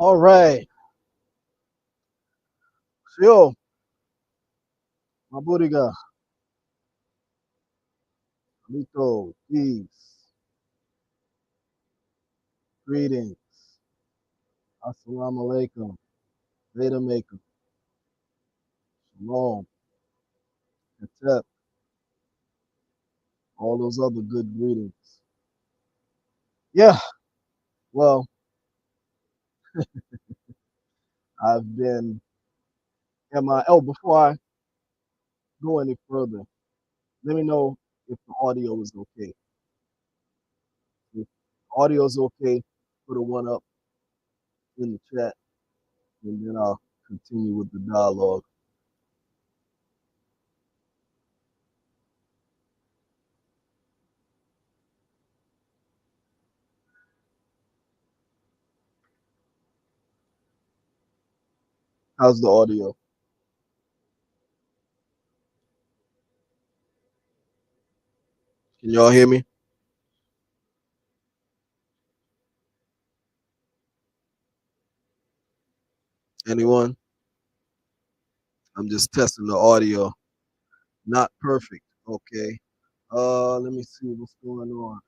All right. Sio, Maburiga, Mito, peace, greetings, assalamu alaikum, Veda Maker, Shalom, Katep, all those other good greetings. Yeah, well, I've been MIL. Before I go any further, let me know if the audio is okay. If audio is okay, put a one up in the chat, and then I'll continue with the dialogue. How's the audio? Can y'all hear me? Anyone? I'm just testing the audio. Not perfect. Okay. Let me see what's going on.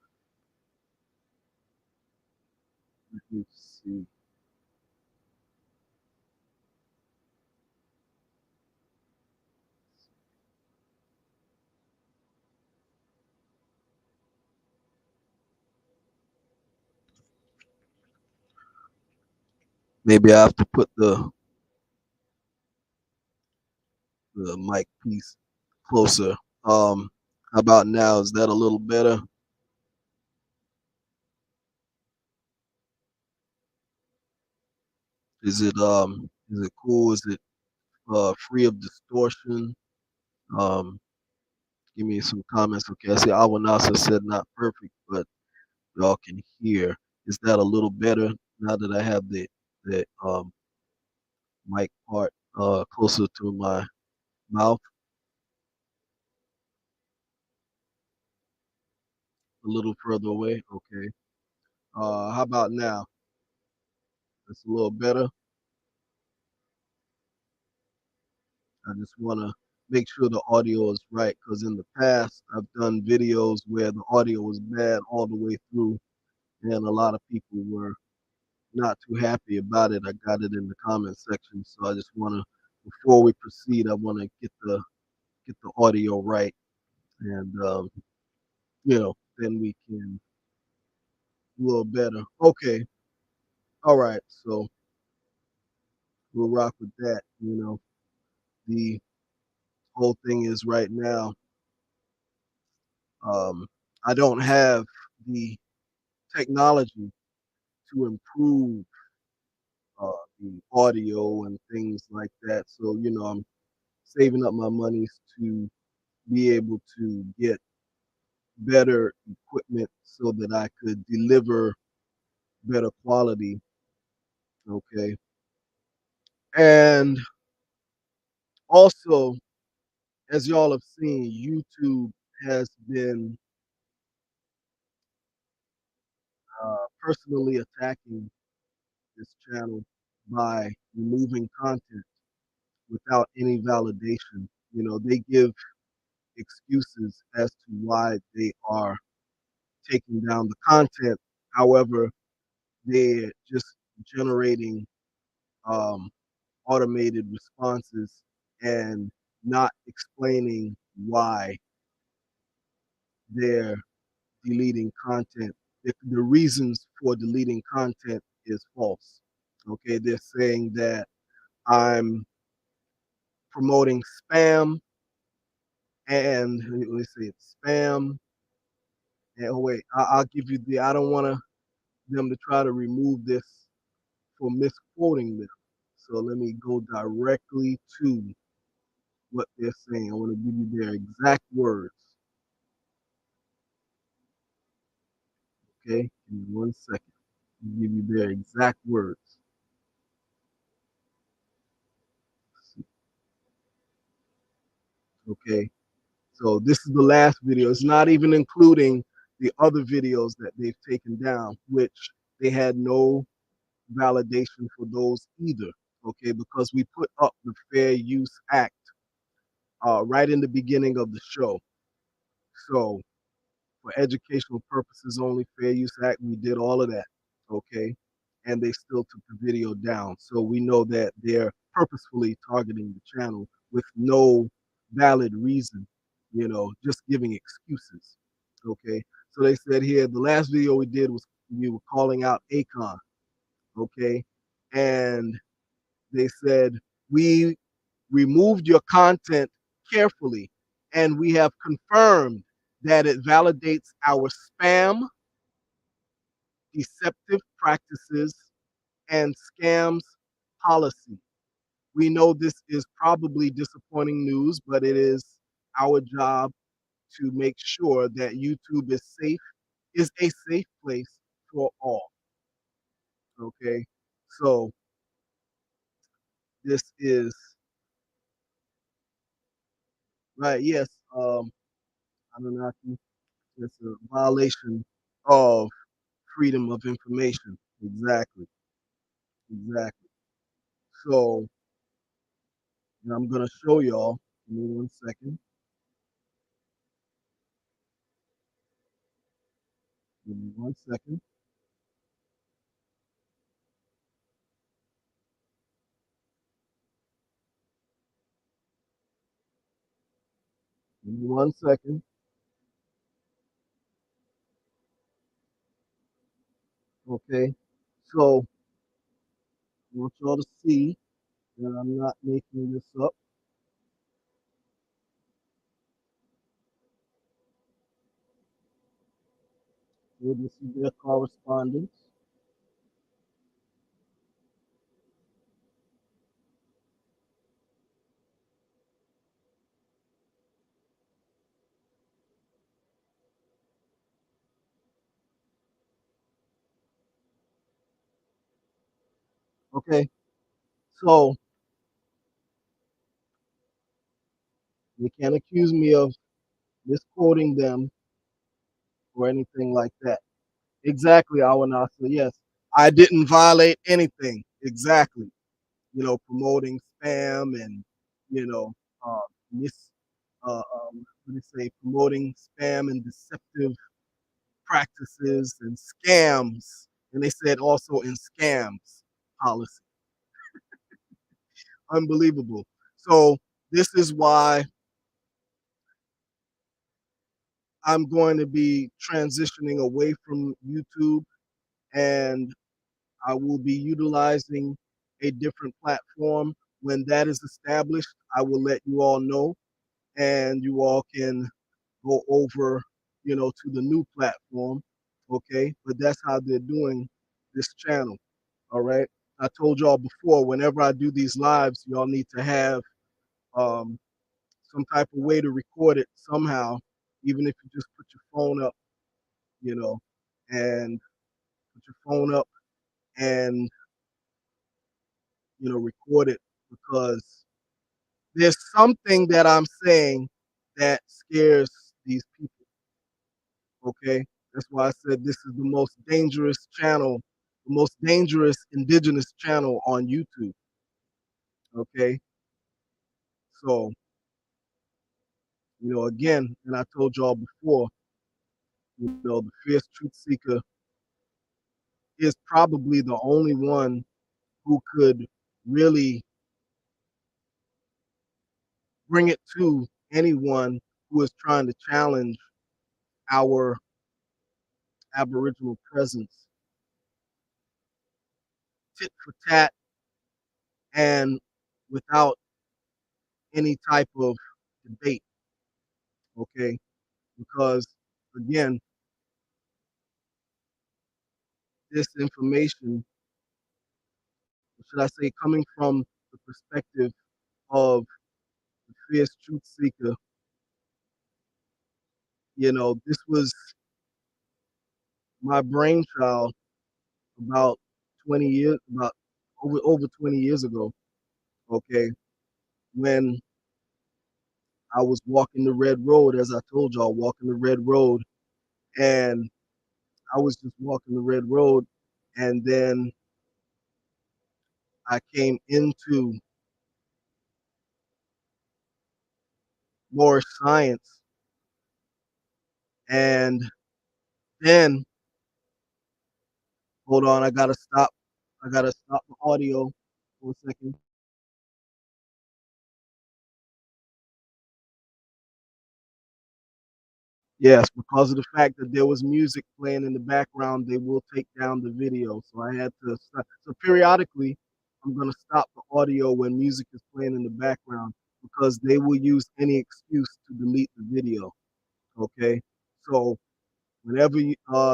Let me see. Maybe I have to put the mic piece closer. How about now? Is that a little better? Is it cool? Is it free of distortion? Um, give me some comments. Okay, I see Awa Nasa said not perfect, but y'all can hear. Is that a little better now that I have the mic part closer to my mouth? A little further away. Okay. How about now? It's a little better. I just want to make sure the audio is right because in the past I've done videos where the audio was bad all the way through, and a lot of people were not too happy about it. I got it in the comment section, so I just want to, before we proceed, I want to get the audio right, and then we can do a little better. Okay, all right, so we'll rock with that. The whole thing is right now. Um, I don't have the technology to improve the audio and things like that. So, I'm saving up my monies to be able to get better equipment so that I could deliver better quality. Okay. And also, as y'all have seen, YouTube has been personally attacking this channel by removing content without any validation. They give excuses as to why they are taking down the content. However, they're just generating um, automated responses and not explaining why they're deleting content. The reasons for deleting content is false. Okay, they're saying that I'm promoting spam and let's say it's spam. And oh wait, I'll give you the. I don't want them to try to remove this for misquoting them. So let me go directly to what they're saying. I want to give you their exact words. Okay, give me 1 second. I'll give you their exact words. Okay, so this is the last video. It's not even including the other videos that they've taken down, which they had no validation for those either, okay, because we put up the Fair Use Act right in the beginning of the show. So for educational purposes only, Fair Use Act, we did all of that, okay? And they still took the video down. So we know that they're purposefully targeting the channel with no valid reason, just giving excuses, okay? So they said here, the last video we did was we were calling out Akon, okay? And they said, we removed your content carefully, and we have confirmed that it validates our spam, deceptive practices, and scams policy. We know this is probably disappointing news, but it is our job to make sure that YouTube is a safe place for all. Okay, so this is right. Yes, Anunnaki. It's a violation of freedom of information. Exactly. Exactly. So now I'm gonna show y'all. Give me 1 second. Give me 1 second. Give me 1 second. Okay. So I want y'all to see that I'm not making this up. So this is their correspondence. Okay. So they can't accuse me of misquoting them or anything like that. Exactly, Awanasa. Yes. I didn't violate anything. Exactly. Promoting spam and, you know, uh, mis, what do you say, promoting spam and deceptive practices and scams. And they said also in scams policy. Unbelievable. So this is why I'm going to be transitioning away from YouTube, and I will be utilizing a different platform. When that is established, I will let you all know, and you all can go over, to the new platform. Okay. But that's how they're doing this channel. All right. I told y'all before, whenever I do these lives, y'all need to have um, some type of way to record it somehow, even if you just put your phone up, you know, and put your phone up and, record it, because there's something that I'm saying that scares these people. Okay. That's why I said this is the most dangerous channel, the most dangerous indigenous channel on YouTube. Okay. So, again, and I told y'all before, the fierce truth seeker is probably the only one who could really bring it to anyone who is trying to challenge our Aboriginal presence, tit for tat, and without any type of debate. Okay. Because again, this information, should I say, coming from the perspective of the fierce truth seeker, this was my brainchild about 20 years, about over 20 years ago. Okay. When I was walking the red road, as I told y'all, walking the red road, and I was just walking the red road, and then I came into more science, and then hold on, I gotta stop the audio for a second. Yes, because of the fact that there was music playing in the background, they will take down the video. So I had to stop. So periodically, I'm gonna stop the audio when music is playing in the background because they will use any excuse to delete the video. Okay, so whenever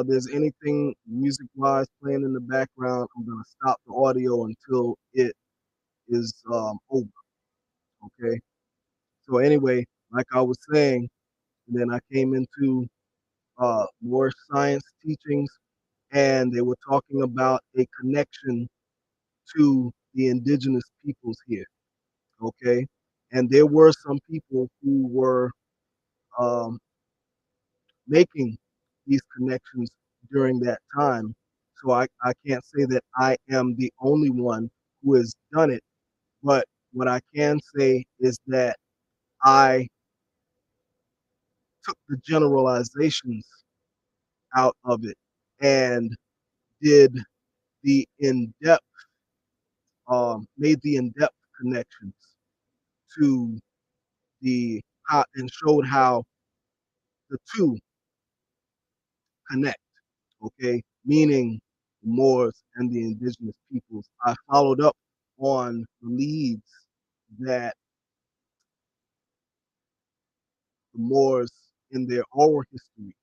there's anything music-wise playing in the background, I'm gonna stop the audio until it is over. Okay. So anyway, like I was saying, and then I came into more science teachings, and they were talking about a connection to the indigenous peoples here. Okay, and there were some people who were um, making these connections during that time. So I can't say that I am the only one who has done it, but what I can say is that I took the generalizations out of it and did the in-depth made the in-depth connections to the how and showed how the two connect, okay? Meaning the Moors and the indigenous peoples. I followed up on the leads that the Moors in their oral history,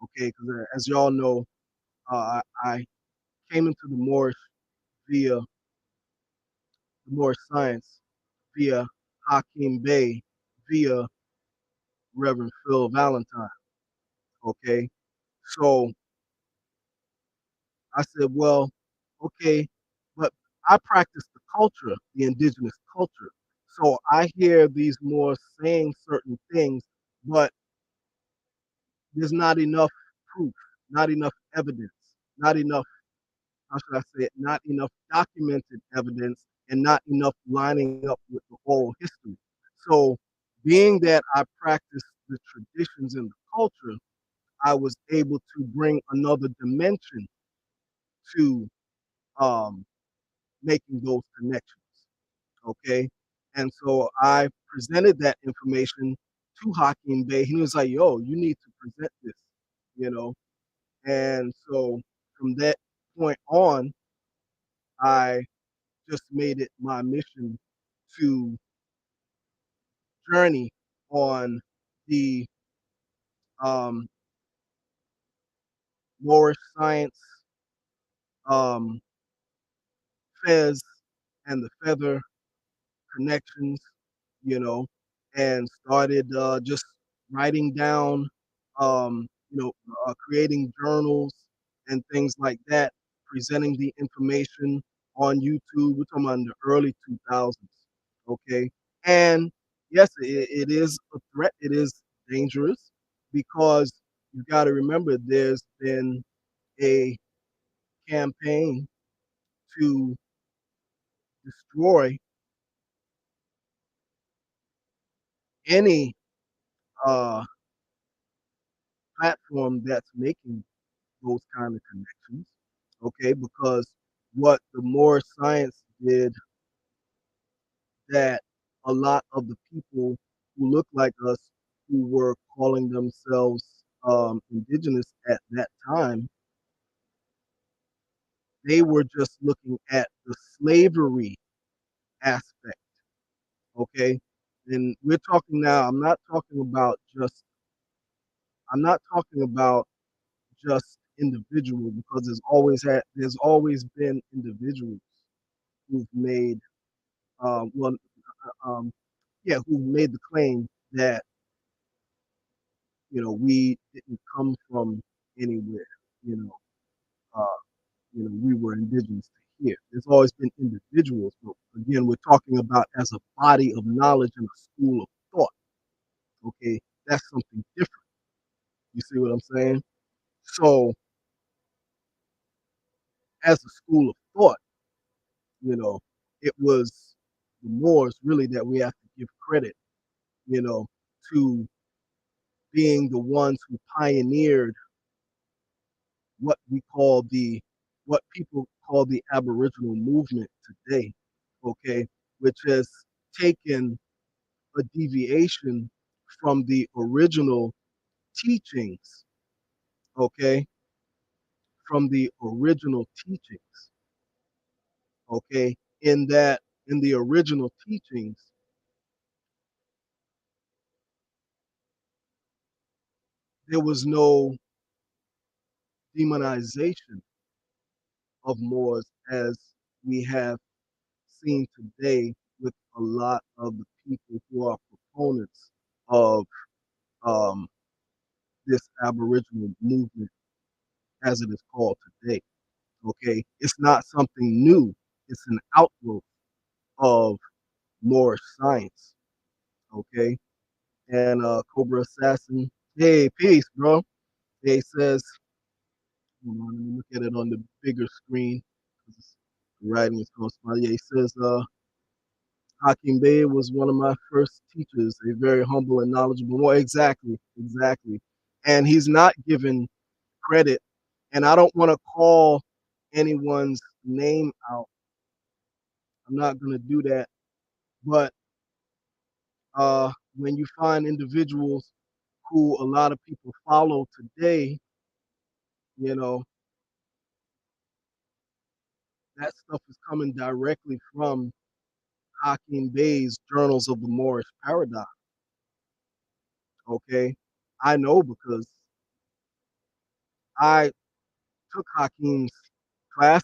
okay? Because as y'all know, I came into the Moorish via the Moorish science via Hakim Bey, via Reverend Phil Valentine, okay? So I said, well, okay, but I practice the culture, the indigenous culture. So I hear these more saying certain things, but there's not enough proof, not enough evidence, not enough, how should I say it, not enough documented evidence, and not enough lining up with the oral history. So being that I practice the traditions and the culture, I was able to bring another dimension to um, making those connections. Okay. And so I presented that information to Hakeem Bey. He was like, yo, you need to present this, you know. And so from that point on, I just made it my mission to journey on the um, Moorish science, um, Fez, and the feather connections, you know, and started just writing down, creating journals and things like that, presenting the information on YouTube. We're talking about in the early 2000s, okay? And yes, it is a threat. It is dangerous because you got to remember there's been a campaign to destroy any uh, platform that's making those kind of connections, okay? Because what the more science did that a lot of the people who look like us, who were calling themselves indigenous at that time, they were just looking at the slavery aspect, okay? And we're talking now, I'm not talking about just individual because there's always been individuals who've made well um who made the claim that we didn't come from anywhere, you know, uh we were indigenous to here. There's always been individuals, but again, we're talking about as a body of knowledge and a school of thought. Okay, that's something different. You see what I'm saying? So as a school of thought, you know. it was the Moors really that we have to give credit, you know, to being the ones who pioneered what we call the what people call the Aboriginal movement today, okay, which has taken a deviation from the original teachings, okay, from the original teachings, okay, in that in the original teachings, there was no demonization of Moors as we have seen today with a lot of the people who are proponents of um, this Aboriginal movement, as it is called today. Okay, it's not something new; it's an outgrowth of Moorish science. Okay, and Cobra Assassin, hey, peace, bro. He says, hold on, let me look at it on the bigger screen. The writing is called small. Yeah, he says, Hakim Bey was one of my first teachers, a very humble and knowledgeable one. Exactly, exactly. And he's not given credit. And I don't want to call anyone's name out. I'm not going to do that. But when you find individuals who a lot of people follow today, you know, that stuff is coming directly from Hakim Bey's Journals of the Moorish Paradox. Okay. I know because I took Hakim's class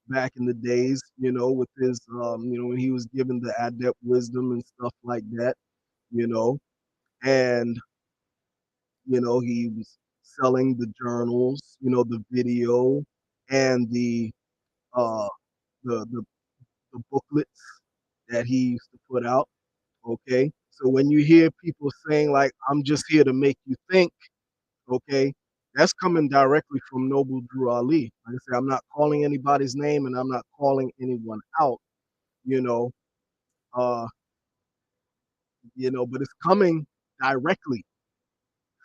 back in the days, with his, when he was given the adept wisdom and stuff like that, you know, and, he was selling the journals, the video and uh, the, the booklets that he used to put out. Okay. So when you hear people saying like, I'm just here to make you think, okay, that's coming directly from Noble Drew Ali. Like I say, I'm not calling anybody's name and I'm not calling anyone out, you know, uh, but it's coming directly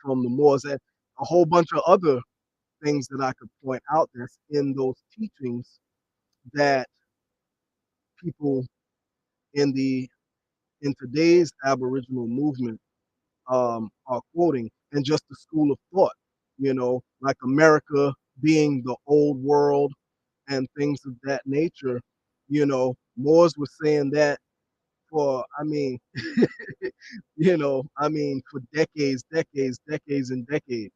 from the Moors and a whole bunch of other things that I could point out that's in those teachings that people in the in today's Aboriginal movement are quoting, and just the school of thought, like America being the old world and things of that nature. Moores was saying that for, for decades, decades, decades, and decades,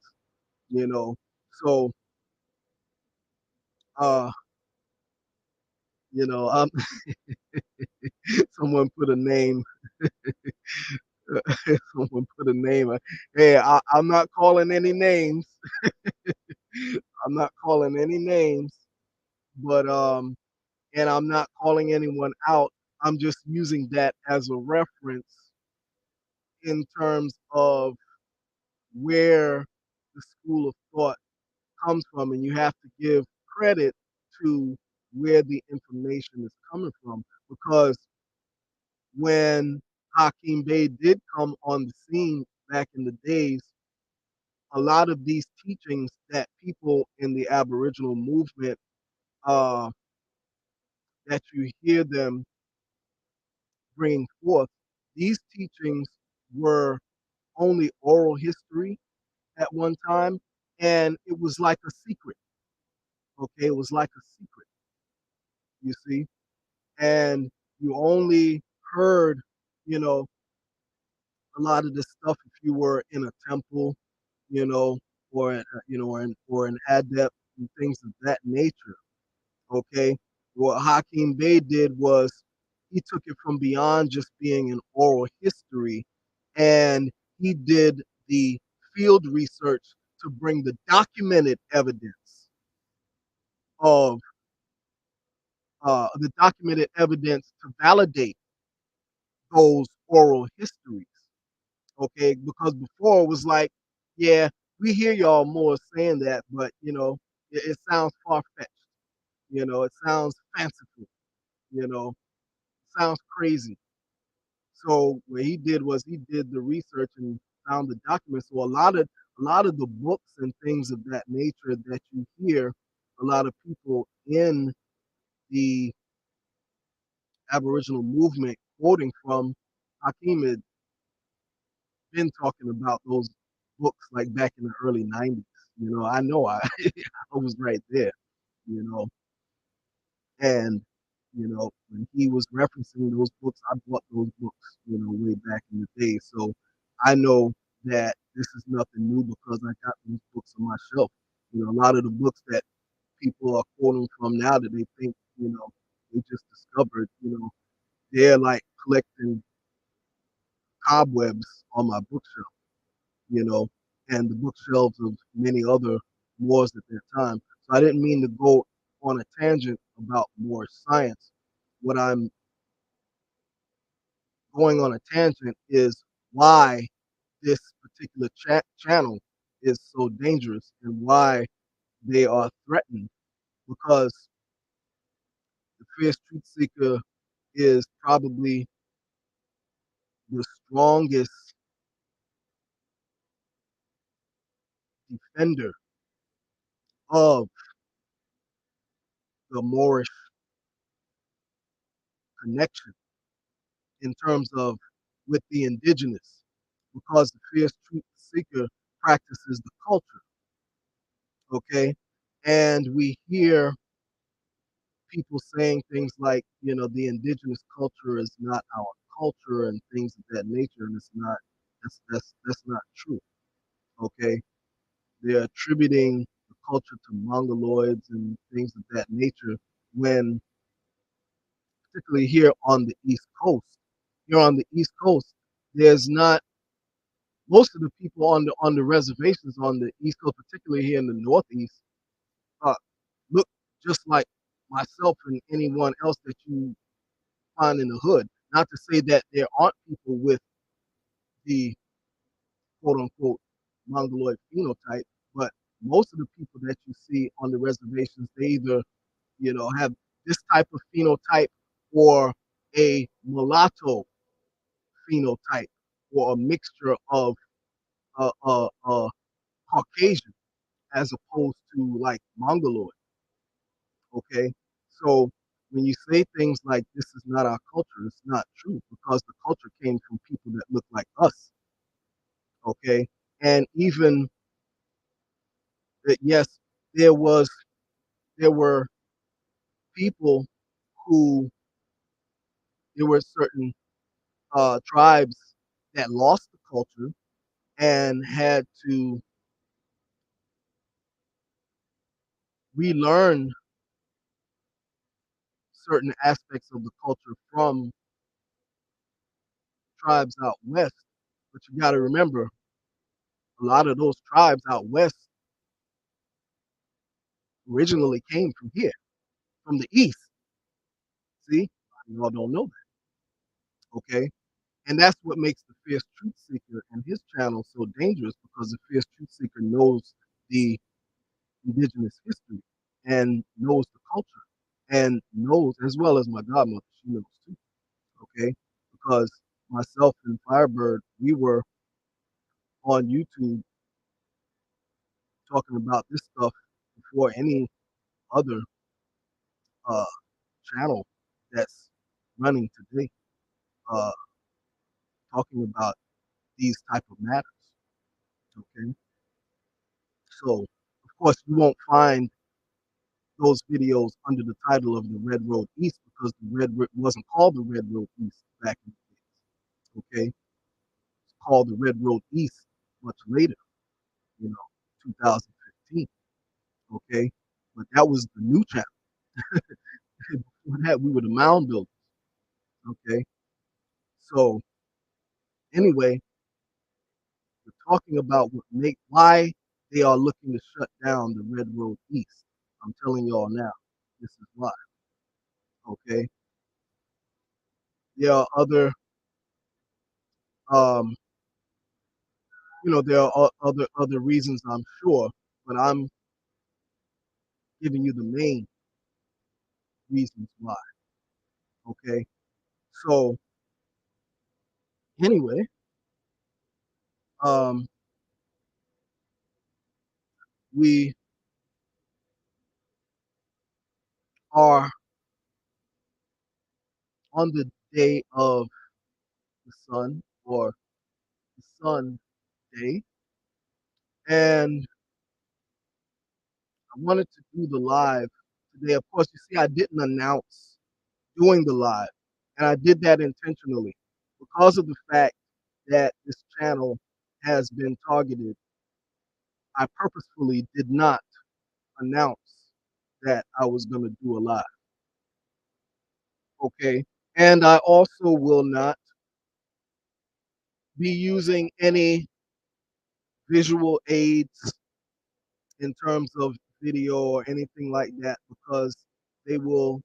you know. So, uh, um, someone put a name, someone put a name. Hey, I'm not calling any names. I'm not calling any names, but and I'm not calling anyone out. I'm just using that as a reference in terms of where the school of thought comes from, and you have to give credit to where the information is coming from. Because when Hakim Bey did come on the scene back in the days, a lot of these teachings that people in the Aboriginal movement, uh, that you hear them bringing forth, these teachings were only oral history at one time, and it was like a secret. Okay, it was like a secret, you see, and you only heard, you know, a lot of this stuff if you were in a temple, you know, or an adept and things of that nature. Okay, what Hakim Bey did was he took it from beyond just being an oral history, and he did the field research to bring the documented evidence of to validate those oral histories. Okay, because before it was like, yeah, we hear y'all more saying that, but it sounds far fetched. It sounds fanciful. You know, sounds crazy. So what he did was he did the research and found the documents. So a lot of the books and things of that nature that you hear a lot of people in the Aboriginal movement quoting from, Hakeem had been talking about those books like back in the early 90s. I know I was right there, you know, and when he was referencing those books, I bought those books, way back in the day. So I know that this is nothing new because I got those books on my shelf. A lot of the books that people are quoting from now that they think, they just discovered, they're like collecting cobwebs on my bookshelf, you know, and the bookshelves of many other Moors at that time. So I didn't mean to go on a tangent about Moor science. What I'm going on a tangent is why this particular channel is so dangerous and why they are threatened, because the fierce truth seeker is probably the strongest defender of the Moorish connection in terms of with the indigenous, because the fierce truth seeker practices the culture, okay? And we hear people saying things like, the indigenous culture is not our culture and things of that nature, and it's not. That's not true. Okay, they're attributing the culture to mongoloids and things of that nature. When particularly here on the East Coast, there's not most of the people on the reservations on the East Coast, particularly here in the Northeast, uh, look just like myself and anyone else that you find in the hood. Not to say that there aren't people with the quote unquote mongoloid phenotype, but most of the people that you see on the reservations, they either, have this type of phenotype or a mulatto phenotype or a mixture of Caucasian as opposed to like mongoloid. Okay. So when you say things like this is not our culture, it's not true because the culture came from people that look like us. Okay. And even that, yes, there was there were people who there were certain tribes that lost the culture and had to relearn certain aspects of the culture from tribes out west. But you got to remember, a lot of those tribes out west originally came from here, from the east. See, you all don't know that, okay? And that's what makes the fierce truth seeker and his channel so dangerous, because the fierce truth seeker knows the indigenous history and knows the culture and knows, as well as my godmother, she knows too, okay? Because myself and Firebird, we were on YouTube talking about this stuff before any other uh, channel that's running today, uh, talking about these type of matters. Okay, so of course you won't find those videos under the title of the Red Road East because the wasn't called the Red Road East back in the days. Okay, it's called the Red Road East much later, 2015. Okay, but that was the new channel. Before that, we were the Mound Builders. Okay, so anyway, we're talking about why they are looking to shut down the Red Road East. I'm telling y'all now, this is why. Okay, there are um, there are other reasons, I'm sure, but I'm giving you the main reasons why. Okay, So anyway, um, we are on the day of the sun or the sun day, and I wanted to do the live today. Of course, you see, I didn't announce doing the live, and I did that intentionally because of the fact that this channel has been targeted. I purposefully did not announce that I was going to do a live. Okay. And I also will not be using any visual aids in terms of video or anything like that because they will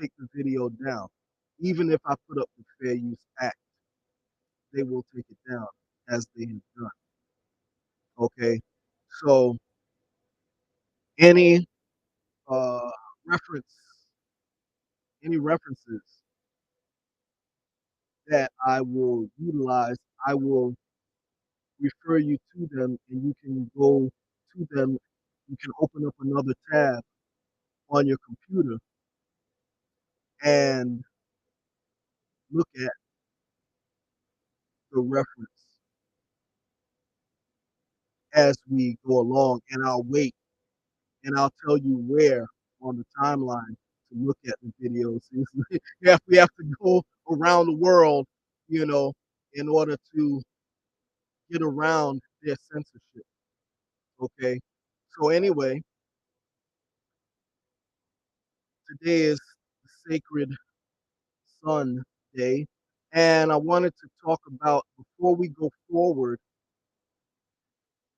take the video down. Even if I put up the Fair Use Act, they will take it down as they have done. Okay. So any uh, reference, any references that I will utilize, I will refer you to them and you can go to them. You can open up another tab on your computer and look at the reference as we go along. And I'll wait and I'll tell you where on the timeline to look at the videos. We have to go around the world, you know, in order to get around their censorship. Okay. So anyway, today is the Sacred Sun Day. And I wanted to talk about, before we go forward,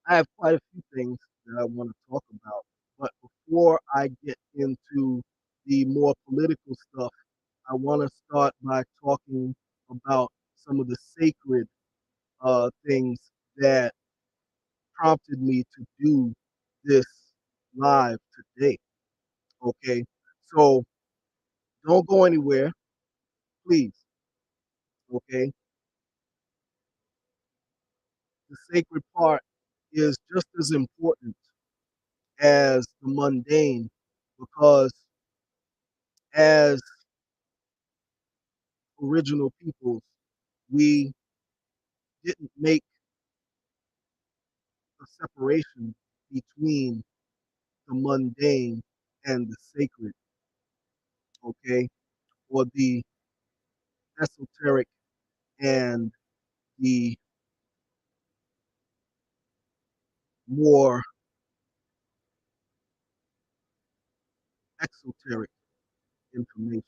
I have quite a few things that I want to talk about. But before I get into the more political stuff, I want to start by talking about some of the sacred things that prompted me to do this live today. Okay. So don't go anywhere, please. Okay. The sacred part is just as important as the mundane because as original peoples, we didn't make a separation between the mundane and the sacred, okay, or the esoteric and the more exoteric information,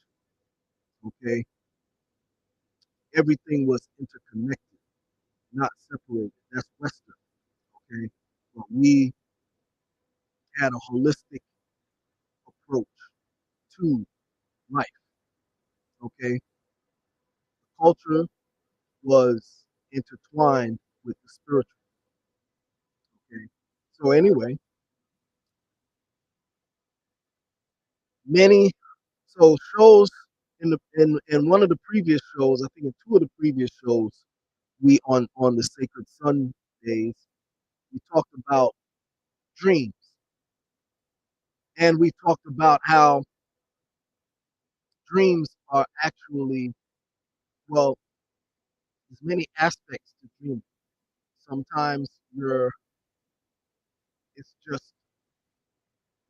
okay. Everything was interconnected, not separated. That's Western, okay. But we had a holistic approach to life, okay. Culture was intertwined with the spiritual, okay. So anyway, many shows in one of the previous shows, I think in two of the previous shows, we on the Sacred Sun days, we talked about dreams, and we talked about how dreams are actually, well, there's many aspects to dreaming. Sometimes it's just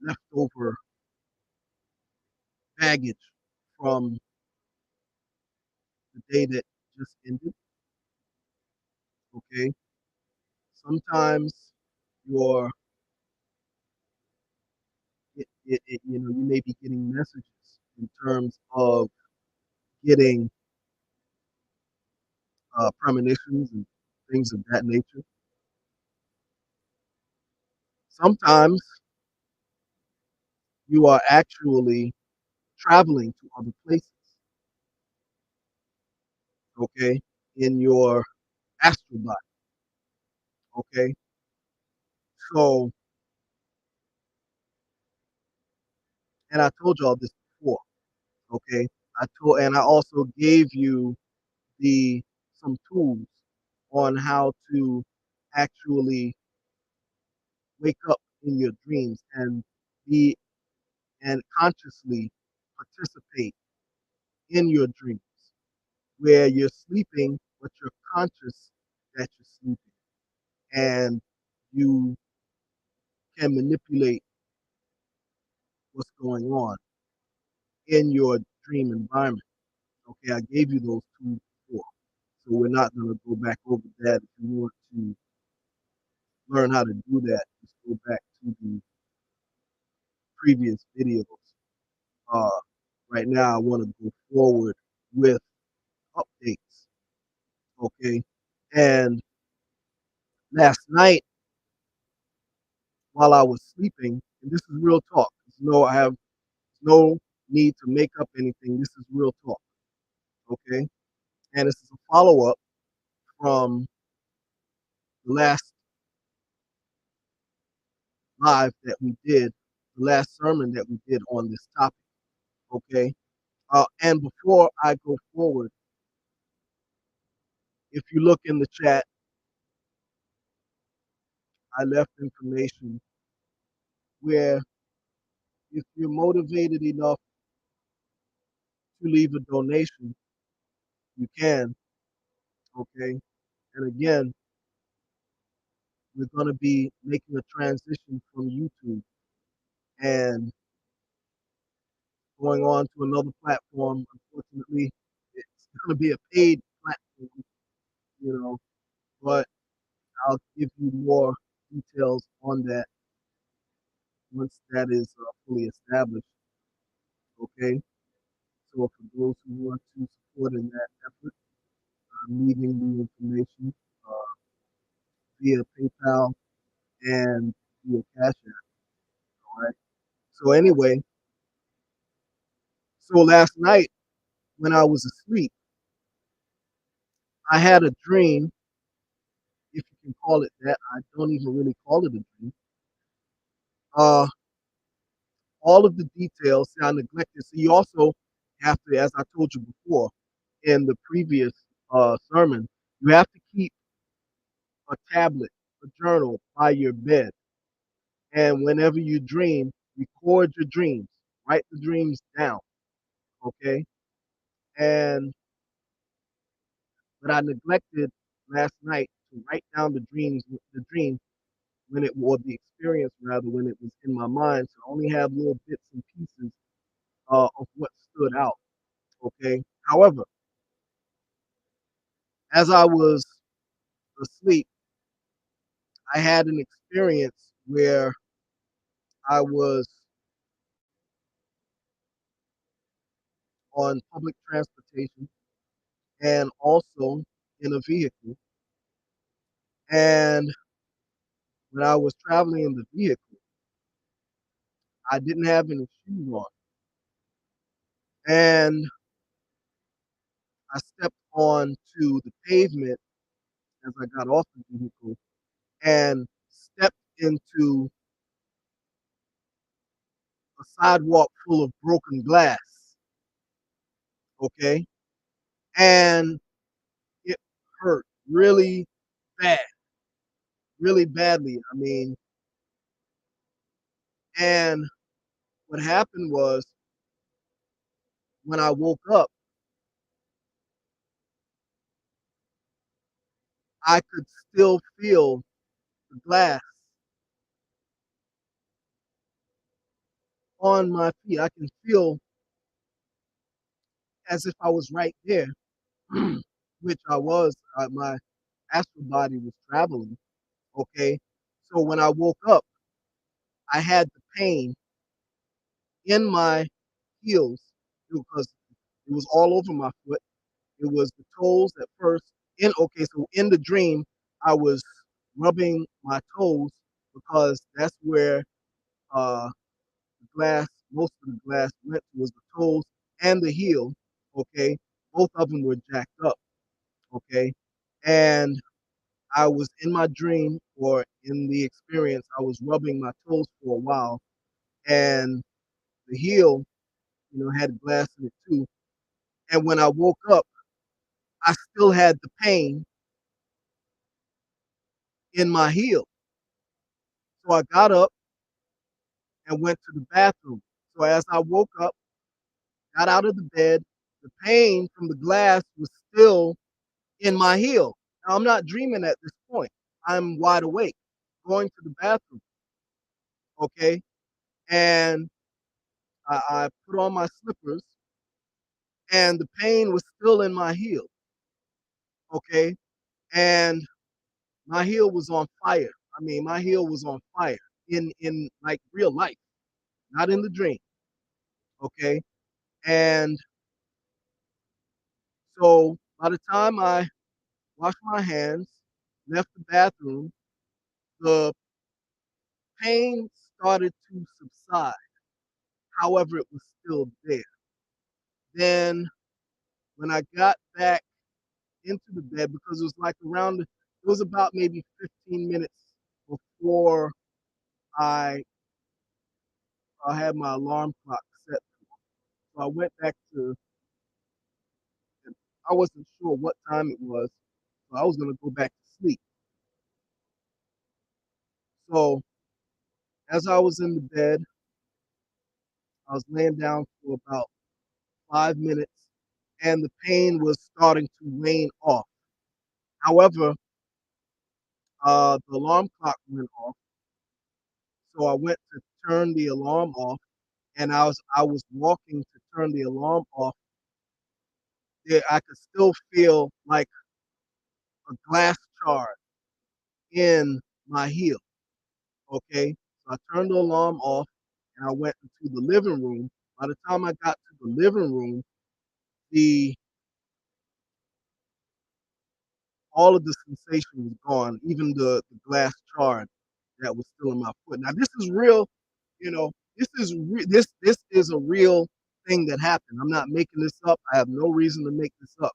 leftover baggage from the day that just ended. Okay. Sometimes you're you may be getting messages in terms of getting premonitions and things of that nature. Sometimes you are actually traveling to other places, okay, in your astral body, okay. So, and I told y'all this before, okay. I also gave you the some tools on how to actually wake up in your dreams and be and consciously participate in your dreams, where you're sleeping but you're conscious that you're sleeping, and you can manipulate what's going on in your dream environment. Okay, I gave you those tools before, so we're not going to go back over that. If you want to learn how to do that, just go back to the previous videos. Uh, right now, I want to go forward with updates. Okay, and last night while I was sleeping, and this is real talk. I have no need to make up anything. This is real talk. Okay, and this is a follow up from the last live that we did, the last sermon that we did on this topic. Okay, and before I go forward, if you look in the chat, I left information where if you're motivated enough to leave a donation, you can. Okay, and again, we're going to be making a transition from YouTube and going on to another platform. Unfortunately, it's going to be a paid platform, you know, but I'll give you more details on that once that is fully established. Okay, so for those who want to support in that effort, I'm leaving the information uh, via PayPal and via Cash App. All right. So anyway, so last night when I was asleep, I had a dream, if you can call it that. I don't even really call it a dream. Uh, all of the details. See, I neglected. So you also have to, as I told you before in the previous sermon, you have to keep a tablet, a journal by your bed. And whenever you dream, record your dreams, write the dreams down. Okay. And but I neglected last night to write down the dream when it or the experience rather when it was in my mind. So I only have little bits and pieces of what stood out. Okay. However, as I was asleep, I had an experience where I was on public transportation and also in a vehicle. And when I was traveling in the vehicle, I didn't have any shoes on. And I stepped on to the pavement as I got off the vehicle and stepped into a sidewalk full of broken glass. Okay. And it hurt bad, really badly. I mean, and what happened was when I woke up, I could still feel the glass on my feet. I can feel as if I was right there, which I was. My astral body was traveling. Okay. So when I woke up, I had the pain in my heels because it was all over my foot. It was the toes at first. So in the dream, I was rubbing my toes because that's where uh, most of the glass went was the toes and the heel. Okay, both of them were jacked up. Okay, and I was in my dream or in the experience. I was rubbing my toes for a while, and the heel, had glass in it too. And when I woke up, I still had the pain in my heel. So I got up and went to the bathroom. So as I woke up, got out of the bed, the pain from the glass was still in my heel. Now I'm not dreaming at this point. I'm wide awake, going to the bathroom. Okay. And I put on my slippers and the pain was still in my heel. Okay. And my heel was on fire. I mean, my heel was on fire in like real life, not in the dream. Okay. And so by the time I washed my hands, left the bathroom, the pain started to subside. However, it was still there. Then when I got back into the bed, because it was like around, it was about maybe 15 minutes before I had my alarm clock set. So I went back to, I wasn't sure what time it was, so I was going to go back to sleep. So as I was in the bed, I was laying down for about 5 minutes and the pain was starting to wane off. However, the alarm clock went off, so I went to turn the alarm off, and I was walking to turn the alarm off. There, I could still feel like a glass shard in my heel. Okay, so I turned the alarm off, and I went into the living room. By the time I got to the living room, the all of the sensation was gone, even the glass shard that was still in my foot. Now this is real, you know, this is a real thing that happened. I'm not making this up. I have no reason to make this up.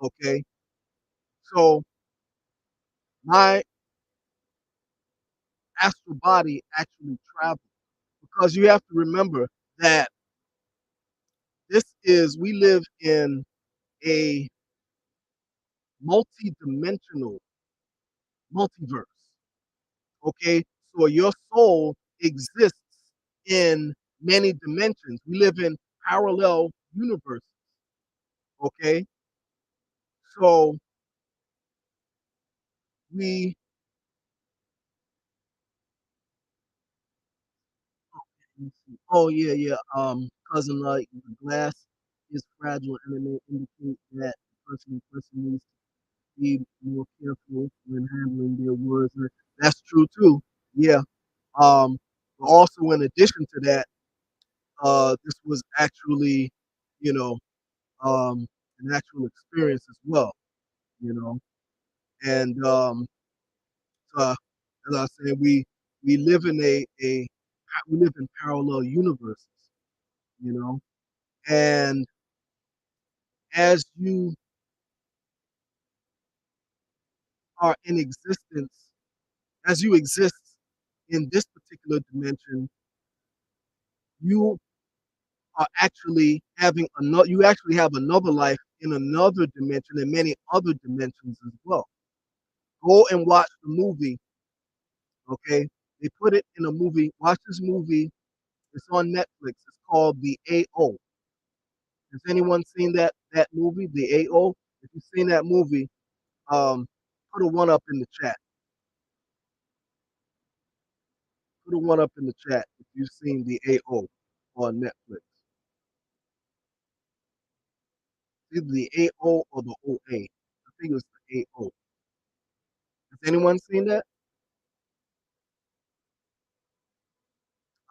Okay. So my astral body actually traveled because you have to remember that we live in a multi-dimensional multiverse. Okay. So your soul exists in many dimensions. We live in parallel universes. Okay. So we oh yeah, yeah. Cousin, like the glass is fragile and it may indicate that the person needs to be more careful when handling their words. And that's true too. Yeah. But also in addition to that, this was actually, you know, an actual experience as well, you know. And so, as I said, we live in we live in parallel universes, you know. And as you are in existence, as you exist in this particular dimension, you are actually having another. You actually have another life in another dimension and many other dimensions as well. Go and watch the movie. Okay, they put it in a movie. Watch this movie. It's on Netflix. It's called The AO. Has anyone seen that movie, The AO? If you've seen that movie, um, put a one up in the chat. Put a one up in the chat if you've seen The AO on Netflix. It's either the AO or the OA. I think it was the AO. Has anyone seen that?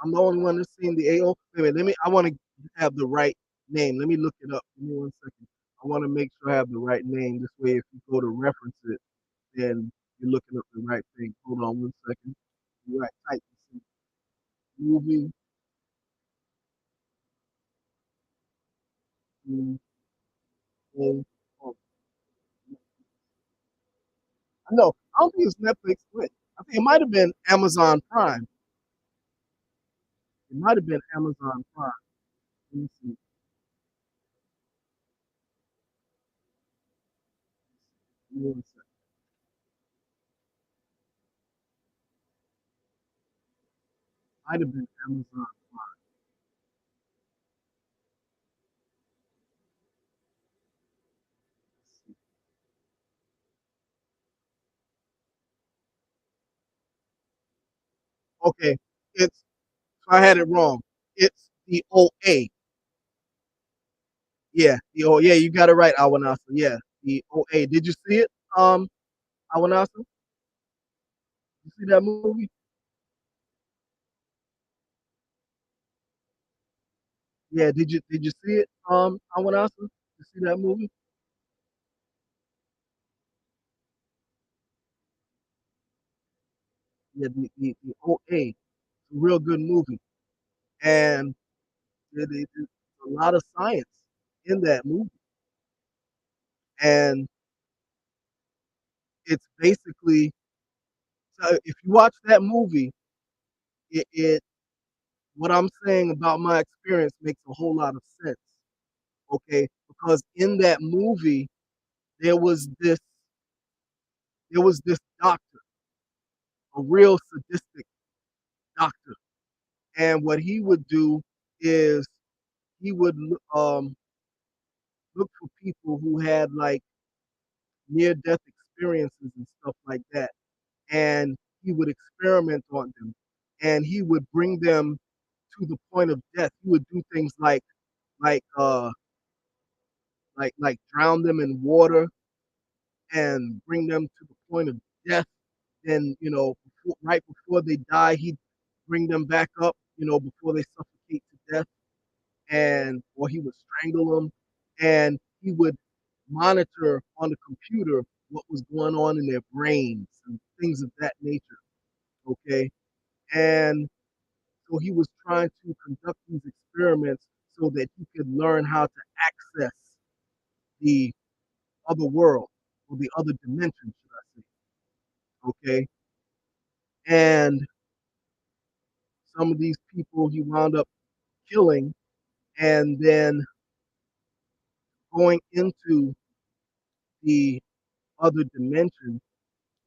I'm the only one that's seen the AO. Wait a minute, let me. I want to have the right name. Let me look it up. Give me 1 second. I want to make sure I have the right name. This way, if you go to reference it, then you're looking up the right thing. Hold on 1 second. You're right. Type this in. Movie. Oh, no, I don't think it's Netflix. Wait, I think it might have been Amazon Prime. It might have been Amazon Prime. Let me see. Give me 1 second. Might have been Amazon. Okay, it's I had it wrong. It's the OA. Yeah, yeah, you got it right, Awanasa. Yeah, the OA. Did you see it? Awanasa? You see that movie? Yeah, did you see it? Awanasa? You see that movie? Yeah, the OA. It's a real good movie, and it's a lot of science in that movie, and it's basically so if you watch that movie, it what I'm saying about my experience makes a whole lot of sense. Okay, because in that movie there was this there was this doctor, a real sadistic doctor, and what he would do is he would look for people who had like near death experiences and stuff like that, and he would experiment on them, and he would bring them to the point of death. He would do things like like drown them in water and bring them to the point of death. Then right before they die, he'd bring them back up. Before they suffocate to death, and or he would strangle them, and he would monitor on the computer what was going on in their brains and things of that nature. Okay, and so he was trying to conduct these experiments so that he could learn how to access the other world or the other dimension, should I say? Okay, and some of these people he wound up killing, and then going into the other dimension.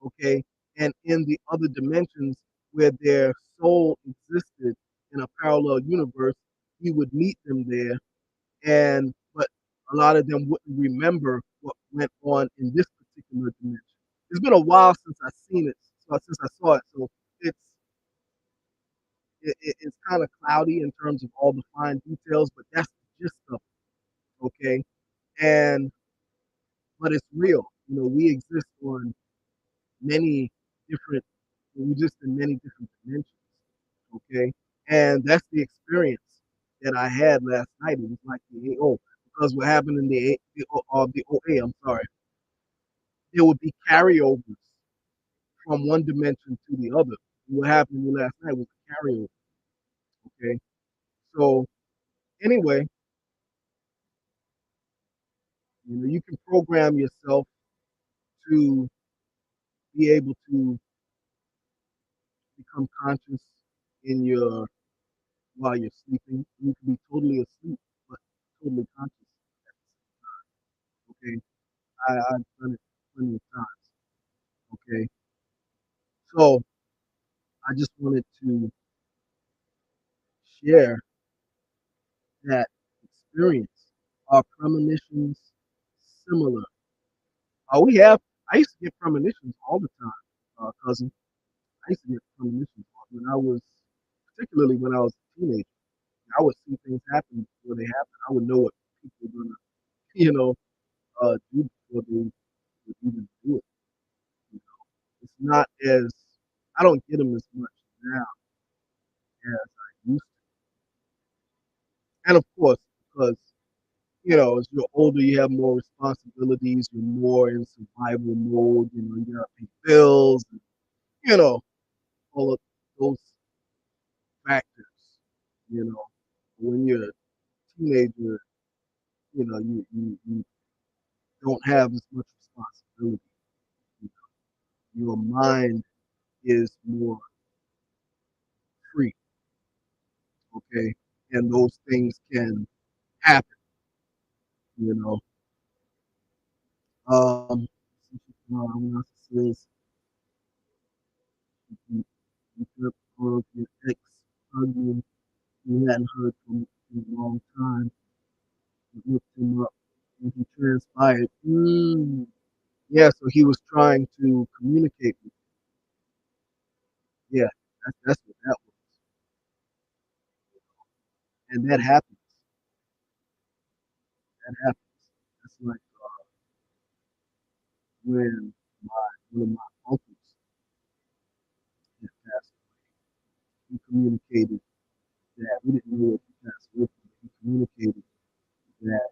Okay, and in the other dimensions where their soul existed in a parallel universe, he would meet them there, and but a lot of them wouldn't remember what went on in this particular dimension. It's been a while since I've seen it, so since I saw it, so it's it's kind of cloudy in terms of all the fine details, but that's the gist of it. Okay, and but it's real. We exist on many different, we exist in many different dimensions. Okay, and that's the experience that I had last night. It was like the AO because what happened in the OA, I'm sorry, there would be carryovers from one dimension to the other. What happened last night was a carryover. Okay, so anyway, you can program yourself to be able to become conscious in your while you're sleeping. You can be totally asleep, but totally conscious. Okay, I've done it plenty of times. Okay, so I just wanted to share that experience. Are premonitions similar? We have. I used to get premonitions all the time, cousin. I used to get premonitions when I was, particularly when I was a teenager. I would see things happen before they happen. I would know what people were gonna, do before they would even do it. You know, it's not as I don't get them as much now as I used to. And of course, because as you're older, you have more responsibilities. You're more in survival mode. You gotta pay bills. You know, all of those factors. You know, when you're a teenager, you don't have as much responsibility. Your mind is more free, okay? And those things can happen, you know. Um, Narcissist, you you called your ex husband, you hadn't heard from in a long time, you looked him up, and he transpired. Yeah, so he was trying to communicate with you. Yeah, that's what that was. And that happens. That happens. That's like when one of my uncles had passed away. He communicated that we didn't know what he passed away from. He communicated that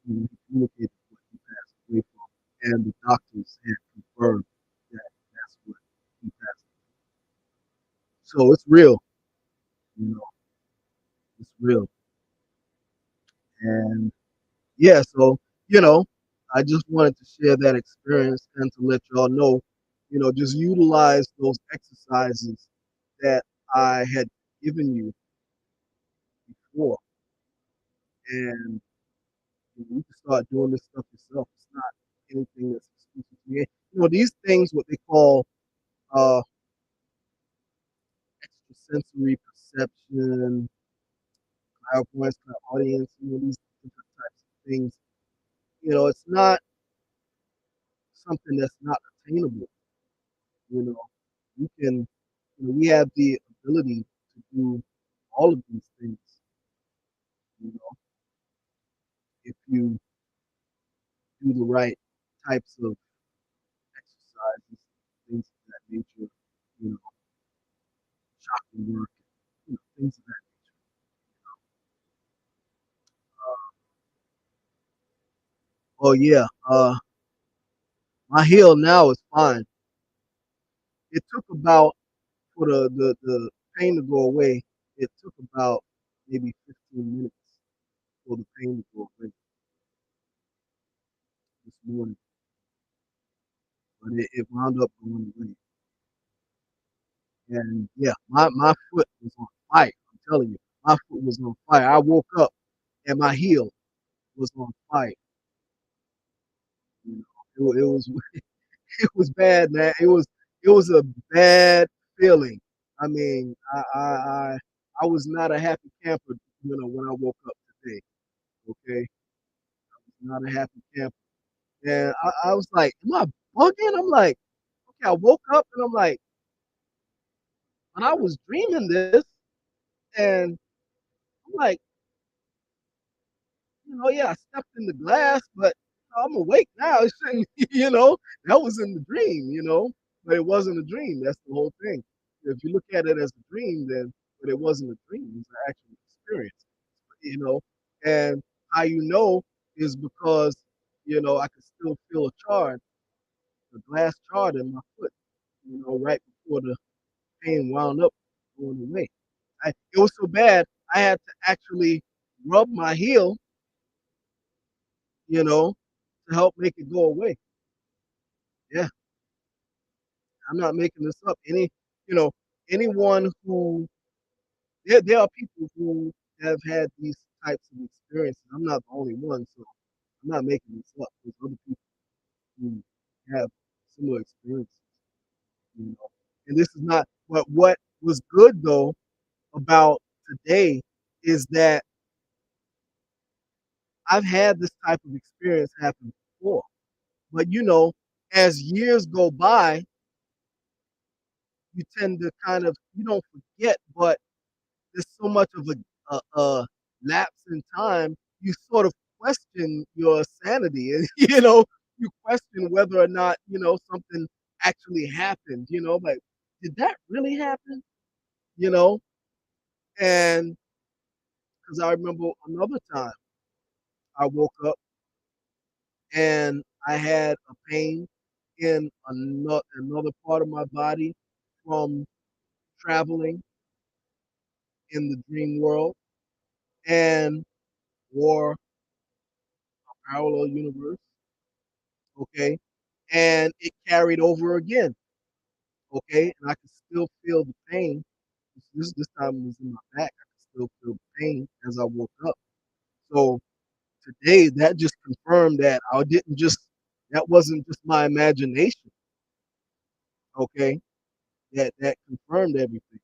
he communicated what he passed away from, and the doctors had confirmed that that's what he passed away. So it's real, you know, it's real. And yeah, so you know, I just wanted to share that experience and to let y'all know, just utilize those exercises that I had given you before, and you can start doing this stuff yourself. It's not anything that's exclusive to me. These things, what they call uh, extrasensory perception, clairvoyance, clairaudience, these different types of things. It's not something that's not attainable. You know, we have the ability to do all of these things. If you do the right types of exercises, things of that nature, you know, chakra work, things of that nature. Oh yeah, my heel now is fine. It took about for the pain to go away. It took about maybe 15 minutes for the pain to go away this morning, but it wound up going away. And yeah, my foot was on fire. I'm telling you, my foot was on fire. I woke up and my heel was on fire. You know, it was it was bad, man. It was a bad feeling. I mean, I was not a happy camper, when I woke up today. Okay, not a happy camper, and I was like, am I bugging? I'm like, okay, I woke up and I'm like, when I was dreaming this, and I'm like, yeah, I stepped in the glass, but I'm awake now. It shouldn't, that was in the dream, but it wasn't a dream. That's the whole thing. If you look at it as a dream, then, but it wasn't a dream. It was an actual experience, you know. And how you know is because, I could still feel a charge, a glass charge in my foot, right before the pain wound up going away. It was so bad, I had to actually rub my heel, you know, to help make it go away. Yeah, I'm not making this up. You know, anyone who there are people who have had these types of experiences. I'm not the only one, so I'm not making this up. There's other people who have similar experiences, you know. And this is not. But what was good though about today is that I've had this type of experience happen before. But as years go by, you tend to kind of you don't forget, but there's so much of a lapse in time, you sort of question your sanity, and you question whether or not something actually happened. Like, did that really happen? You know, and because I remember another time I woke up and I had a pain in another part of my body from traveling in the dream world and or parallel universe. Okay, and it carried over again. Okay, and I could still feel the pain. This time it was in my back. I could still feel the pain as I woke up. So today, that just confirmed that I didn't just That wasn't just my imagination, okay? That confirmed everything.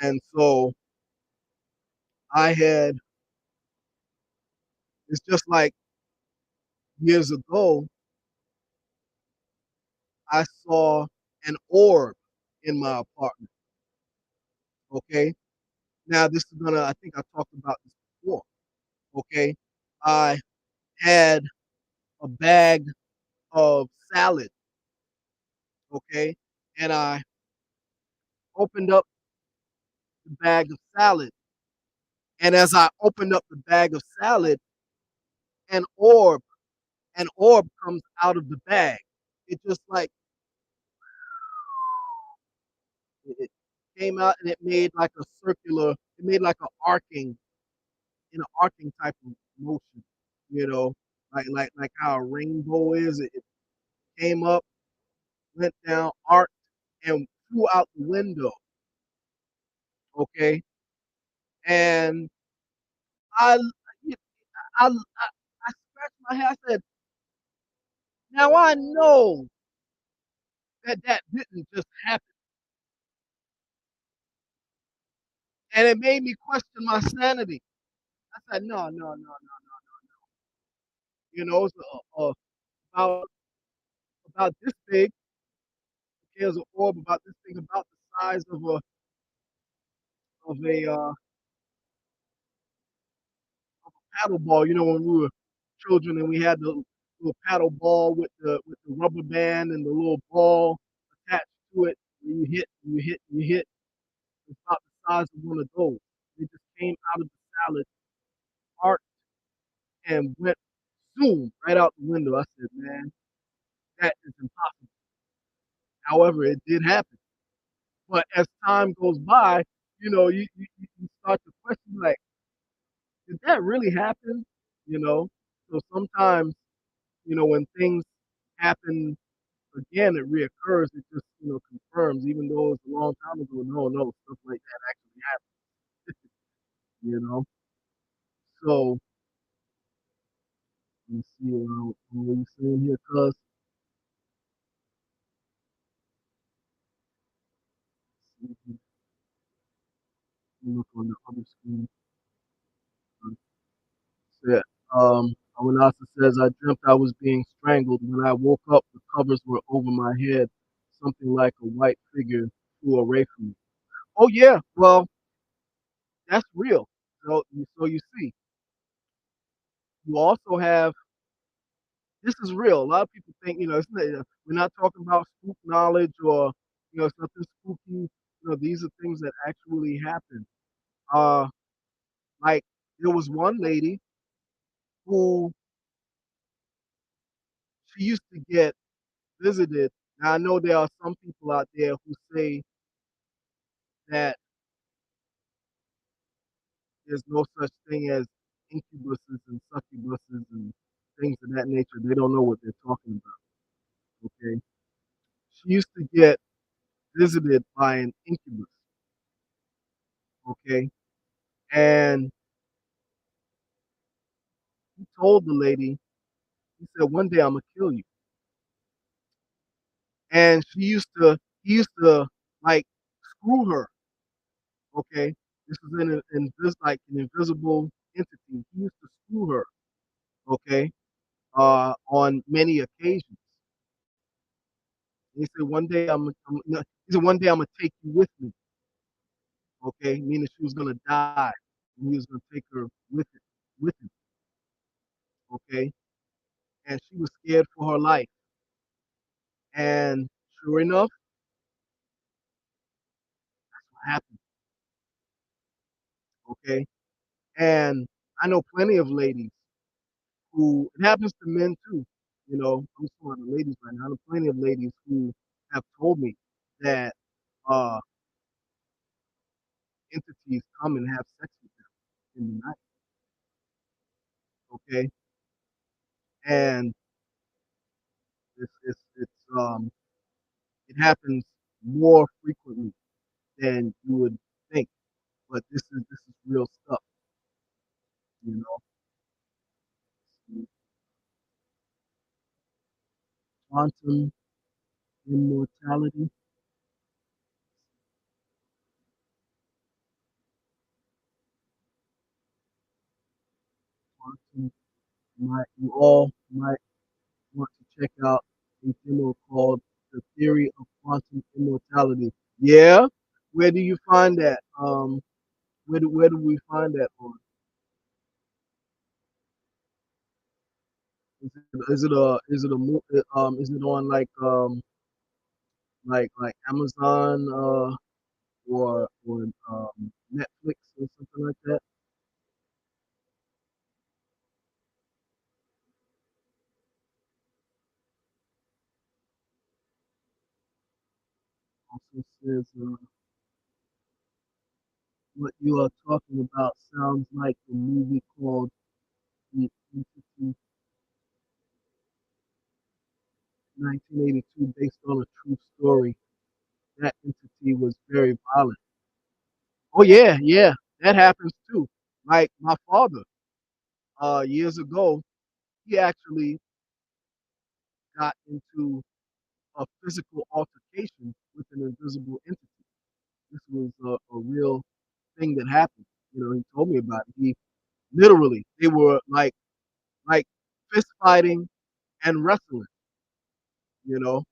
And so I had it's just like years ago, I saw an orb in my apartment, okay? Now this is gonna I think I talked about this before, okay? I had a bag of salad, okay? And I opened up the bag of salad, and as I opened up the bag of salad, an orb an orb comes out of the bag. It just like it came out and it made like a circular, it made like a arcing in an arcing type of motion, you know, like how a rainbow is. It came up, went down, arced, and flew out the window. Okay, and I, I scratched my head. I said, "Now I know that that didn't just happen," and it made me question my sanity. I said, "No, no, no, no." You know, it's about this big. There's an orb about this thing, about the size of a paddle ball. You know, when we were children and we had the little paddle ball with the rubber band and the little ball attached to it. And you hit, and you hit, and you hit. It's about the size of one of those. It just came out of the salad, arced, and went zoom right out the window. I said, "Man, that is impossible." However, it did happen. But as time goes by, you know, you start to question like, did that really happen? You know, so sometimes, you know, when things happen again, it reoccurs. It just, you know, confirms, even though it's a long time ago. No, no, stuff like that actually happened. You know, so you see, what you saying here, cuz look on the other screen. Said, Awanasa says, I dreamt I was being strangled. When I woke up, the covers were over my head. Something like a white figure flew away from me. Oh yeah, well, that's real. So you see, you also have this is real. A lot of people think, you know, we're not talking about spook knowledge or you know something spooky. You know, these are things that actually happen. Uh, like there was one lady who she used to get visited. Now I know there are some people out there who say that there's no such thing as incubuses and succubuses and things of that nature. They don't know what they're talking about. Okay, she used to get visited by an incubus. Okay, and he told the lady, he said, "One day I'm gonna kill you." And he used to like screw her. Okay, this is in this like an invisible entity. He used to screw her. Okay, on many occasions. He said, "One day no," he said, "One day I'm gonna take you with me." Okay, meaning she was gonna die, and he was gonna take her with him. Okay, and she was scared for her life. And sure enough, what happened? Okay, and I know plenty of ladies who it happens to men too. You know, I'm talking about the ladies right now. I know plenty of ladies who have told me that uh entities come and have sex with them in the night. Okay, and it's it happens more frequently than you would think. But this is real stuff, you know. quantum immortality. Quantum might you all might want to check out a demo called The Theory of Quantum Immortality. Yeah? Where do you find that? Where do we find that on? Is it on like Amazon or Netflix or something like that? Also says what you are talking about sounds like a movie called The Entity 1982 based on a true story. That entity was very violent. Oh yeah, yeah, that happens too. Like my father, years ago, he actually got into a physical altercation with an invisible entity. This was a real thing that happened. You know, he told me about it. He literally, they were like fist fighting and wrestling. You know,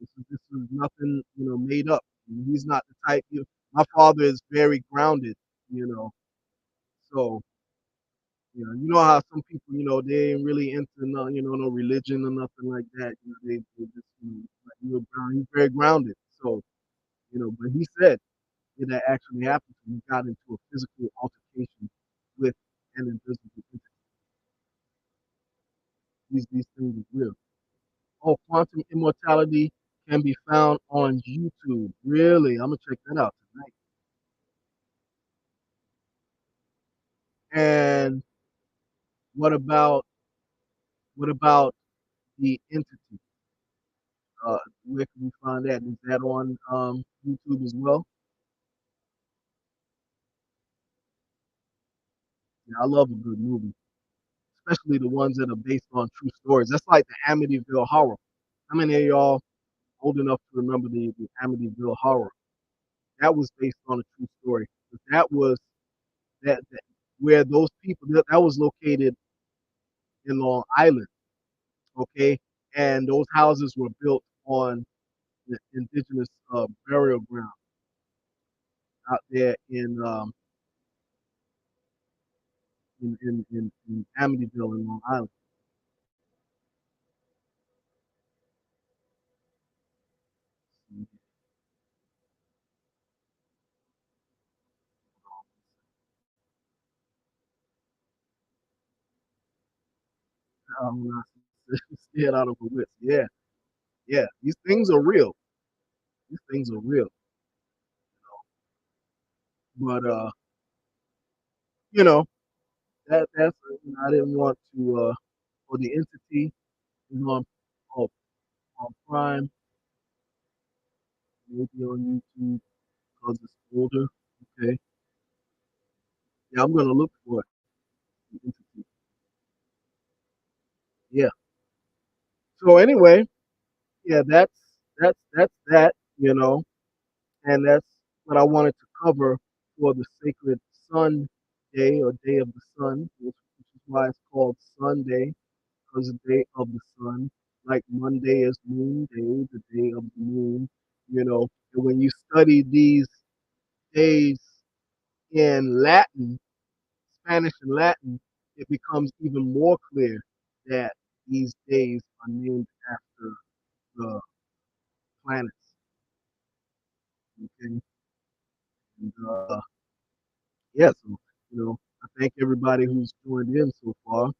this is nothing made up. He's not the type. My father is very grounded. You know, so you know how some people, they ain't really into no religion or nothing like that. They just, like, ground. He's very grounded. So, but he said that actually happened to him. He got into a physical altercation with an invisible entity. These things are real. Oh, quantum immortality can be found on YouTube. Really? I'm gonna check that out tonight. And what about what about the entity? Where can we find that? Is that on YouTube as well? Yeah, I love a good movie, especially the ones that are based on true stories. That's like the Amityville Horror. How many of y'all old enough to remember the Amityville Horror? That was based on a true story. But that was that where those people that was located in Long Island, okay, and those houses were built on the indigenous burial ground out there in Amityville in Long Island. Um, scared out of her wits. Yeah, yeah. These things are real. These things are real. But you know, that's I didn't want to for the entity is on, on Prime, maybe on YouTube because it's older. Okay. Yeah, I'm gonna look for it. The entity. Yeah. So anyway, yeah, that's that, and that's what I wanted to cover for the sacred Sun Day or Day of the Sun, which is why it's called Sunday, because the day of the sun. Like Monday is Moon Day, the day of the moon, And when you study these days in Latin, Spanish and Latin, it becomes even more clear that these days are named after the planets. Okay, and yeah, so I thank everybody who's joined in so far.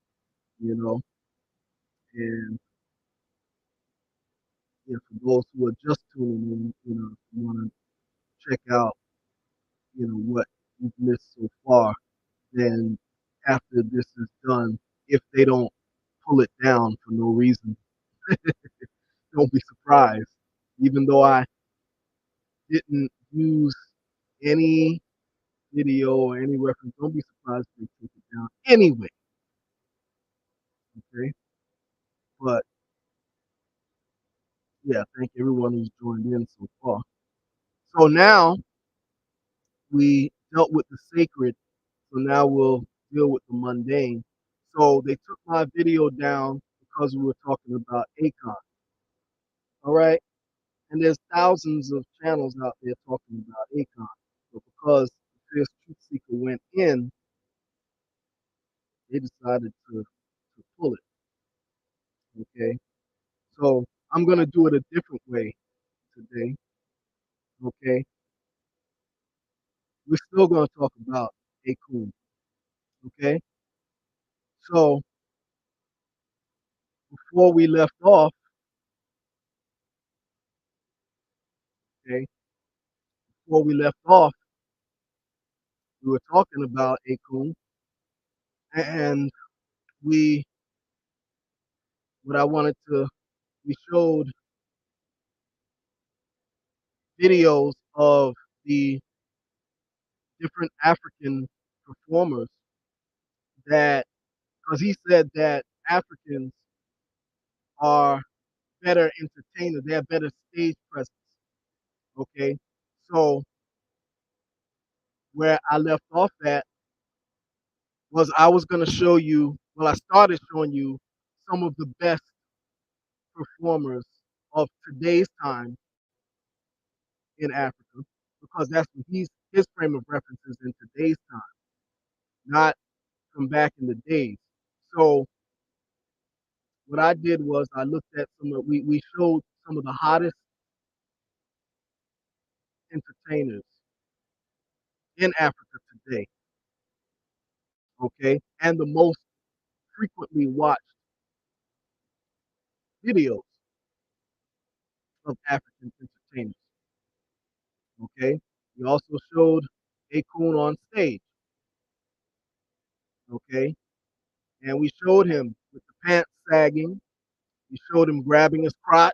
You know, and yeah, for those who are just tuning in, you want to check out, what you've missed so far. Then after this is done, if they don't pull it down for no reason, don't be surprised. Even though I didn't use any video or any reference, don't be surprised if they take it down anyway. Okay, but Yeah, thank everyone who's joined in so far. So now we dealt with the sacred, so now we'll deal with the mundane. So they took my video down because we were talking about Akon. All right. And there's thousands of channels out there talking about Akon. But because the Fierce Truth Seeker went in, they decided to pull it. Okay. So I'm gonna do it a different way today. Okay. We're still gonna talk about Akon. Okay. So before we left off, okay, before we left off, we were talking about Akon, and we what I wanted to we showed videos of the different African performers that because he said that Africans are better entertainers, they have better stage presence. Okay, so where I left off at was I was going to show you. Well, I started showing you some of the best performers of today's time in Africa because that's what his frame of reference is in today's time, not from back in the days. So what I did was I looked at we showed some of the hottest entertainers in Africa today, okay, and the most frequently watched videos of African entertainers, okay. We also showed Akon on stage, okay, and we showed him with the pants sagging. We showed him grabbing his crotch,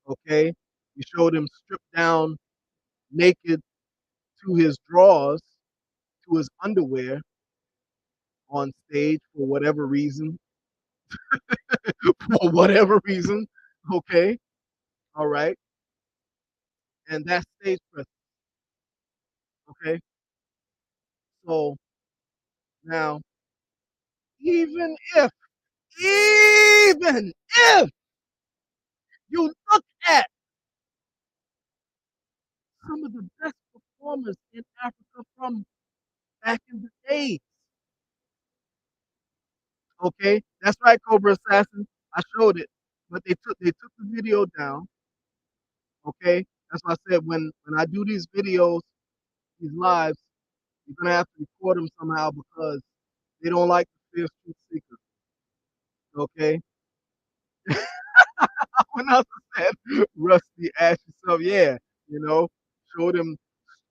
okay. We showed him stripped down, naked to his drawers, to his underwear on stage for whatever reason, for whatever reason, okay, all right, and that's stage presence, okay. So now, even if, even if you look at some of the best performers in Africa from back in the days, okay, that's right, Cobra Assassin. I showed it, but they took the video down, okay. That's why I said when I do these videos, these lives, you're gonna have to record them somehow because they don't like the Fierce Truth Seeker, okay. When I said Rusty asked yourself, yeah, you know, showed him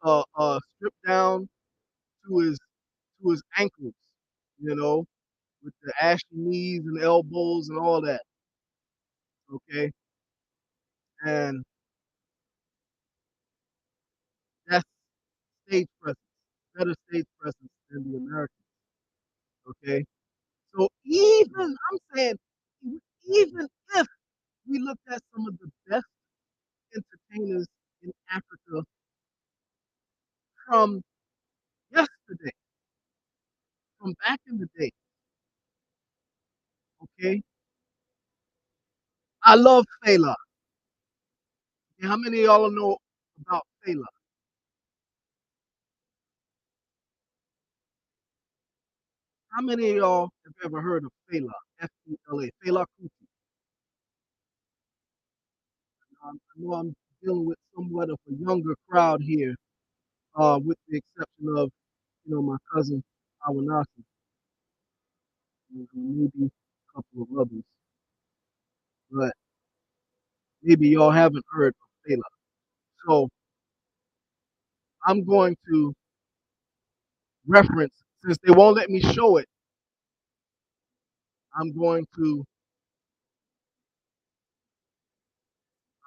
stripped down to his ankles, you know, with the ashy knees and elbows and all that. Okay, and that's stage presence, better stage presence than the Americans. Okay, so even I'm saying, even if we looked at some of the best entertainers in Africa from yesterday, from back in the day, okay, I love Fela. Okay, how many of y'all know about Fela? How many of y'all have ever heard of Fela? Fela, Fela Kuti. I know I'm dealing with somewhat of a younger crowd here, with the exception of, my cousin Awanasi, and maybe a couple of others. But maybe y'all haven't heard of Fela. So I'm going to reference, since they won't let me show it, I'm going to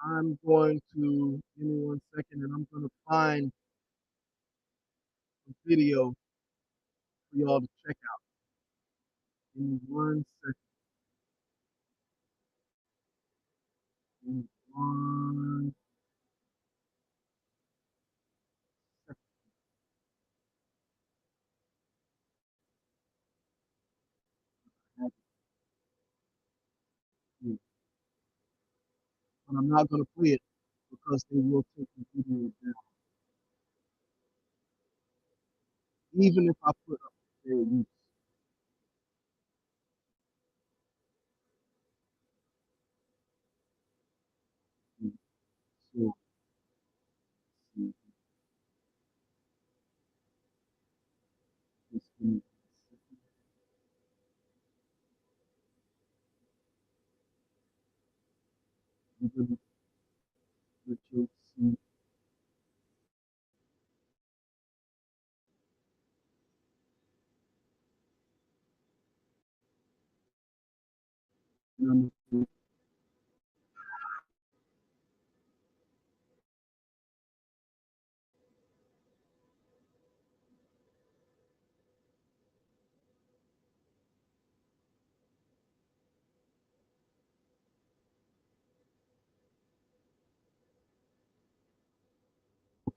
give me 1 second and I'm going to find a video for y'all to check out. Give me 1 second. on but I'm not gonna play it because they will take the video down. Even if I put up their use. So, see, just give me a second. I'm gonna let you see.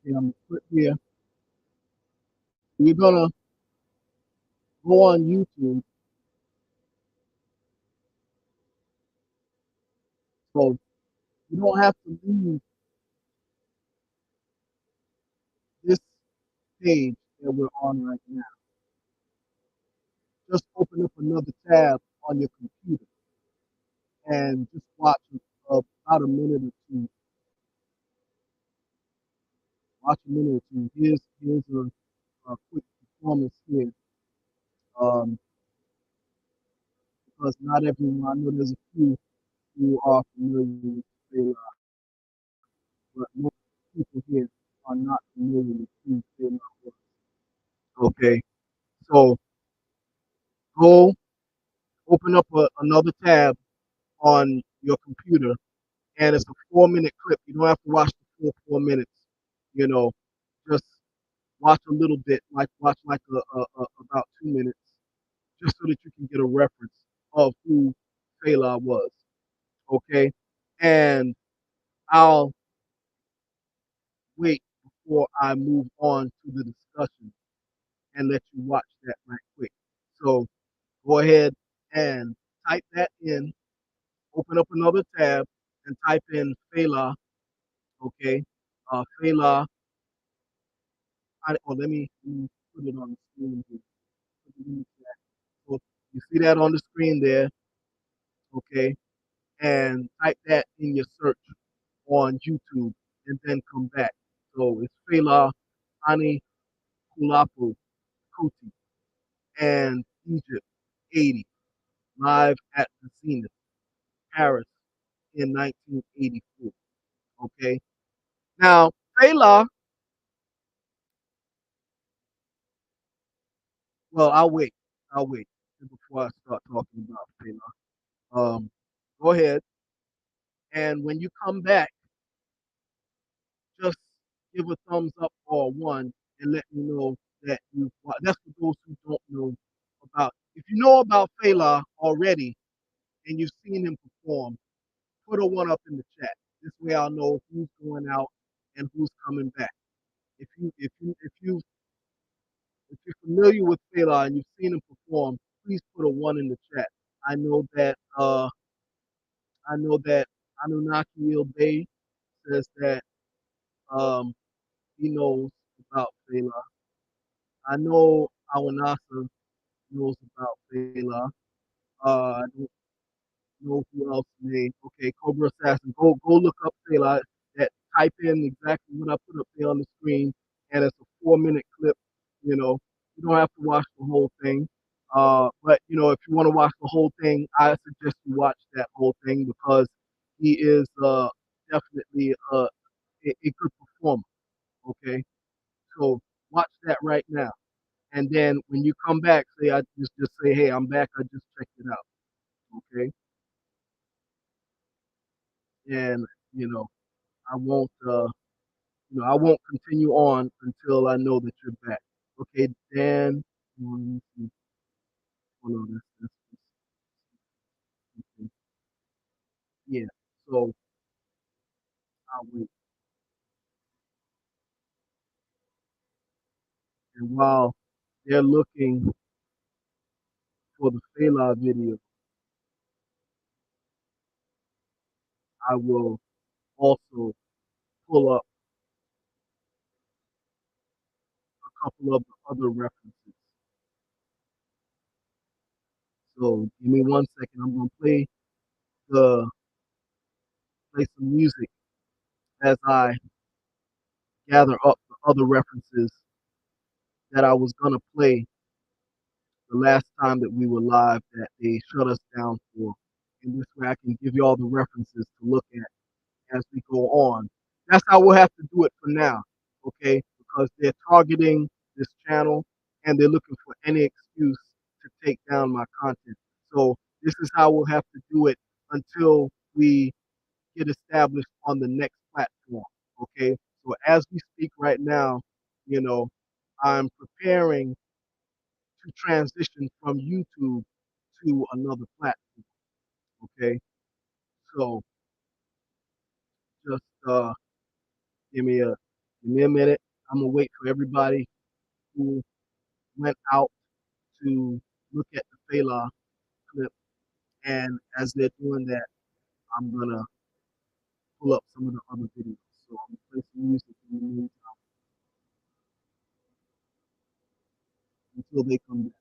Okay, I'm gonna put here. You're gonna go on YouTube. So you don't have to leave this page that we're on right now. Just open up another tab on your computer and just watch about a minute or two. Watch a minute or two. Here's a quick performance here. Um, because not everyone, I know there's a few who are familiar with Fela, but most people here are not familiar with who Fela was. Okay, so go open up another tab on your computer, and it's a 4 minute clip. You don't have to watch the full 4 minutes. You know, just watch a little bit, like watch like about 2 minutes, just so that you can get a reference of who Fela was. Okay, and I'll wait before I move on to the discussion and let you watch that right quick. So go ahead and type that in, open up another tab and type in Fela, okay? Fela, let me put it on the screen here. So you see that on the screen there, okay? And type that in your search on YouTube and then come back. So it's Fela Ani Kulapu Kuti and Egypt 80 live at the Zenith, Paris in 1984. Okay. Now, Fela, well, I'll wait. I'll wait before I start talking about Fela. Go ahead. And when you come back, just give a thumbs up or one and let me know that you. That's for those who don't know about. If you know about Fela already and you've seen him perform, put a one up in the chat. This way I'll know who's going out and who's coming back. If you're familiar with Fela and you've seen him perform, please put a one in the chat. I know that I know that Anunnaki Il Bay says that um, he knows about Fela. I know Awanasa knows about Fela. I don't know who else may. Okay, Cobra Assassin. Go look up Fela. That type in exactly what I put up there on the screen, and it's a 4 minute clip. You know, you don't have to watch the whole thing. But if you want to watch the whole thing, I suggest you watch that whole thing because he is definitely a good performer. Okay, so watch that right now, and then when you come back, I just say, hey, I'm back. I just checked it out. Okay, and you know, I won't I won't continue on until I know that you're back. Okay, Dan. Oh no, okay. Yeah. So I'll wait. And while they're looking for the Fela video, I will also pull up a couple of the other references. So give me 1 second. I'm gonna the play some music as I gather up the other references that I was gonna play the last time that we were live that they shut us down for. And this way I can give you all the references to look at as we go on. That's how we'll have to do it for now, okay? Because they're targeting this channel and they're looking for any excuse to take down my content. So this is how we'll have to do it until we get established on the next platform, okay? So as we speak right now, you know, I'm preparing to transition from YouTube to another platform, okay? So just give me a give me a minute. I'm gonna wait for everybody who went out to look at the Fela clip, and as they're doing that, I'm gonna pull up some of the other videos. So I'm gonna play some music in the meantime until they come back.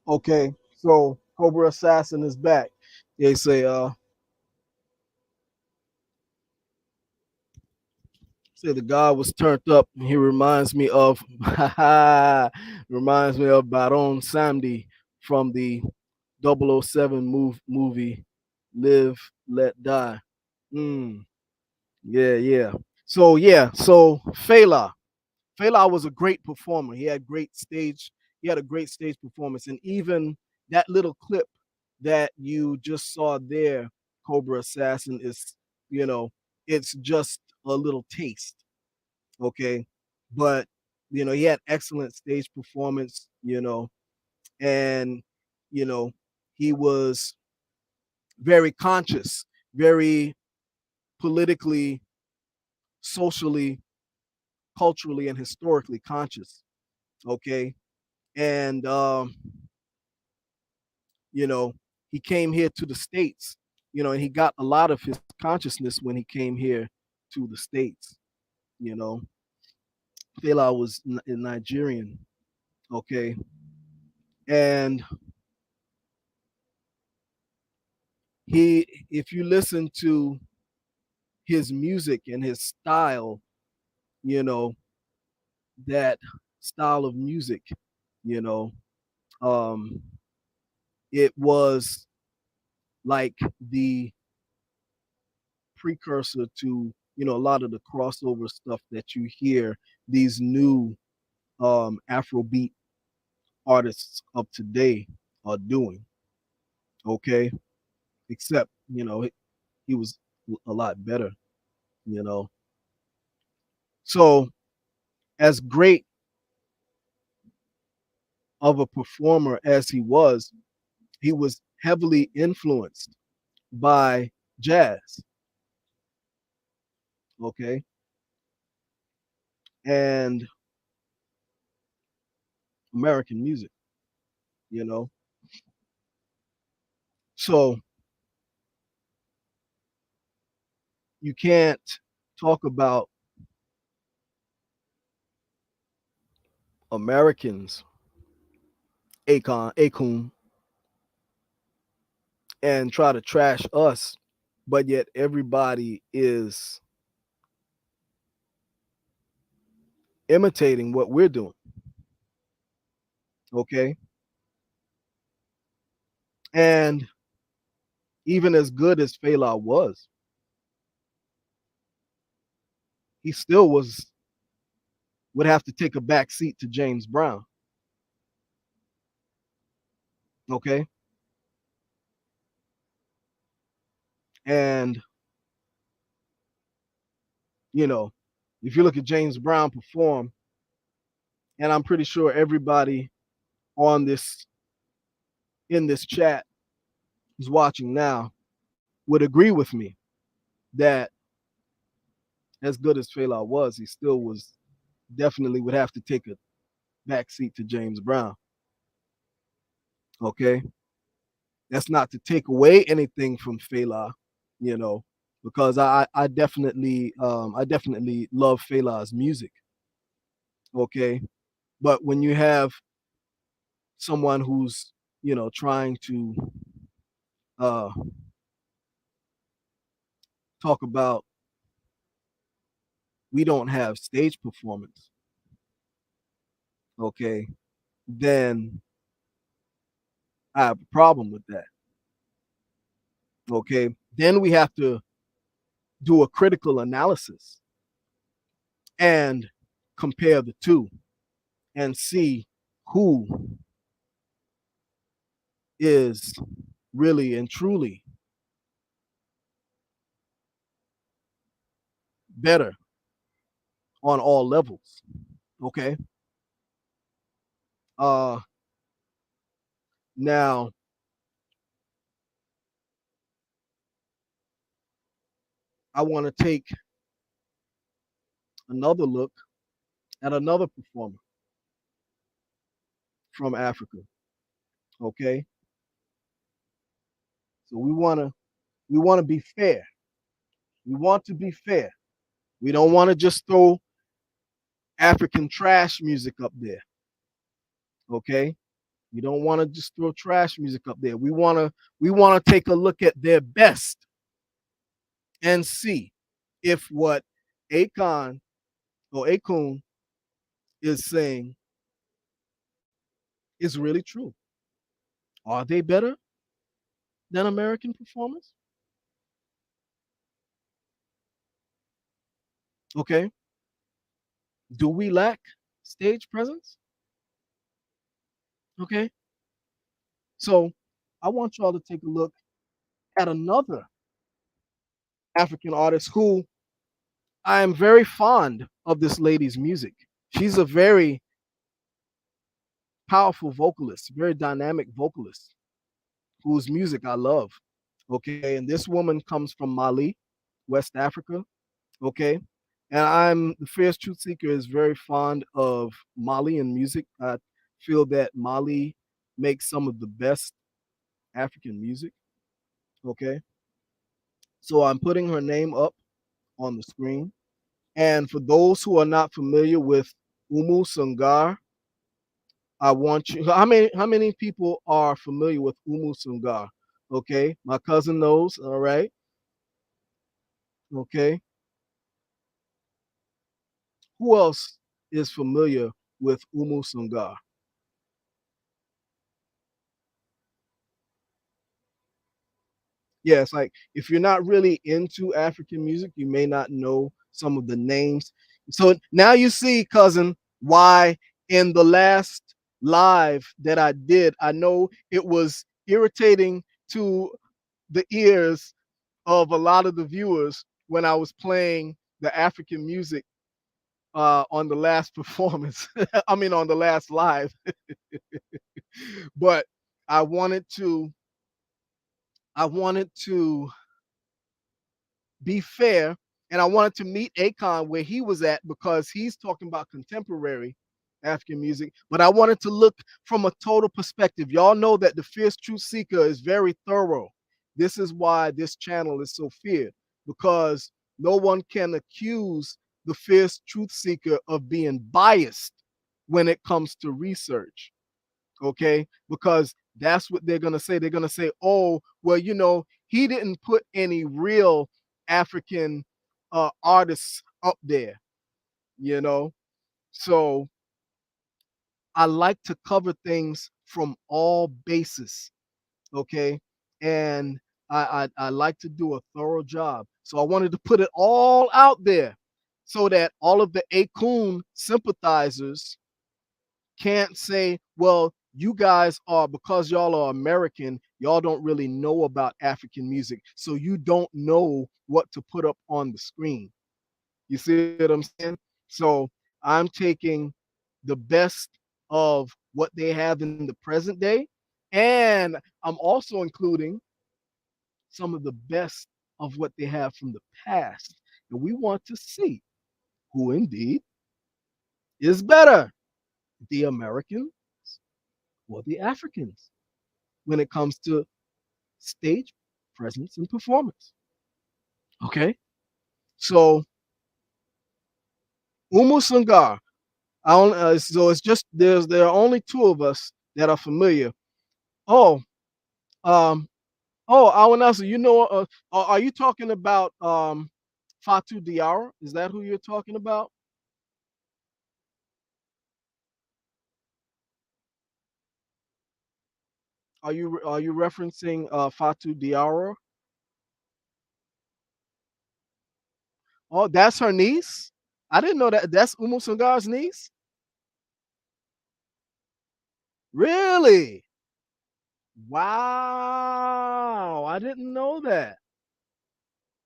Okay, So Cobra Assassin is back. They say the guy was turned up. He reminds me of reminds me of Baron Samedi from the 007 movie Live Let Die. Mm, yeah, yeah. So Fela was a great performer. He had a great stage performance. And even that little clip that you just saw there, Cobra Assassin, is, you know, it's just a little taste. Okay. But, he had excellent stage performance, and, you know, he was very conscious, very politically, socially, culturally, and historically conscious. Okay. And you know, he came here to the States, and he got a lot of his consciousness when he came here to the States. You know, Fela was Nigerian, okay, and if you listen to his music and his style, you know, that style of music, you know, um, it was like the precursor to, a lot of the crossover stuff that you hear these new Afrobeat artists of today are doing. Okay, except he was a lot better. You know, so as great of a performer as he was heavily influenced by jazz. Okay, and American music. You know, so you can't talk about Americans, Akon, and try to trash us, but yet everybody is imitating what we're doing. Okay. And even as good as Fela was, he still would have to take a back seat to James Brown. Okay. And, you know, if you look at James Brown perform, and I'm pretty sure everybody on this in this chat who's watching now would agree with me that as good as Fela was, he still was definitely would have to take a back seat to James Brown. Okay. That's not to take away anything from Fela, you know, because I definitely love Fela's music. Okay. But when you have someone who's, trying to uh talk about we don't have stage performance, okay, then I have a problem with that. Okay. Then we have to do a critical analysis and compare the two and see who is really and truly better on all levels. Okay. Uh Now I want to take another look at another performer from Africa. Okay. So we want to be fair. We want to be fair. We don't want to just throw African trash music up there. Okay. We don't want to just throw trash music up there. We want to take a look at their best and see if what Akon or Akon is saying is really true. Are they better than American performers? Okay. Do we lack stage presence? Okay. So I want y'all to take a look at another African artist who I am very fond of this lady's music. She's a very powerful vocalist, very dynamic vocalist whose music I love. Okay. And this woman comes from Mali, West Africa. Okay. And I'm the Fierce Truth Seeker is very fond of Malian music. I feel that Mali makes some of the best African music. Okay. So I'm putting her name up on the screen. And for those who are not familiar with Umu Sungar, I want you. How many people are familiar with Umu Sungar? Okay, my cousin knows. All right. Okay. Who else is familiar with Umu Sungar? Yeah, it's like if you're not really into African music, you may not know some of the names. So now you see, cousin, why in the last live that I did, I know it was irritating to the ears of a lot of the viewers when I was playing the African music on the last performance. I mean, on the last live, but I wanted to, I wanted to be fair, and I wanted to meet Akon where he was at because he's talking about contemporary African music. But I wanted to look from a total perspective. Y'all know that the Fierce Truth Seeker is very thorough. This is why this channel is so feared because no one can accuse the Fierce Truth Seeker of being biased when it comes to research. Okay, because that's what they're going to say. They're going to say, oh, well, he didn't put any real African artists up there, you know. So I like to cover things from all bases, okay, and I like to do a thorough job. So I wanted to put it all out there so that all of the Akon sympathizers can't say, well, you guys are because y'all are American, y'all don't really know about African music, so you don't know what to put up on the screen. You see what I'm saying? So I'm taking the best of what they have in the present day, and I'm also including some of the best of what they have from the past. And we want to see who indeed is better, the Americans or the Africans, when it comes to stage presence and performance. Okay. So Umu Sungar, so it's just there are only two of us that are familiar. Oh, um, oh, Awanasa, are you talking about Fatu Diara? Is that who you're talking about? Are you referencing Fatu Diara? Oh, that's her niece. I didn't know that. That's Umu Sungar's niece. Really? Wow, I didn't know that.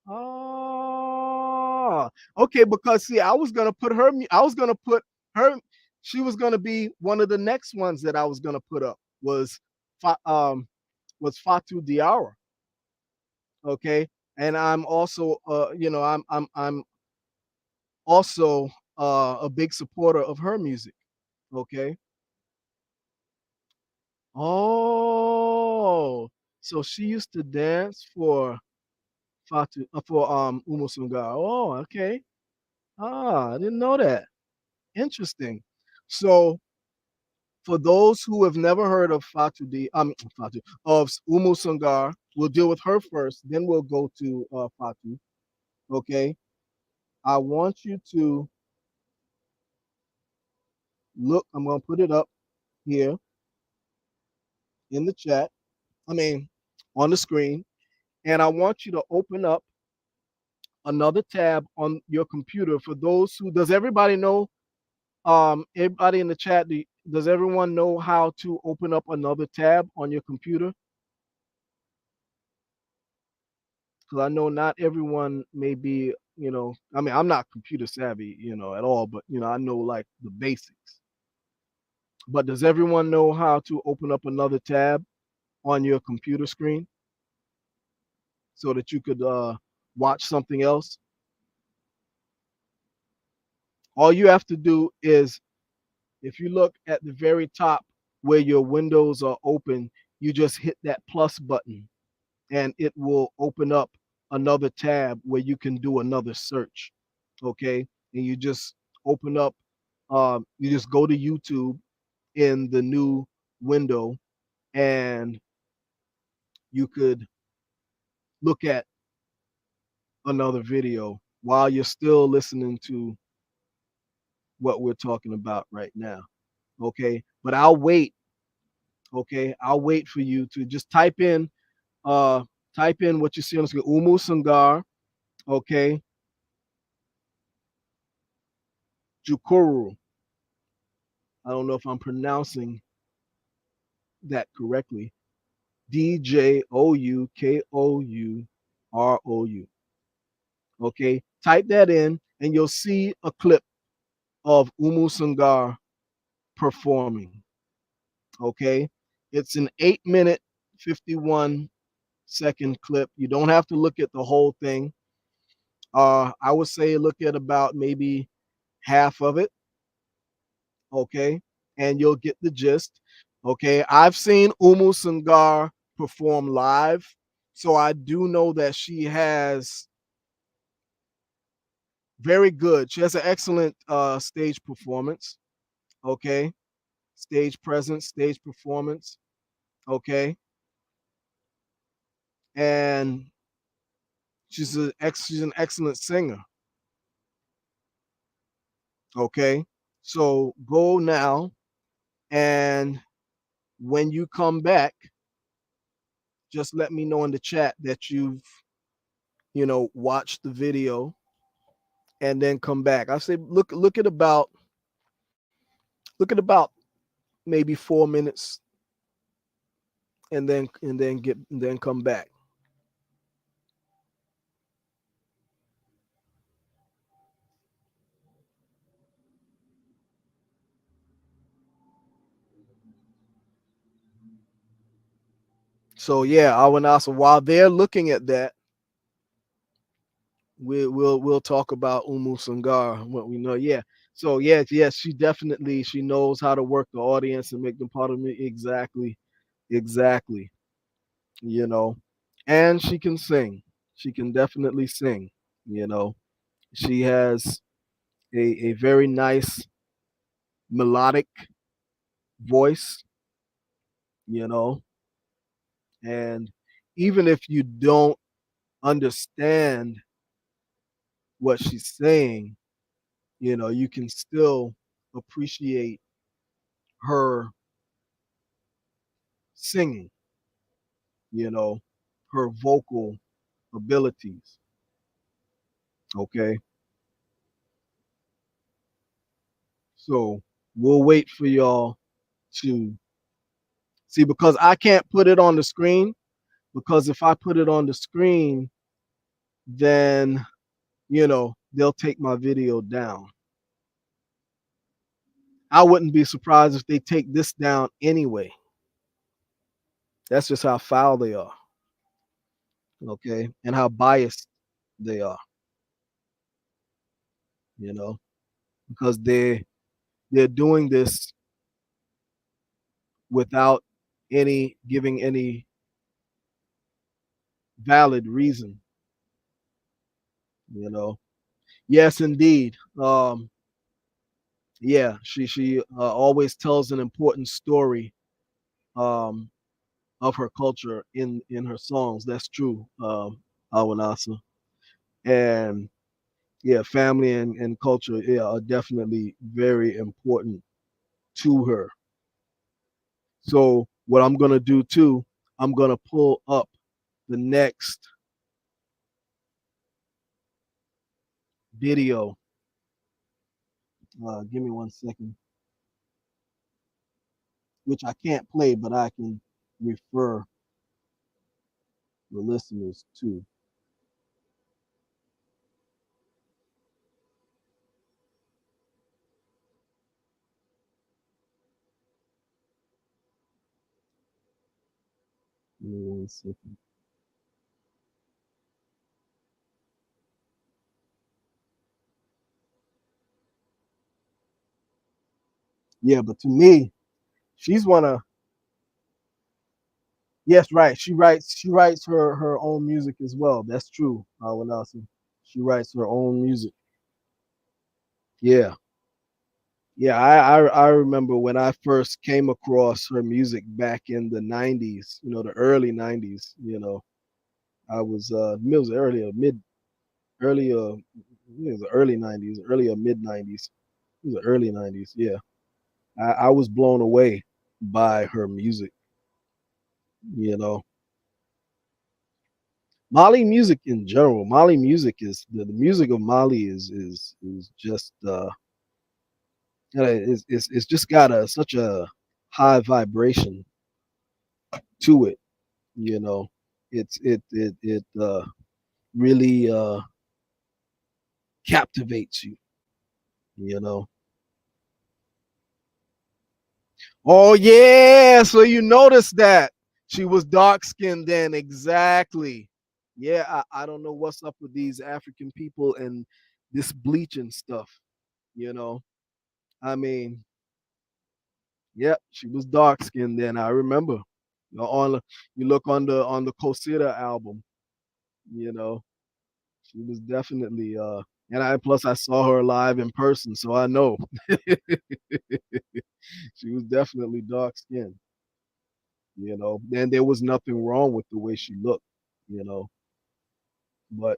Oh, okay. Because see, I was gonna put her. I was gonna put her. She was gonna be one of the next ones that I was gonna put up. Fa- um was Fatu Diara. Okay, and I'm also I'm also a big supporter of her music. Okay. Oh, so she used to dance for Umu Sungar. Oh, okay. Ah, I didn't know that. Interesting. So For those who have never heard of Fatu of Umu Sangar, we'll deal with her first, then we'll go to Fatu. Okay, I want you to look. I'm going to put it up here in the chat. I mean, on the screen, and I want you to open up another tab on your computer. For those who, does everybody know? Everybody in the chat, does everyone know how to open up another tab on your computer? Because I know not everyone may be, I mean, I'm not computer savvy, at all, but I know like the basics. But does everyone know how to open up another tab on your computer screen so that you could watch something else? All you have to do is, if you look at the very top where your windows are open, you just hit that plus button and it will open up another tab where you can do another search. Okay. And you just open up, you just go to YouTube in the new window and you could look at another video while you're still listening to what we're talking about right now. Okay. But I'll wait. Okay. I'll wait for you to just uh type in what you see on the screen, Umu Sangar. Okay. Jukuru. I don't know if I'm pronouncing that correctly. DjoukouRou. Okay, type that in and you'll see a clip of Umu Sangar performing. Okay, it's an 8-minute, 51-second clip. You don't have to look at the whole thing. I would say look at about maybe half of it. Okay, and you'll get the gist. Okay, I've seen Umu Sangar perform live, so I do know that she has very good. She has an excellent stage performance. Okay, stage presence, stage performance. Okay, and she's an excellent singer. Okay, so go now, and when you come back, just let me know in the chat that you've watched the video, and then come back. I say look at about maybe 4 minutes, and then come back. So yeah, Awanasa, while they're looking at that, we'll talk about Umu Sangar, what we know. Yeah. So yes, she knows how to work the audience and make them part of me. Exactly. Exactly. You know. And she can sing. She can definitely sing. You know. She has a very nice melodic voice, you know, and even if you don't understand what she's saying, you can still appreciate her singing, you know, her vocal abilities. Okay. So we'll wait for y'all to see, because I can't put it on the screen, because if I put it on the screen, then, they'll take my video down. I wouldn't be surprised if they take this down anyway. That's just how foul they are, okay, and how biased they are, you know, because they're doing this without any giving any valid reason, you know. Yes, indeed. Yeah, she always tells an important story um, of her culture in her songs. That's true, Awanasa. And yeah, family and culture, yeah, are definitely very important to her. So what I'm gonna do too, I'm gonna pull up the next video. Give me 1 second, which I can't play, but I can refer the listeners to. Give me 1 second. Yeah, but to me, she's one of yes, right. She writes her own music as well. That's true, Wanasi. She writes her own music. Yeah. Yeah, I remember when I first came across her music back in the 90s, the early 90s, I was it was earlier it was the early 90s, earlier mid 90s. It was the early 90s, yeah. I was blown away by her music, you know. Mali music in general, Mali music is the music of Mali is just it's just got a such a high vibration to it, you know. It really captivates you, you know. Oh yeah, so you noticed that she was dark skinned then, exactly. Yeah, I don't know what's up with these African people and this bleaching stuff, you know. I mean, yep, she was dark skinned then. I remember. You look on the Kosira album, you know, she was definitely and I plus I saw her live in person, so I know she was definitely dark skinned, you know. And there was nothing wrong with the way she looked, you know. But,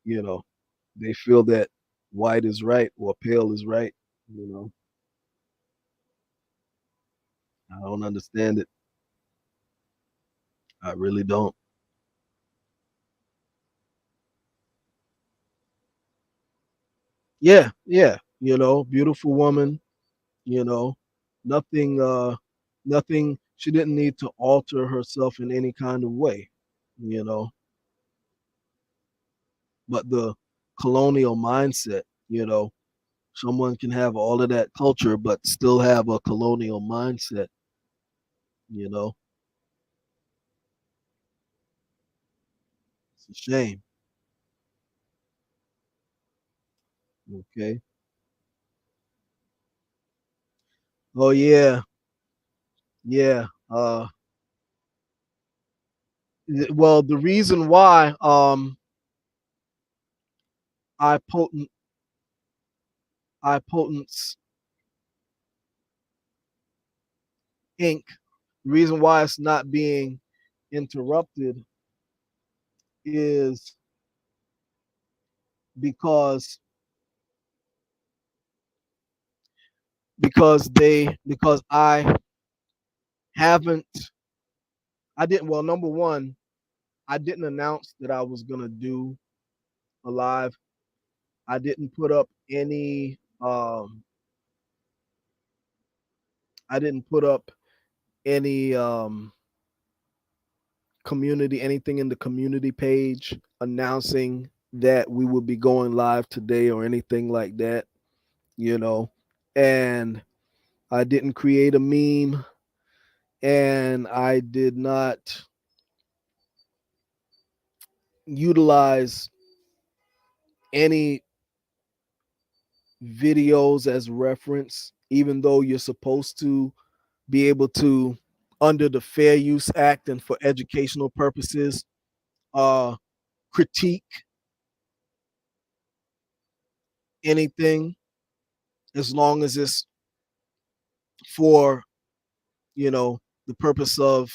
you know, they feel that white is right or pale is right, you know. I don't understand it. I really don't. Yeah, yeah, beautiful woman, you know, nothing nothing she didn't need to alter herself in any kind of way, you know. But the colonial mindset, someone can have all of that culture but still have a colonial mindset, you know. It's a shame. Okay. Oh yeah, yeah. Well, the reason why I potent I potence ink, the reason why it's not being interrupted is because because haven't I didn't well, number one, I didn't announce that I was gonna do a live. I didn't put up any I didn't put up any community anything in the community page announcing that we would be going live today or anything like that, you know. And I didn't create a meme and I did not utilize any videos as reference, even though you're supposed to be able to, under the Fair Use Act and for educational purposes, uh, critique anything. as long as it's for, the purpose of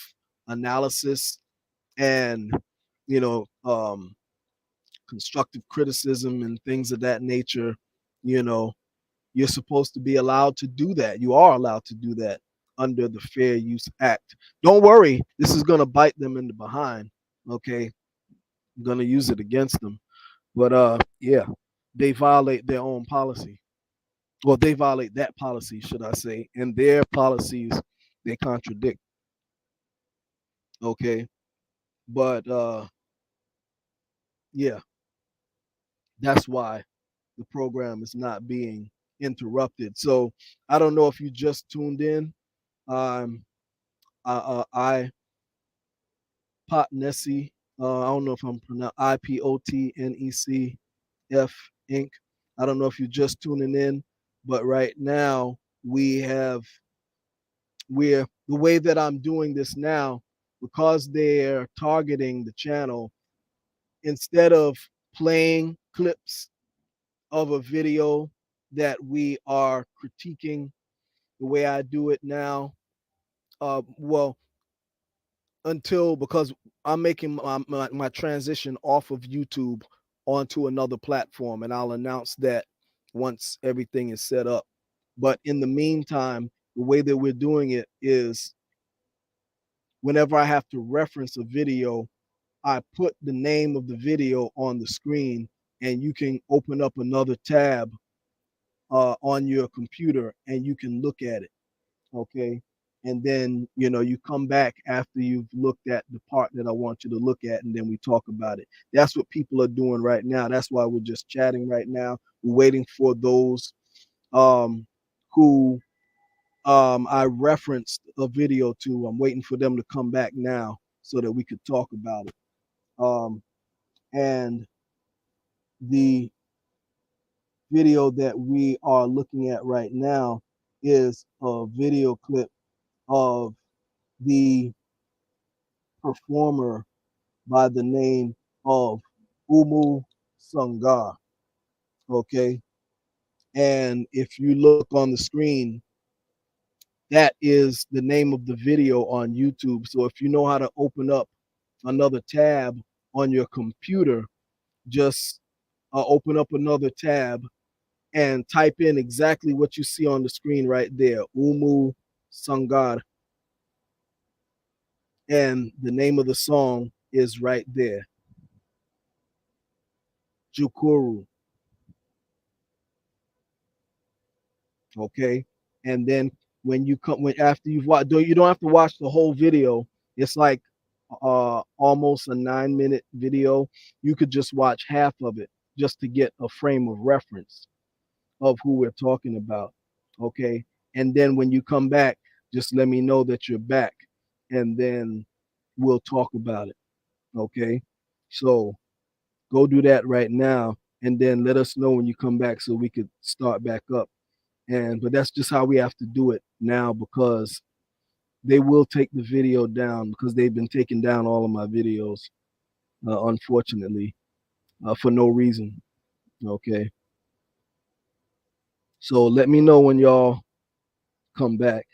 analysis and, you know, constructive criticism and things of that nature, you know, you're supposed to be allowed to do that. You are allowed to do that under the Fair Use Act. Don't worry, this is going to bite them in the behind. Okay, I'm going to use it against them. But yeah, they violate their own policy. Well, they violate that policy, should I say, and their policies they contradict. Okay, but yeah, that's why the program is not being interrupted. So I don't know if you just tuned in. Um, I Potnessy. I don't know if I'm pronouncing IPOTNEC Inc. I don't know if you're just tuning in, but right now we're the way that I'm doing this now, because they're targeting the channel, instead of playing clips of a video that we are critiquing, the way I do it now, well, until, because I'm making my transition off of YouTube onto another platform, and I'll announce that once everything is set up. But in the meantime, the way that we're doing it is, whenever I have to reference a video, I put the name of the video on the screen, and you can open up another tab on your computer and you can look at it. Okay. And then, you come back after you've looked at the part that I want you to look at, and then we talk about it. That's what people are doing right now. That's why we're just chatting right now. We're waiting for those who I referenced a video to. I'm waiting for them to come back now so that we could talk about it. And the video that we are looking at right now is a video clip of the performer by the name of Umu Sangar. Okay. And if you look on the screen, that is the name of the video on YouTube. So if you know how to open up another tab on your computer, just open up another tab and type in exactly what you see on the screen right there, Umu Sangar. And the name of the song is right there, Jukuru. Okay. And then when after you've watched, you don't have to watch the whole video. It's like almost a 9-minute video. You could just watch half of it just to get a frame of reference of who we're talking about. Okay. And then when you come back, just let me know that you're back, and then we'll talk about it. Okay. So go do that right now, and then let us know when you come back so we could start back up. But that's just how we have to do it now, because they will take the video down, because they've been taking down all of my videos, unfortunately, for no reason. Okay. So let me know when y'all come back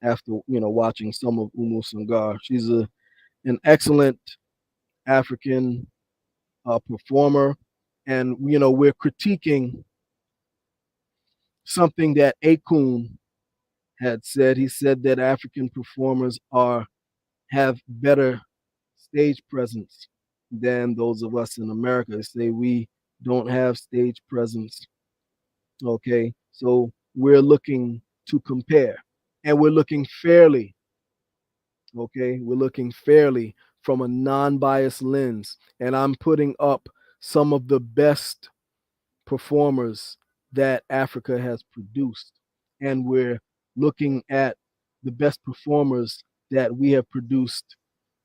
after watching some of Umu Sangar. She's an excellent African performer, and we're critiquing something that Akun had said. He said that African performers have better stage presence than those of us in America. They say we don't have stage presence. Okay, so we're looking to compare, and we're looking fairly. Okay, we're looking fairly from a non-biased lens, and I'm putting up some of the best performers that Africa has produced, and we're looking at the best performers that we have produced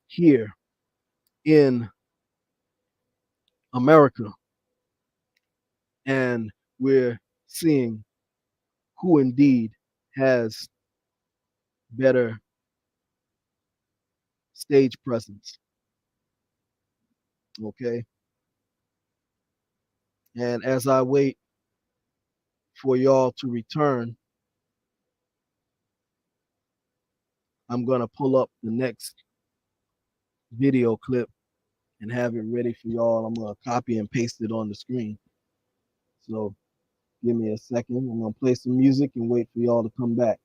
here in America, and we're seeing who indeed has better stage presence. Okay. And as I wait for y'all to return, I'm gonna pull up the next video clip and have it ready for y'all. I'm gonna copy and paste it on the screen. So give me a second. I'm gonna play some music and wait for y'all to come back.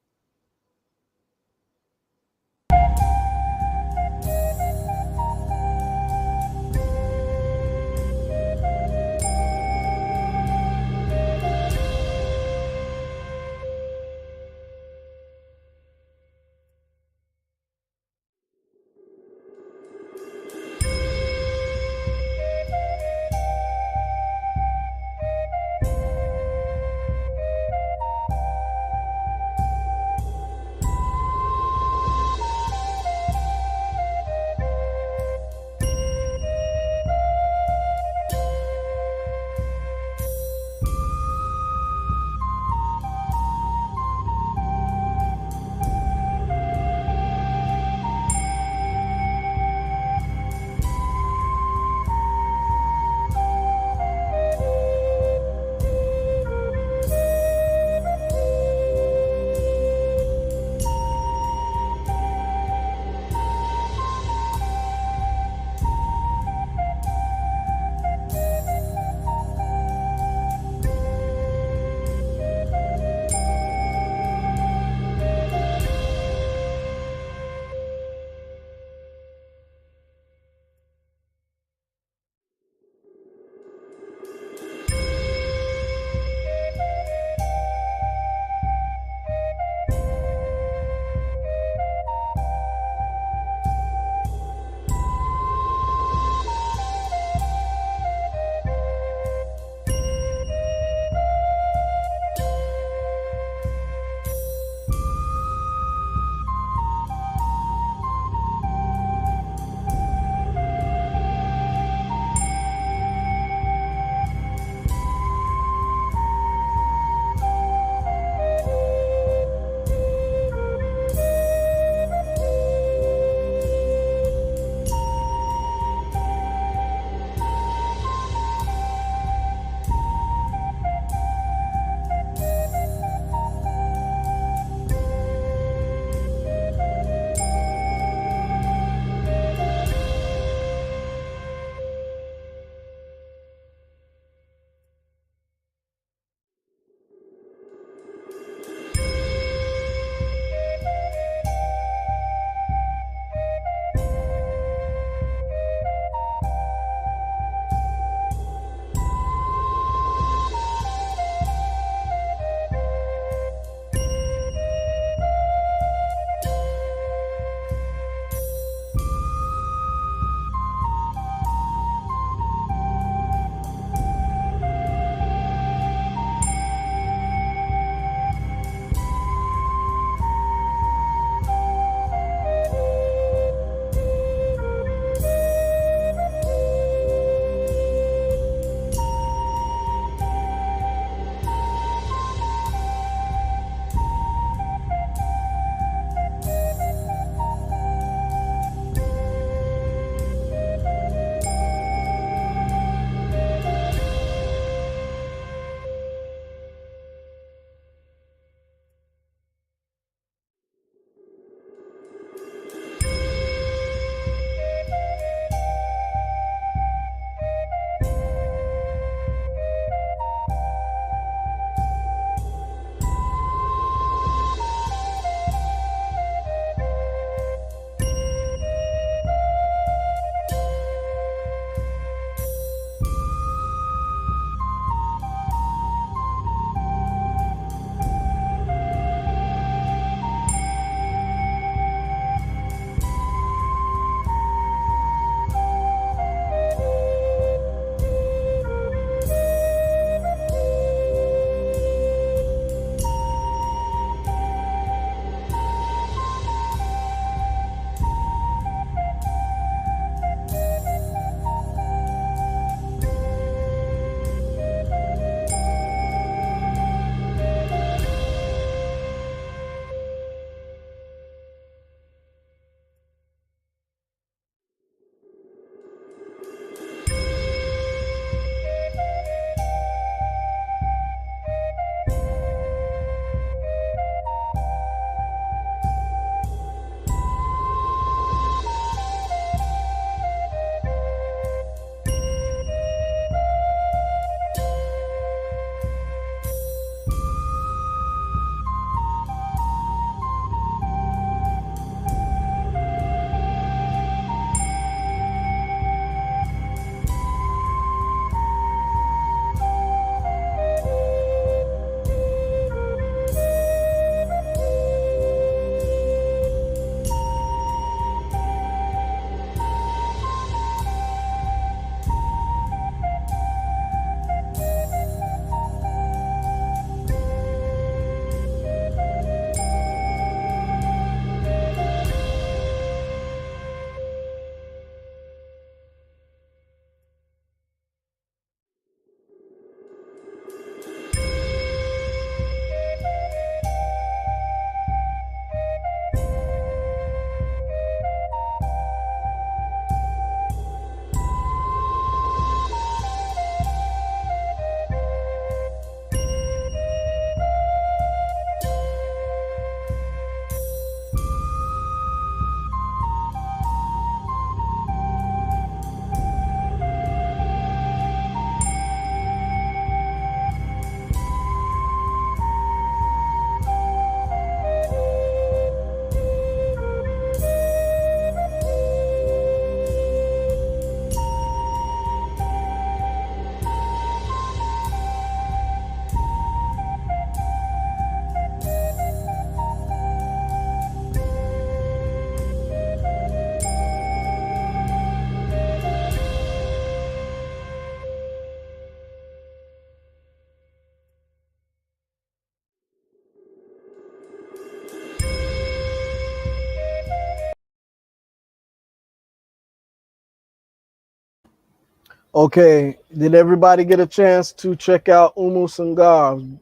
Okay, did everybody get a chance to check out Umu Sangar?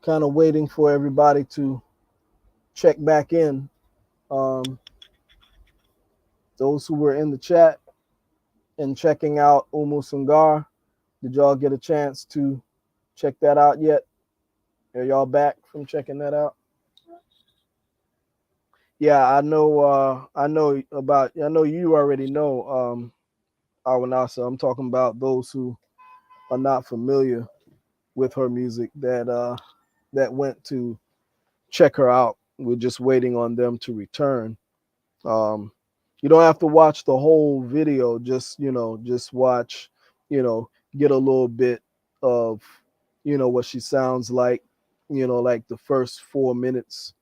Kind of waiting for everybody to check back in. Um, those who were in the chat and checking out Umu Sangar, did y'all get a chance to check that out yet? Are y'all back from checking that out? Yeah, I know. I know you already know. Awanasa. I'm talking about those who are not familiar with her music that went to check her out. We're just waiting on them to return. Um, you don't have to watch the whole video. Just watch. Get a little bit of what she sounds like. Like the first 4 minutes.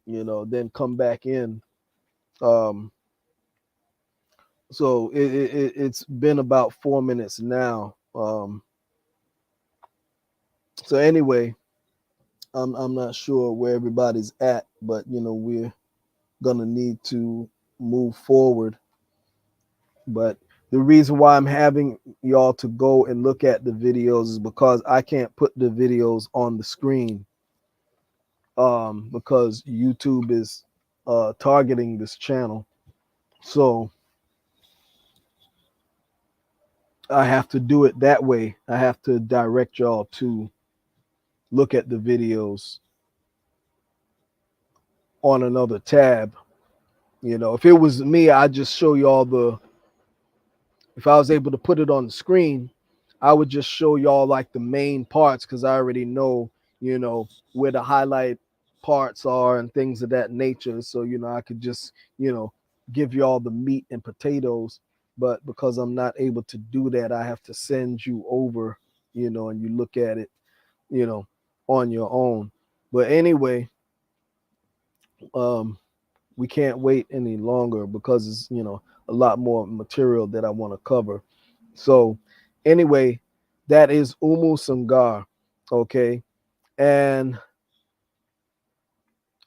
Then come back in. Um, so it's been about 4 minutes now. So anyway, I'm not sure where everybody's at, but we're gonna need to move forward. But the reason why I'm having y'all to go and look at the videos is because I can't put the videos on the screen, because YouTube is targeting this channel. So I have to do it that way. I have to direct y'all to look at the videos on another tab. If it was me, I'd just show y'all if I was able to put it on the screen, I would just show y'all like the main parts because I already know, where the highlight parts are and things of that nature. So, I could just, give y'all the meat and potatoes. But because I'm not able to do that, I have to send you over, and you look at it, you know, on your own. But anyway, um, we can't wait any longer because it's, a lot more material that I want to cover. So anyway, that is Umu Sangar. Okay. And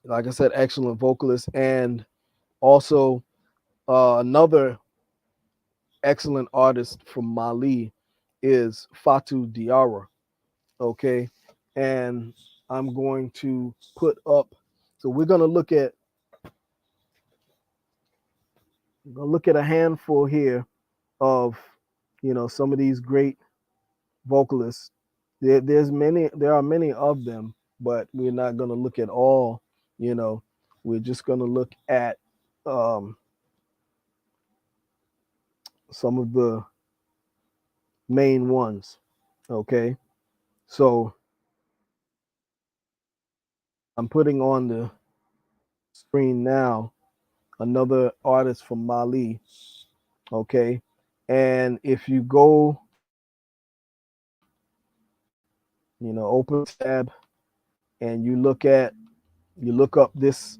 like I said, excellent vocalist. And also another excellent artist from Mali is Fatu Diawara. Okay. And I'm going to put up, so we're gonna look at a handful here of some of these great vocalists. There are many of them, but we're not going to look at all. You know, we're just going to look at um, some of the main ones. Okay, so I'm putting on the screen now another artist from Mali. Okay, and if you go, open tab and you look up this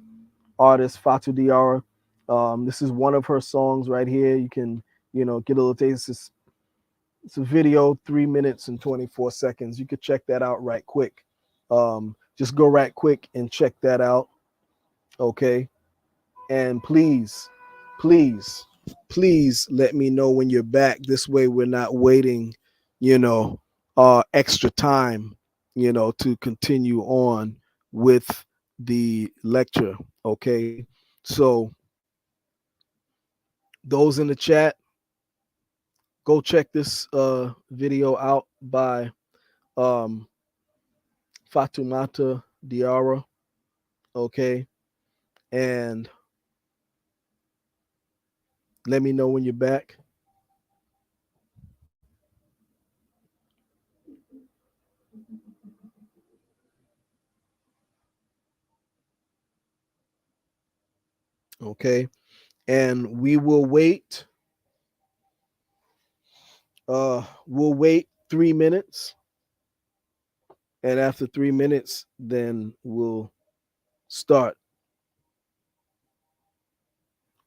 artist Fatou Diarra. This is one of her songs right here. You can, get a little taste. It's a video, 3 minutes and 24 seconds. You could check that out right quick. Just go right quick and check that out. Okay. And please, please let me know when you're back. This way we're not waiting, extra time, to continue on with the lecture. Okay. So those in the chat, go check this video out by um, Fatumata Diarra. Okay. And let me know when you're back. Okay. And we will wait. We'll wait 3 minutes. And after 3 minutes, then we'll start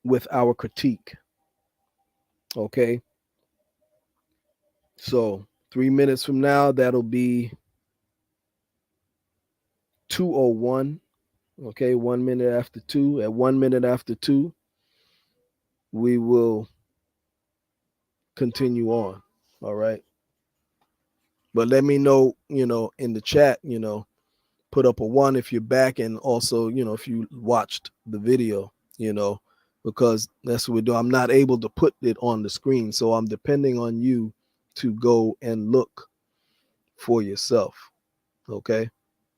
with our critique. Okay. So 3 minutes from now, that'll be 2:01. Okay, 1 minute after two. At 1 minute after two, we will continue on. All right. But let me know, in the chat, put up a one if you're back, and also, if you watched the video, because that's what we do. I'm not able to put it on the screen, so I'm depending on you to go and look for yourself. Okay.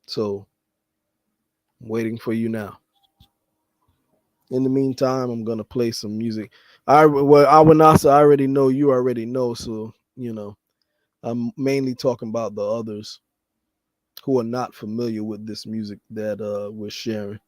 So I'm waiting for you now. In the meantime, I'm gonna play some music. Awanasa, I already know, you already know, so I'm mainly talking about the others who are not familiar with this music that we're sharing.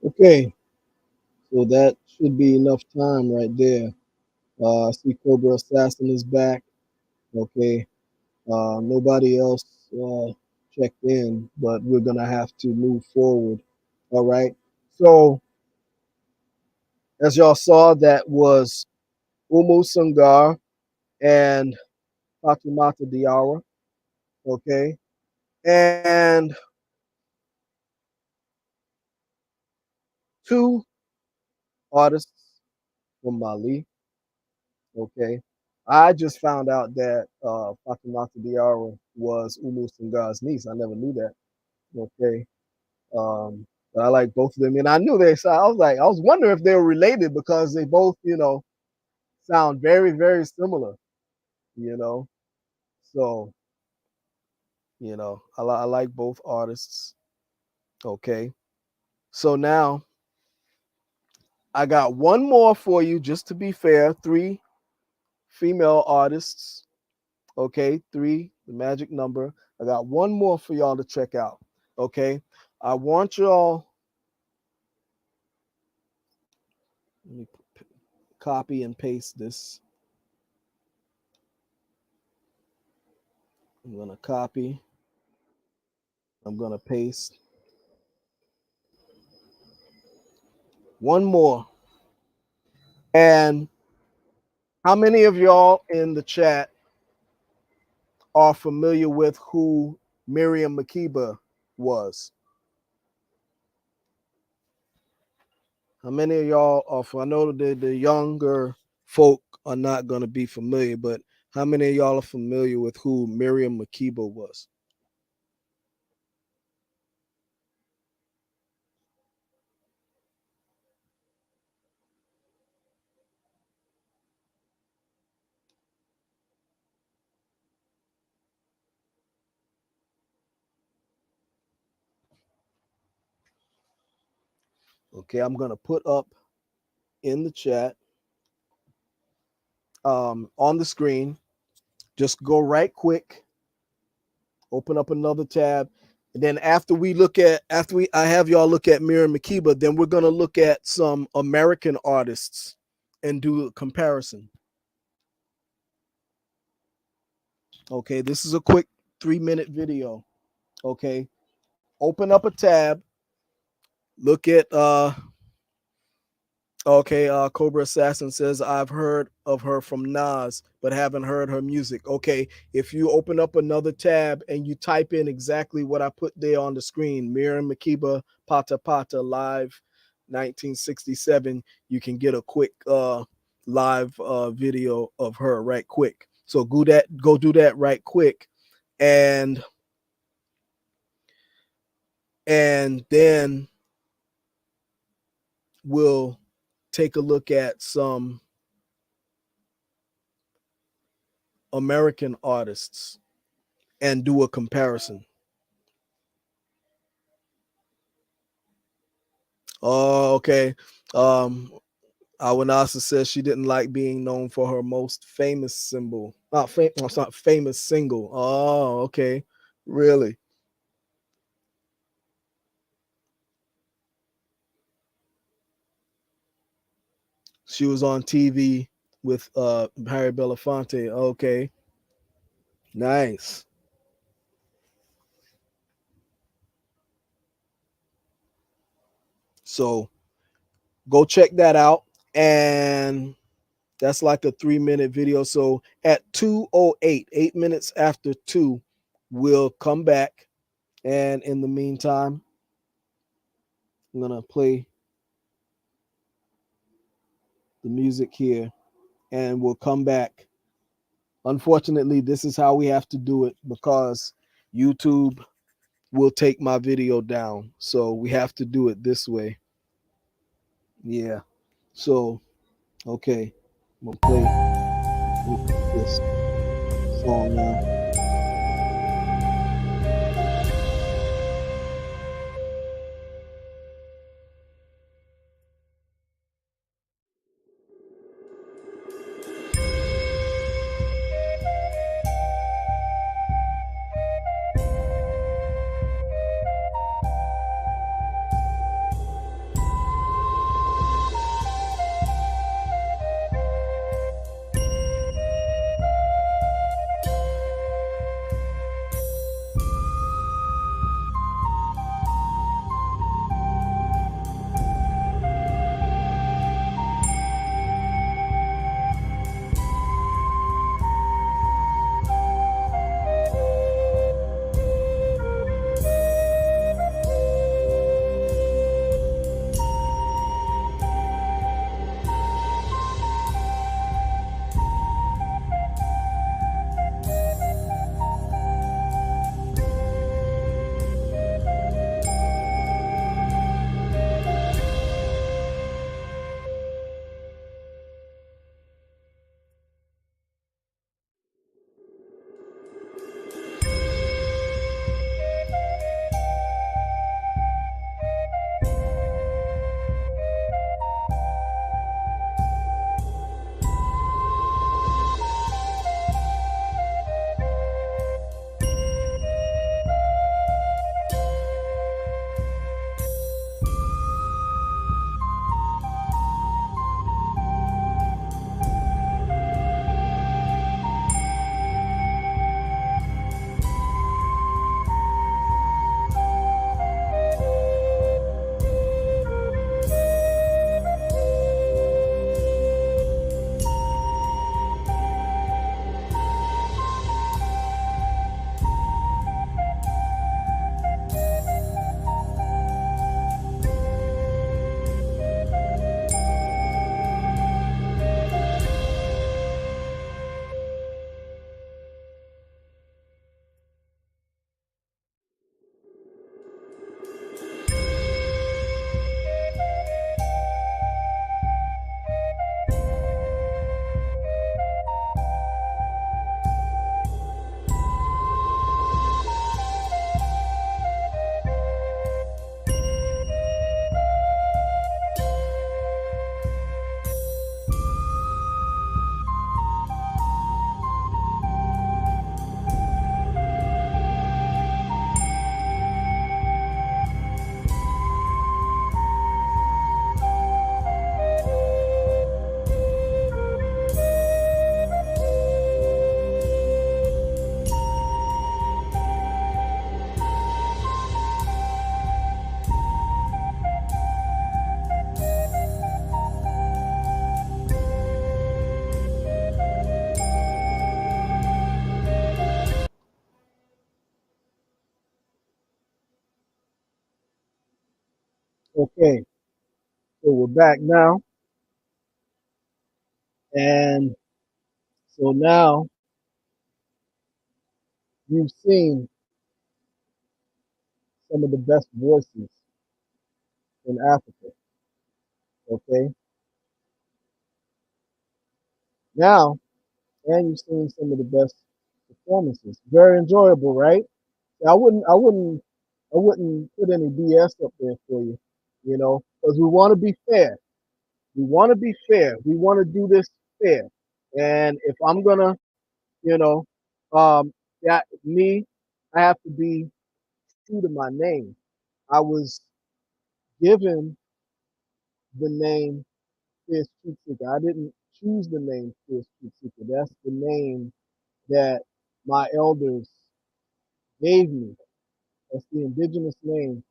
Okay, so that should be enough time right there. I see Cobra Assassin is back. Okay, nobody else checked in, but we're gonna have to move forward. All right. So as y'all saw, that was Umu Sangar and Fatimata Diawara. Okay, and two artists from Mali. Okay, I just found out that Fatimata Diawara was Umu Sangar's niece. I never knew that. Okay, but I like both of them, and I knew they. So I was wondering if they were related because they both, sound very, very similar. You know, so I like both artists. Okay, so now I got one more for you, just to be fair. Three female artists. Okay, three, the magic number. I got one more for y'all to check out. Okay, I want y'all. Let me copy and paste this. I'm gonna copy. I'm gonna paste. One more. And how many of y'all in the chat are familiar with who Miriam Makeba was? How many of y'all are? I know the younger folk are not going to be familiar, but how many of y'all are familiar with who Miriam Makeba was? Okay, I'm going to put up in the chat on the screen. Just go right quick, open up another tab, and then I have y'all look at Miriam Makeba, then we're going to look at some American artists and do a comparison. Okay, this is a quick 3-minute video. Okay, open up a tab, look at okay, Cobra Assassin says, I've heard of her from Nas, but haven't heard her music. Okay, if you open up another tab and you type in exactly what I put there on the screen, Miriam Makeba Pata Pata Live 1967, you can get a quick live video of her right quick. So go do that right quick. And then we'll take a look at some American artists and do a comparison. Oh, okay. Um, Awanasa says she didn't like being known for her most famous symbol. It's not famous single. Oh, okay. Really? She was on TV with Harry Belafonte. Okay. Nice. So go check that out. And that's like a 3-minute video. So at 2:08, 8 minutes after 2, we'll come back. And in the meantime, I'm going to play the music here and we'll come back. Unfortunately, this is how we have to do it because YouTube will take my video down. So we have to do it this way. Yeah. So, okay. I'm going to play this song now. Okay, so we're back now, and so now you've seen some of the best voices in Africa. Okay, now and you've seen some of the best performances. Very enjoyable, right? I wouldn't put any BS up there for you, because we want to be fair. We want to be fair. We want to do this fair. And if I'm gonna, you know, that me, I have to be true to my name. I was given the name Fierce Truth Seeker. I didn't choose the name Fierce Truth Seeker. That's the name that my elders gave me. That's the indigenous name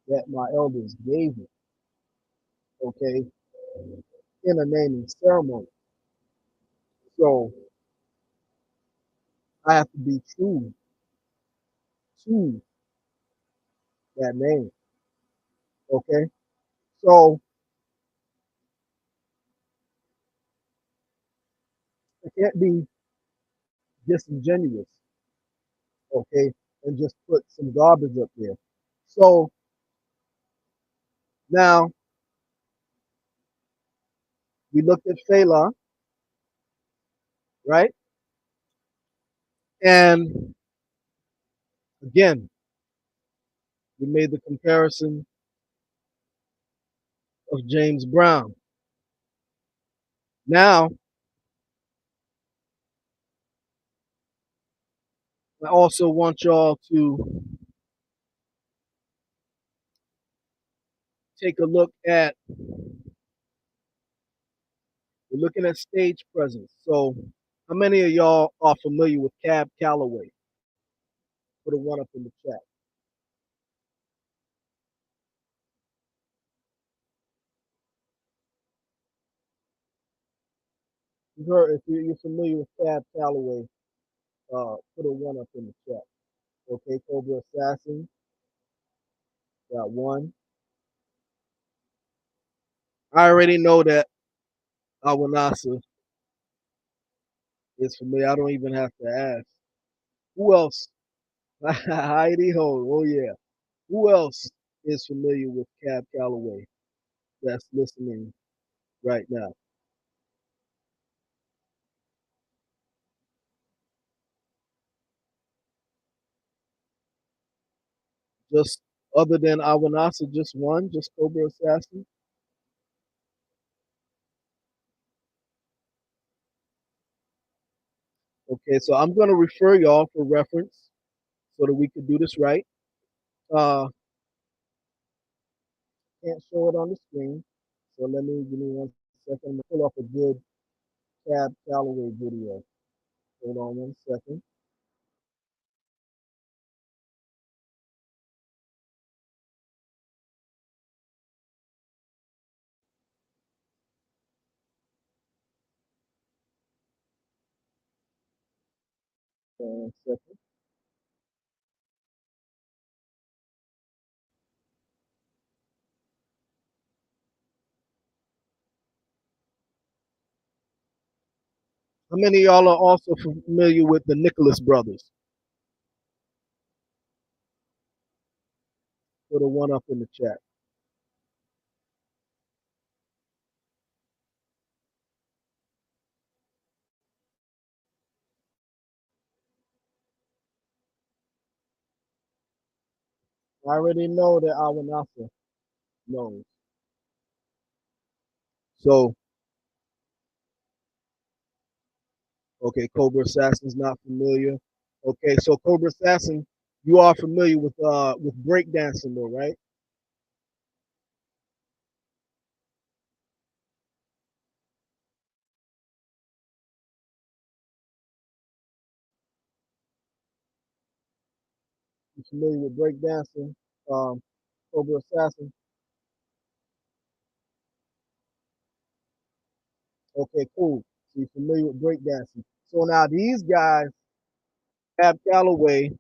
that my elders gave me. Okay, in a naming ceremony. So I have to be true to that name. Okay, so I can't be disingenuous. Okay, and just put some garbage up there. So now we looked at Fela, right? And again, we made the comparison of James Brown. Now, I also want y'all to take a look at, we're looking at stage presence. So, how many of y'all are familiar with Cab Calloway? Put a one up in the chat. If you're familiar with Cab Calloway, put a one up in the chat. Okay, Cobra Assassin, got one. I already know that Awanasa is familiar. I don't even have to ask. Who else? Heidi Ho. Oh yeah. Who else is familiar with Cab Calloway that's listening right now? Just other than Awanasa, just one, just Cobra Assassin. Okay, so I'm gonna refer y'all for reference so that we can do this right. Uh, can't show it on the screen, so give me 1 second. I'm gonna pull up a good Cab Calloway video. Hold on 1 second. One second. How many of y'all are also familiar with the Nicholas brothers? Put a one up in the chat. I already know that Awanasa knows. So, okay, Cobra Assassin's not familiar. Okay, so Cobra Assassin, you are familiar with breakdancing though, right? You familiar with breakdancing? Cobra Assassin. Okay, cool. So you're familiar with breakdancing. So now these guys, Ab Calloway,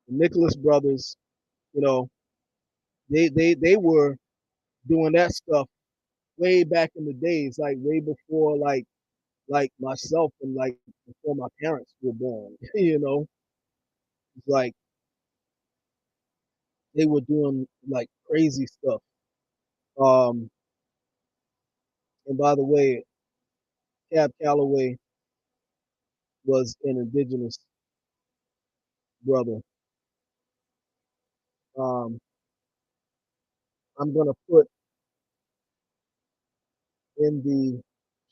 the Nicholas brothers, you know, they were doing that stuff way back in the days, like way before like myself and like before my parents were born. You know, it's like they were doing like crazy stuff. Um, and by the way, Cab Calloway was an indigenous brother. Um, I'm gonna put in the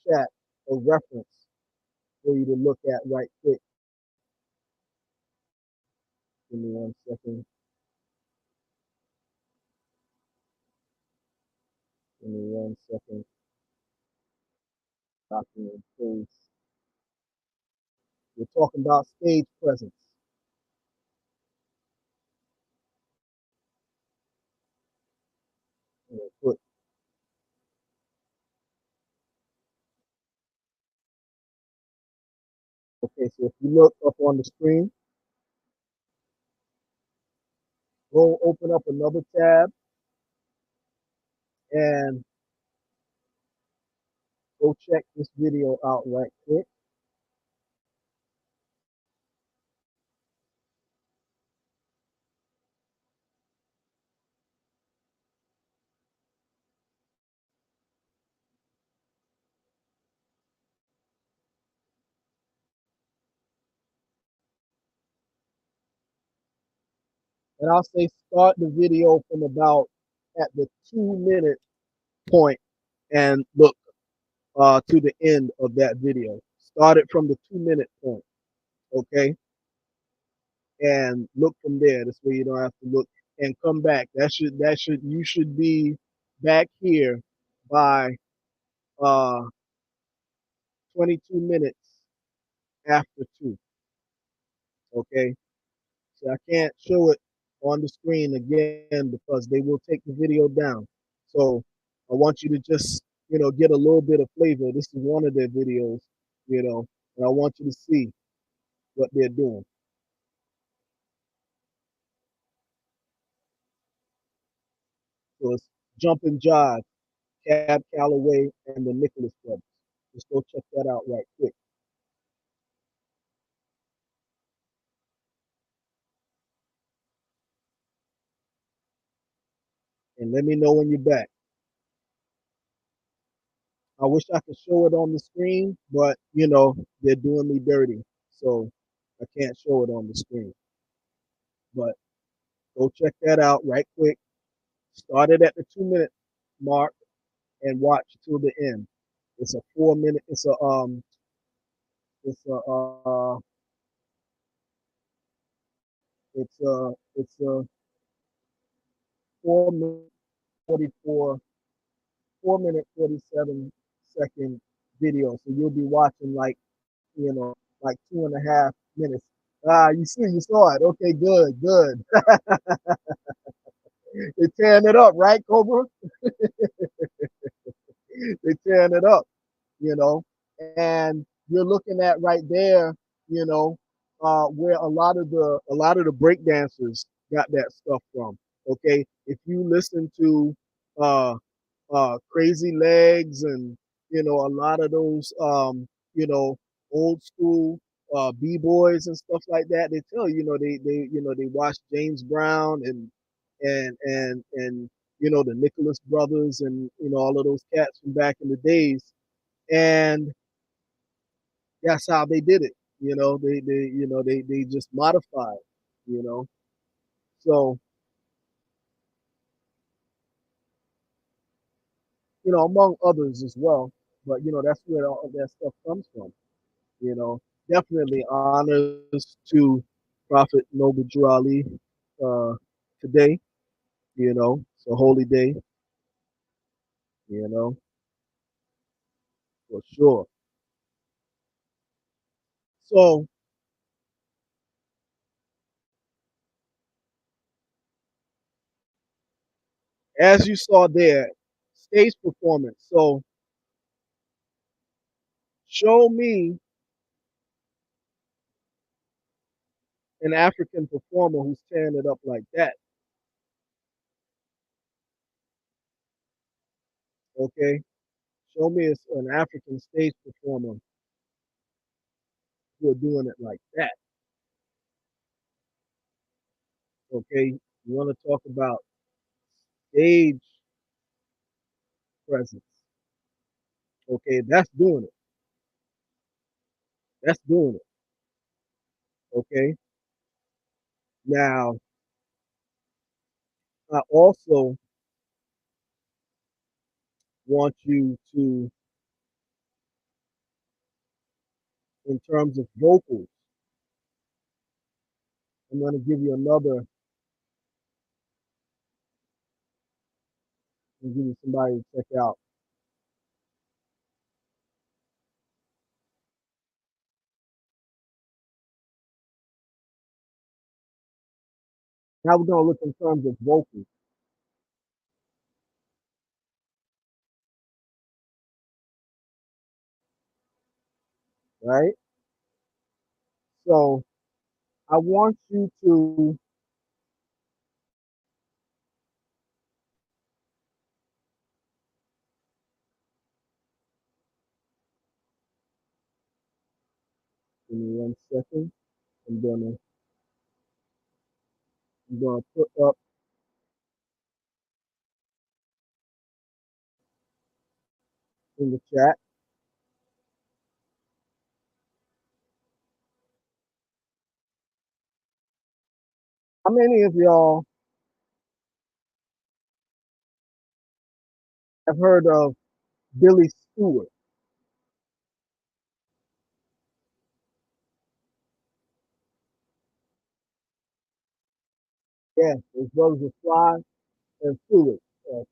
chat a reference for you to look at right quick. Give me 1 second. Give me 1 second. Document please. We're talking about stage presence. Put okay. So if you look up on the screen, go open up another tab and go check this video out right quick. And I'll say start the video from about at the 2 minute point and look to the end of that video. Start it from the 2 minute point, okay? And look from there. This way you don't have to look and come back. You should be back here by 22 minutes after two. Okay. So I can't show it on the screen again because they will take the video down. So I want you to just, get a little bit of flavor. This is one of their videos, and I want you to see what they're doing. So it's Jump and Jive, Cab Calloway, and the Nicholas Brothers. Just go check that out right quick. And let me know when you're back. I wish I could show it on the screen, but they're doing me dirty. So I can't show it on the screen. But go check that out right quick. Start it at the 2 minute mark and watch till the end. It's a 4 minute. It's a it's a 4 minute 44 4 minute 47 second video. So you'll be watching like 2.5 minutes. Ah, you saw it. Okay, good, good. They're tearing it up, right, Cobra? They're tearing it up, you know. And you're looking at right there, you know, where a lot of the break dancers got that stuff from. Okay, if you listen to uh, Crazy Legs and a lot of those old school b-boys and stuff like that, they tell they watch James Brown and the Nicholas brothers and all of those cats from back in the days, and that's how they did it. They just modified. You know, so among others as well. But that's where all of that stuff comes from. You know, definitely honors to Prophet Noble Drew Ali today. It's a holy day. You know, for sure. So as you saw there, stage performance. So show me an African performer who's tearing it up like that. Okay, show me an African stage performer who are doing it like that. Okay, you want to talk about stage presence. Okay, that's doing it. That's doing it. Okay, now I also want you to, in terms of vocals, I'm going to give you another, and give you somebody to check out. Now we're going to look in terms of vocals, right? So I want you to give me 1 second. I'm gonna put up in the chat. How many of y'all have heard of Billy Stewart? Yeah, his brothers are Sly and Stewart.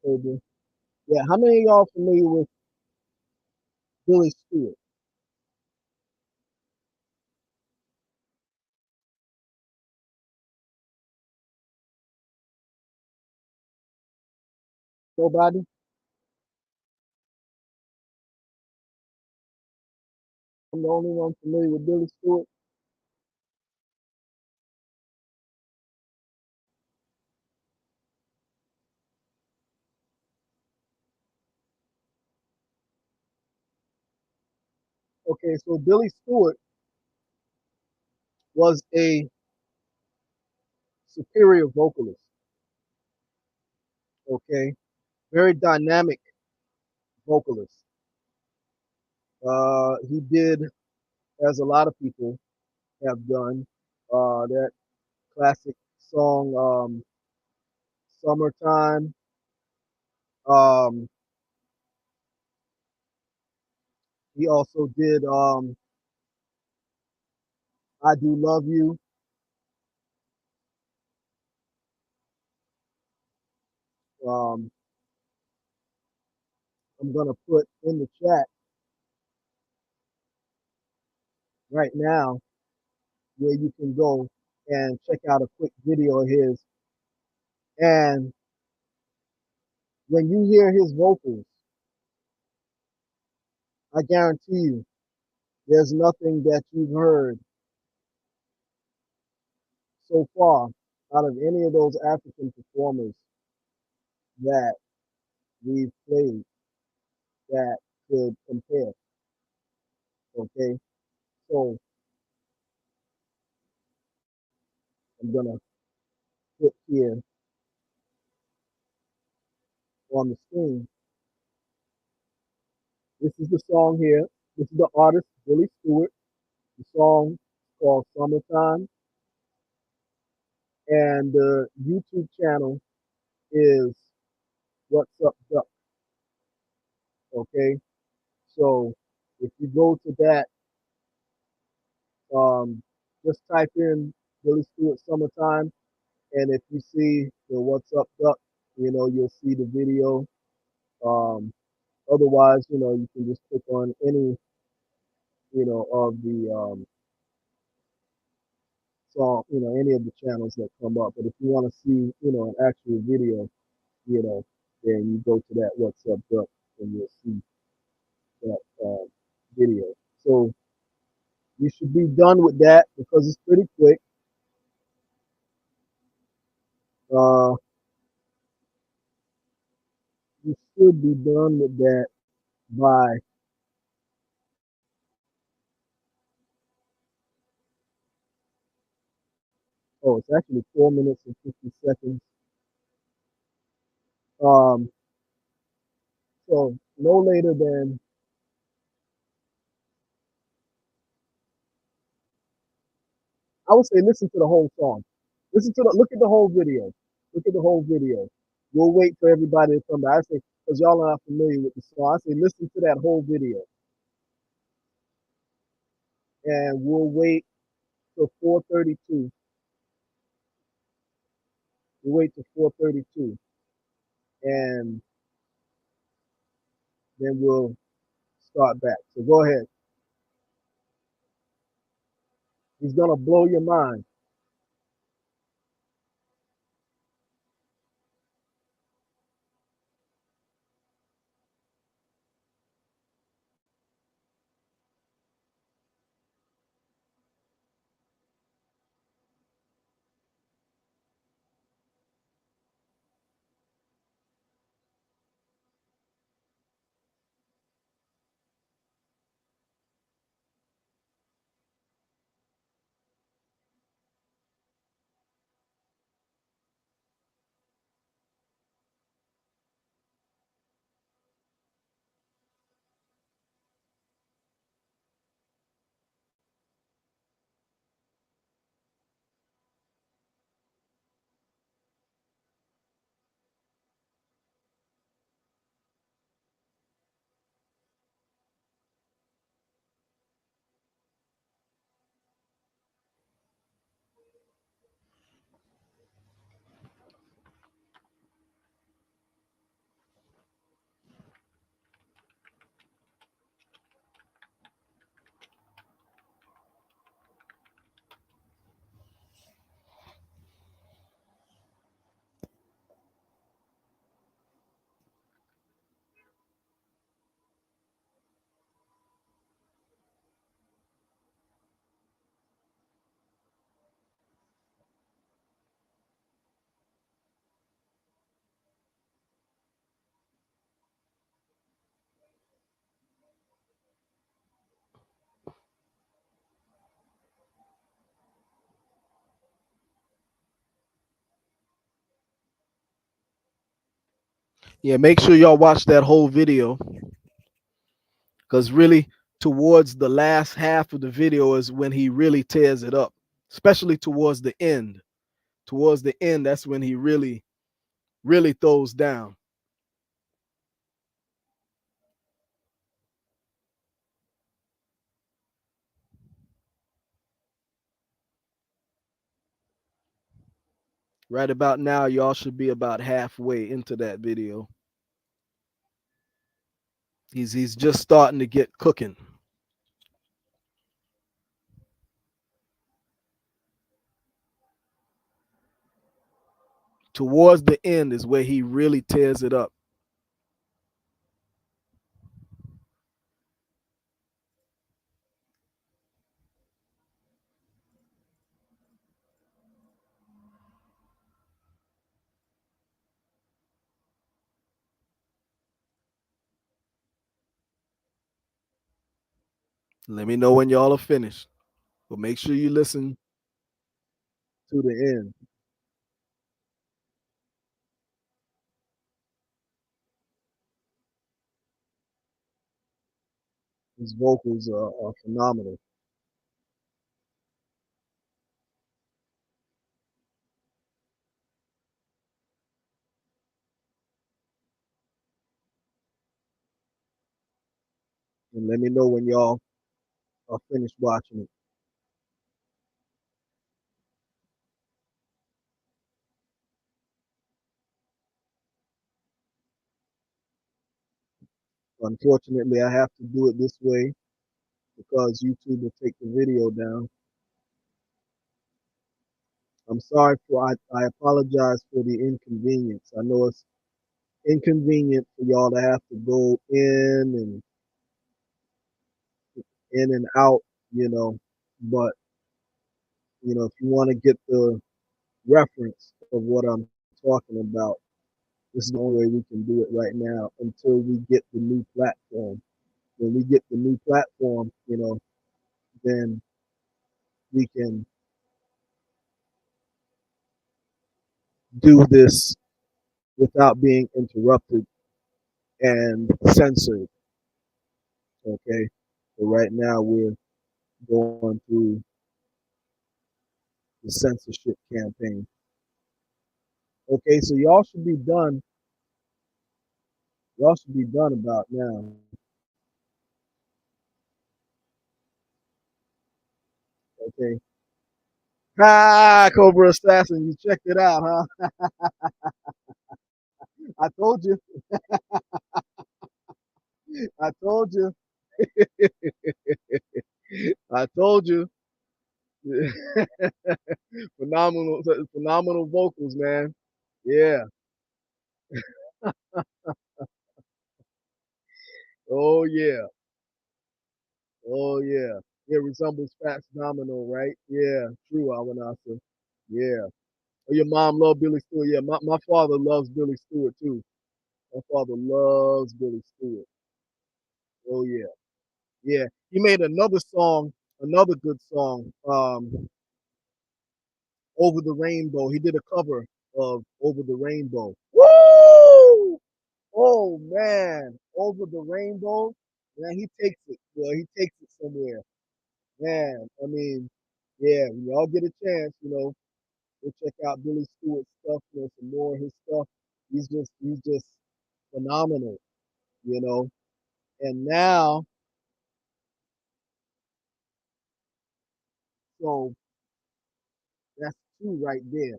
Toby. Yeah, how many of y'all familiar with Billy Stewart? Nobody? I'm the only one familiar with Billy Stewart. Okay, so Billy Stewart was a superior vocalist. Okay, very dynamic vocalist. He did, as a lot of people have done, that classic song "Summertime." Um, he also did "I Do Love You." Um, I'm gonna put in the chat right now where you can go and check out a quick video of his. And when you hear his vocals, I guarantee you, there's nothing that you've heard so far out of any of those African performers that we've played that could compare. Okay, so I'm gonna put here on the screen. This is the song here. This is the artist, Billy Stewart. The song is called Summertime. And the YouTube channel is What's Up Duck. Okay. So if you go to that, um, just type in Billy Stewart Summertime. And if you see the What's Up Duck, you'll see the video. Um, Otherwise, you can just click on any, of the song, any of the channels that come up. But if you want to see, an actual video, you know, then you go to that What's Up Duck and you'll see that video. So you should be done with that because it's pretty quick. Uh, you should be done with that by, oh, it's actually 4 minutes and 50 seconds. Um, so no later than, I would say, listen to the whole song. Look at the whole video. Look at the whole video. We'll wait for everybody to come back. I say, because y'all are not familiar with the song. I say, listen to that whole video, and we'll wait till 4:32. We'll wait till 4:32, and then we'll start back. So go ahead. He's gonna blow your mind. Yeah, make sure y'all watch that whole video, because really, towards the last half of the video is when he really tears it up, especially towards the end. Towards the end, that's when he really throws down. Right about now, y'all should be about halfway into that video. He's just starting to get cooking. Towards the end is where he really tears it up. Let me know when y'all are finished. But make sure you listen to the end. His vocals are phenomenal. And let me know when y'all are finished watching it. Unfortunately, I have to do it this way because YouTube will take the video down. I'm sorry for, I apologize for the inconvenience. I know it's inconvenient for y'all to have to go in and out, you know, but if you want to get the reference of what I'm talking about, This is the only way we can do it right now until we get the new platform. When we get the new platform, then we can do this without being interrupted and censored. Okay. So right now we're going through the censorship campaign. Okay, so y'all should be done. Y'all should be done about now. Okay. Ah, Cobra Assassin, you checked it out, huh? I told you. I told you. I told you. phenomenal, phenomenal vocals, man. Yeah. Oh yeah. Oh yeah. It resembles Fats Domino, right? Yeah. True, Awanasa. Yeah. Oh, your mom loved Billy Stewart. Yeah. My father loves Billy Stewart too. My father loves Billy Stewart. Oh yeah. Yeah. He made another song, another good song, Over the Rainbow. He did a cover of Over the Rainbow. Woo! Oh man, Over the Rainbow. Man, he takes it. Well, he takes it somewhere. Man, I mean, yeah, when y'all get a chance, go check out Billy Stewart's stuff, some more of his stuff. He's just phenomenal, you know. And now, so that's two right there.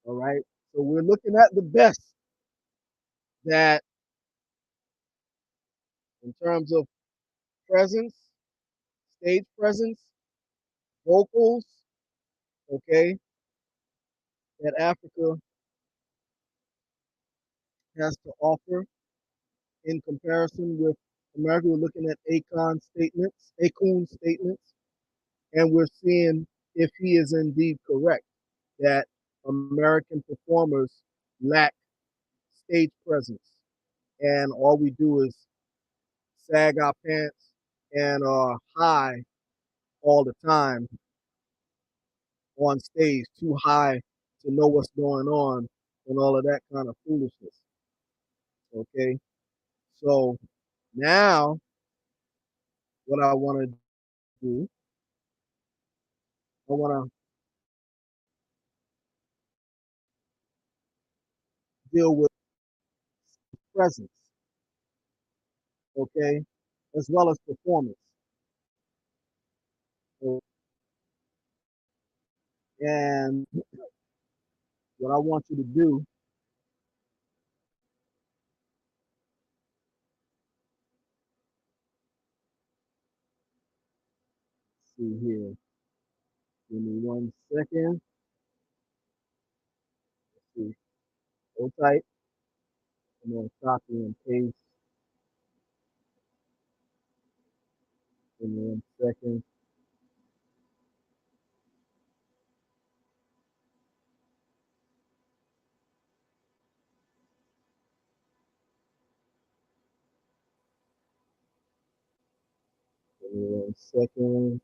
All right. So we're looking at the best that in terms of presence, stage presence, vocals, okay, that Africa has to offer in comparison with America. We're looking at Akon's statements, and we're seeing if he is indeed correct that American performers lack stage presence, and all we do is sag our pants and are high all the time on stage, too high to know what's going on, and all of that kind of foolishness. Okay, so now what I want to do, I want to deal with presence, okay, as well as performance. So, and what I want you to do, see here, give me 1 second. Let's see, hold tight. I'm gonna copy and paste. Give me 1 second. Give me 1 second.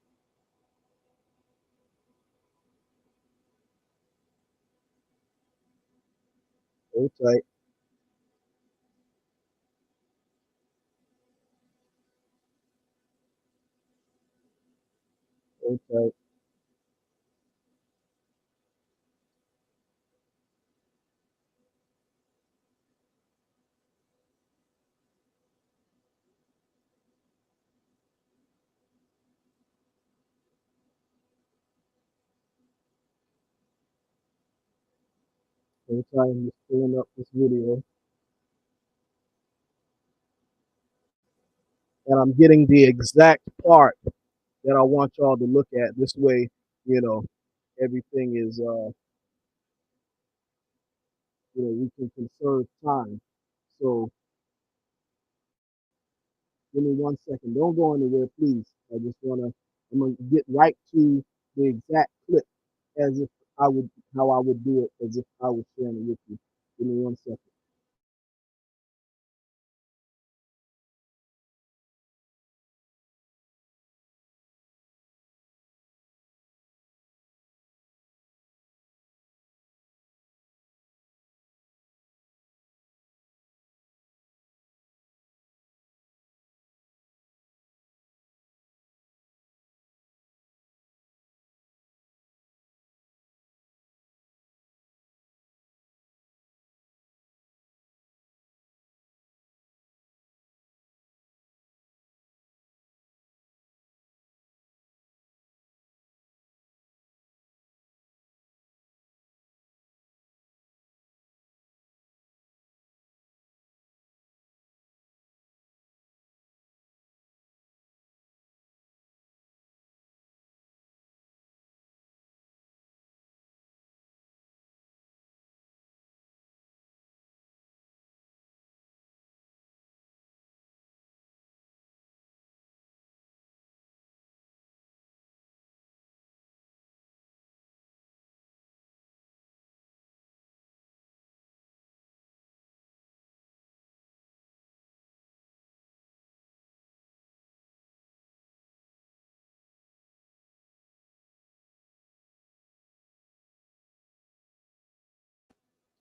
Hold tight. Hold tight. Hold tight. I'm just pulling up this video, and I'm getting the exact part that I want y'all to look at. This way, you know, everything is, we can conserve time. So give me 1 second. Don't go anywhere, please. I'm gonna get right to the exact clip as if I would, how I would do it as if I was sharing it with you. Give me 1 second.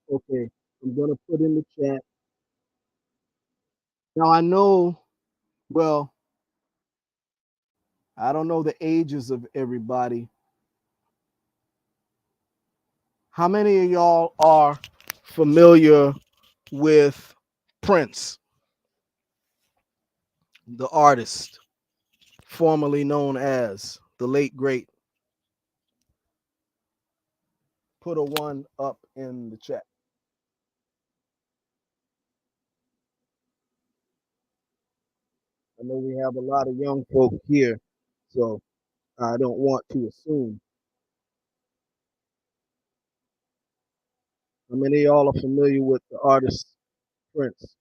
Okay, I'm gonna put in the chat. Now I know, well, I don't know the ages of everybody. How many of y'all are familiar with Prince, the artist, formerly known as the late great? Put a one up in the chat. I know we have a lot of young folk here, so I don't want to assume. How many of y'all are familiar with the artist Prince?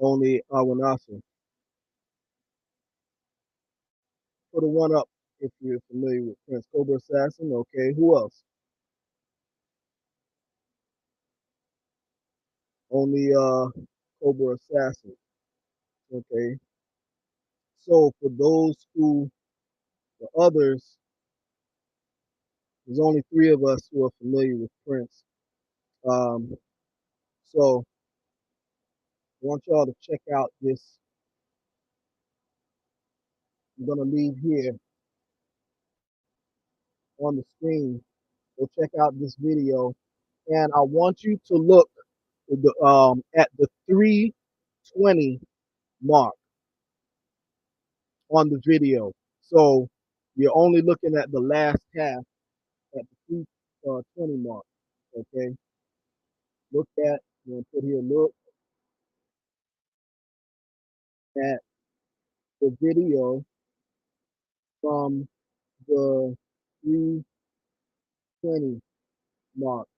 Only Awanasa. Put a one up if you're familiar with Prince. Cobra Assassin, okay. Who else? Only Cobra Assassin, okay. So for those who, the others, there's only three of us who are familiar with Prince. Um, so I want y'all to check out this. I'm gonna leave here on the screen. Go check out this video, and I want you to look at the 320 mark on the video. So you're only looking at the last half at the 320 mark. Okay, look at. I'm gonna put here. Look at the video from the 320 mark.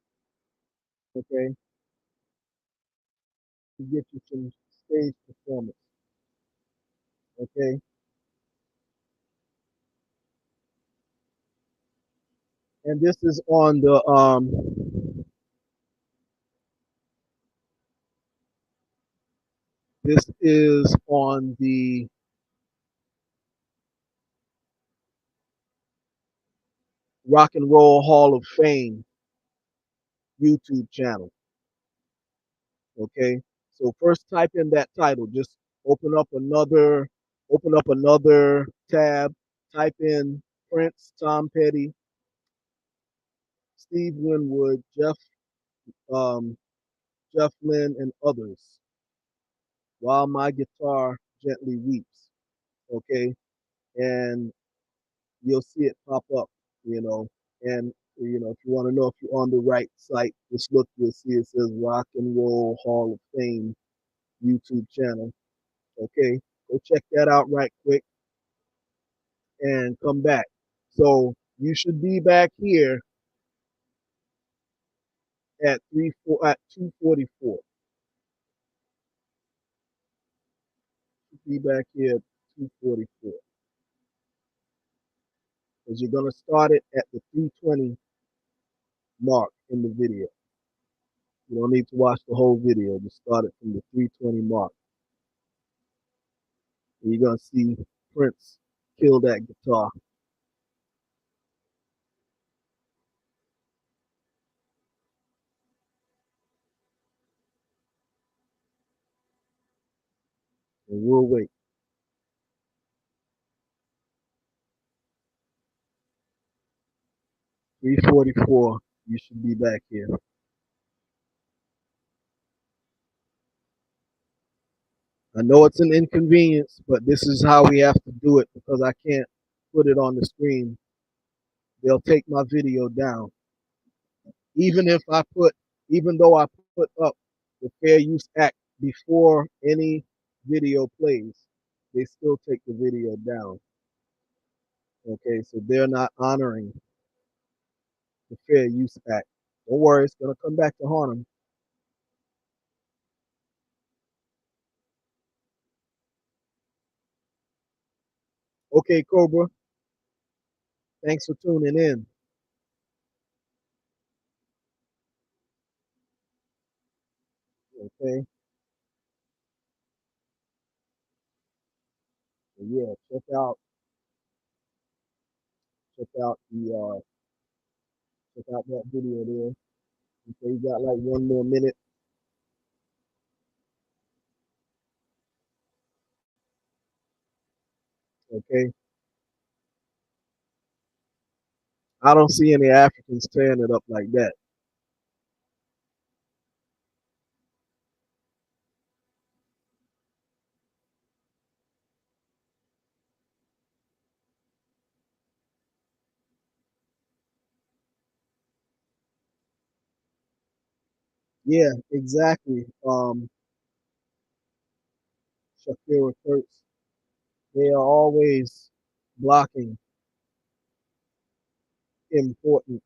Okay, to get you some stage performance. Okay, and this is on the this is on the Rock and Roll Hall of Fame YouTube channel. Okay, so first type in that title. Just open up another tab. Type in Prince, Tom Petty, Steve Winwood, um, Jeff Lynne, and others. While my guitar gently weeps. Okay, and you'll see it pop up. You know, and if you want to know if you're on the right site, just look. You'll see it says Rock and Roll Hall of Fame YouTube channel. Okay, go check that out right quick and come back. So you should be back here at 2:44. Be back here at 2:44 because you're gonna start it at the 320 mark in the video. You don't need to watch the whole video. Just start it from the 320 mark. And you're gonna see Prince kill that guitar. And we'll wait. 3:44. You should be back here. I know it's an inconvenience, but this is how we have to do it because I can't put it on the screen. They'll take my video down. Even if I put, even though I put up the Fair Use Act before any video plays, they still take the video down. Okay, so they're not honoring the Fair Use Act. Don't worry, it's gonna come back to haunt them. Okay, Cobra, thanks for tuning in. Okay, so yeah, check out check out that video there. Okay, you got like 1 more minute. Okay, I don't see any Africans tearing it up like that. Yeah, exactly. Shakira Kurtz, they are always blocking important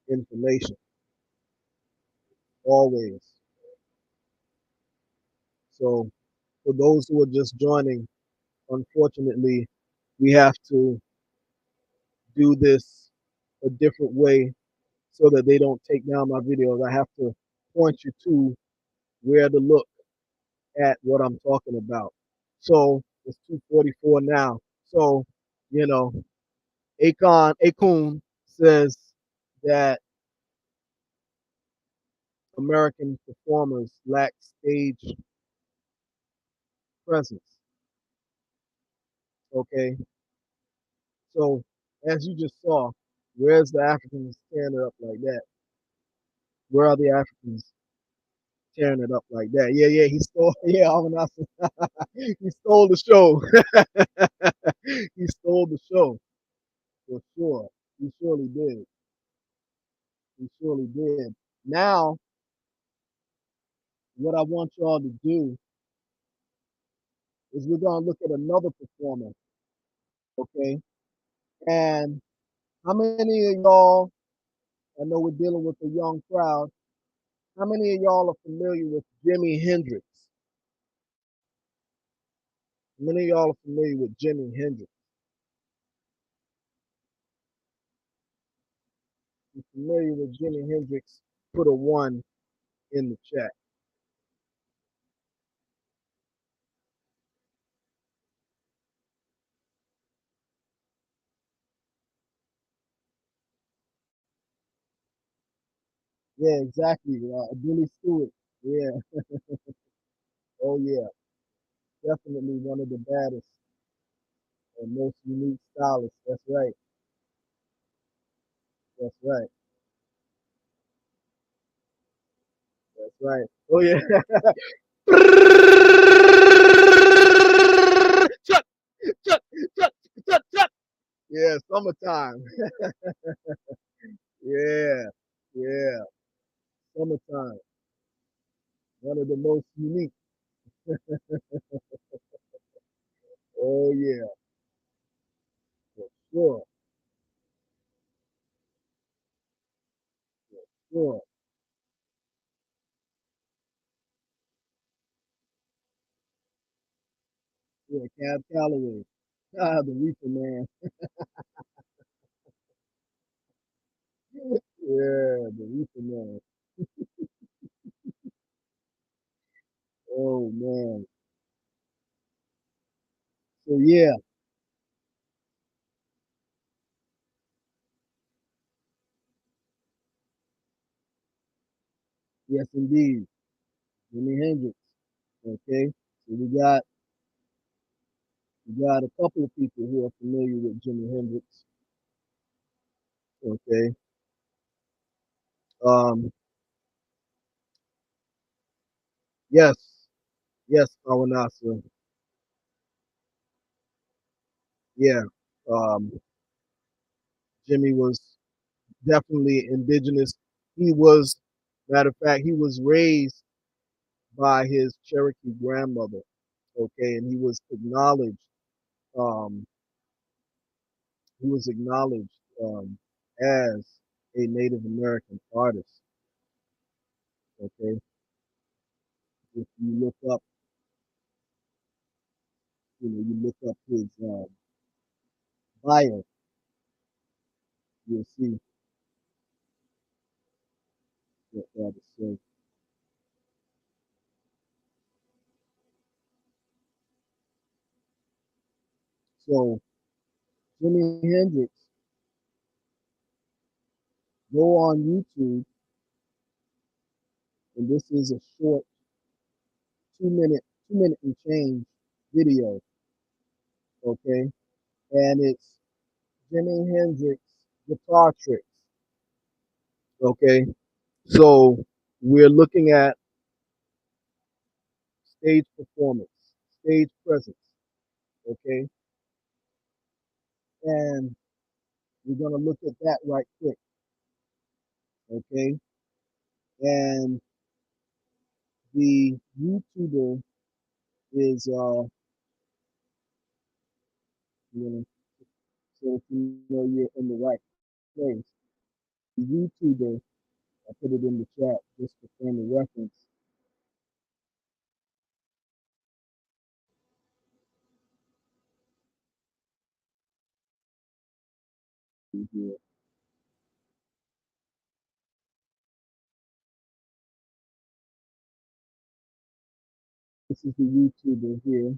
information. Always. So for those who are just joining, unfortunately, we have to do this a different way so that they don't take down my videos. I have to point you to where to look at what I'm talking about. So it's 2:44 now. So, you know, Akon says that American performers lack stage presence. Okay. So as you just saw, where's the Africans tearing it up like that? Where are the Africans tearing it up like that? Yeah, yeah, he stole. Yeah, he stole the show. He stole the show for sure. He surely did. He surely did. Now, what I want y'all to do is we're gonna look at another performer, okay? And how many of y'all? I know we're dealing with a young crowd. How many of y'all are familiar with Jimi Hendrix? How many of y'all are familiar with Jimi Hendrix? If you're familiar with Jimi Hendrix, put a one in the chat. Yeah, exactly. Billy Stewart. Yeah. Oh yeah. Definitely one of the baddest and most unique stylists. That's right. That's right. That's right. Oh yeah. Chuck, Chuck, Chuck, Chuck, Chuck. Yeah, summertime. Yeah, yeah, summertime. One of the most unique. Oh yeah, for sure, sure. Yeah, Cab Calloway. Ah, the Reefer Man. Yeah, the Reefer Man. Oh man. So yeah, yes indeed. Jimi Hendrix. Okay. So we got a couple of people who are familiar with Jimi Hendrix. Okay. Um, yes, yes, Kawanasa. Yeah. Um, Jimmy was definitely indigenous. He was, matter of fact, he was raised by his Cherokee grandmother. Okay, and um, he was acknowledged as a Native American artist. Okay, if you look up, you look up his bio, you'll see what that is saying. So, Jimi Hendrix, go on YouTube, and this is a short 2 minute and change video, okay? And it's Jimi Hendrix guitar tricks, okay? So we're looking at stage performance, stage presence, okay? And we're gonna look at that right quick, okay? And the YouTuber is you know, so if you know you're in the right place. The YouTuber, I put it in the chat just for family reference. Here. This is the YouTuber here.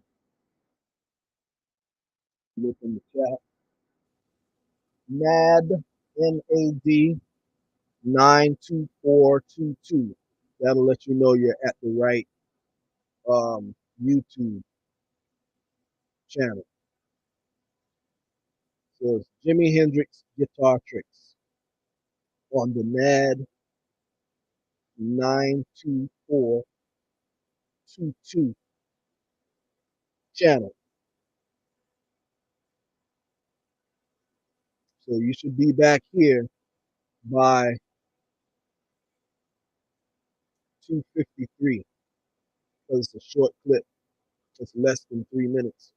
Look in the chat. NAD, NAD 92422. That'll let you know you're at the right YouTube channel. So it's Jimi Hendrix Guitar Tricks on the NAD 92422 channel. So you should be back here by 2:53 because it's a short clip. It's less than 3 minutes.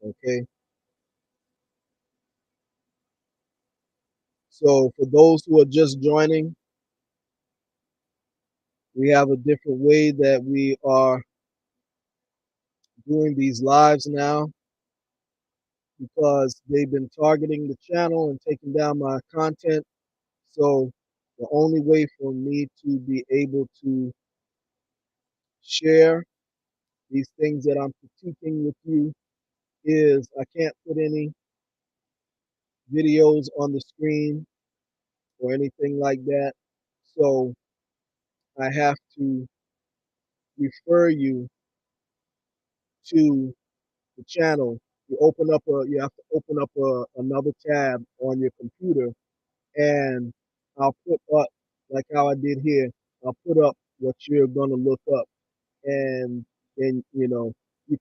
Okay. So for those who are just joining, we have a different way that we are doing these lives now because they've been targeting the channel and taking down my content. So the only way for me to be able to share these things that I'm critiquing with you is I can't put any videos on the screen or anything like that. So I have to refer you to the channel. You have to open up another tab on your computer, and I'll put up, like how I did here, I'll put up what you're gonna look up, and then you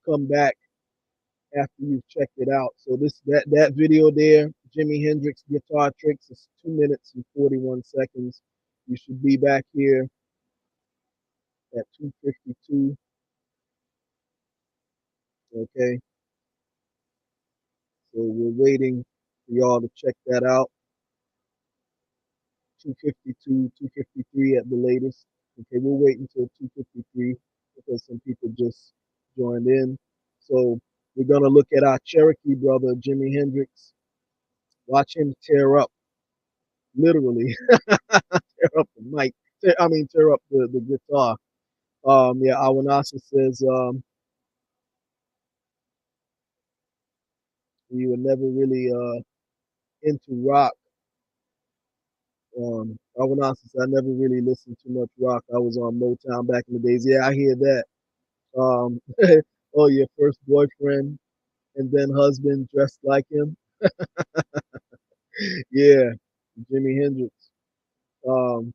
come back after you've checked it out. So that video there, Jimi Hendrix guitar tricks, is 2 minutes and 41 seconds. You should be back here at 2:52. Okay, so we're waiting for y'all to check that out. 2:52, 2:53 at the latest. Okay, we'll wait until 2:53 because some people just joined in. So we're gonna look at our Cherokee brother, Jimi Hendrix. Watch him tear up, literally tear up the mic. Tear up the guitar. Yeah, Awanasa says you were never really into rock. Awanasa says I never really listened to much rock. I was on Motown back in the days. Yeah, I hear that. Um, oh, your first boyfriend and then husband dressed like him. Yeah, Jimi Hendrix. Um,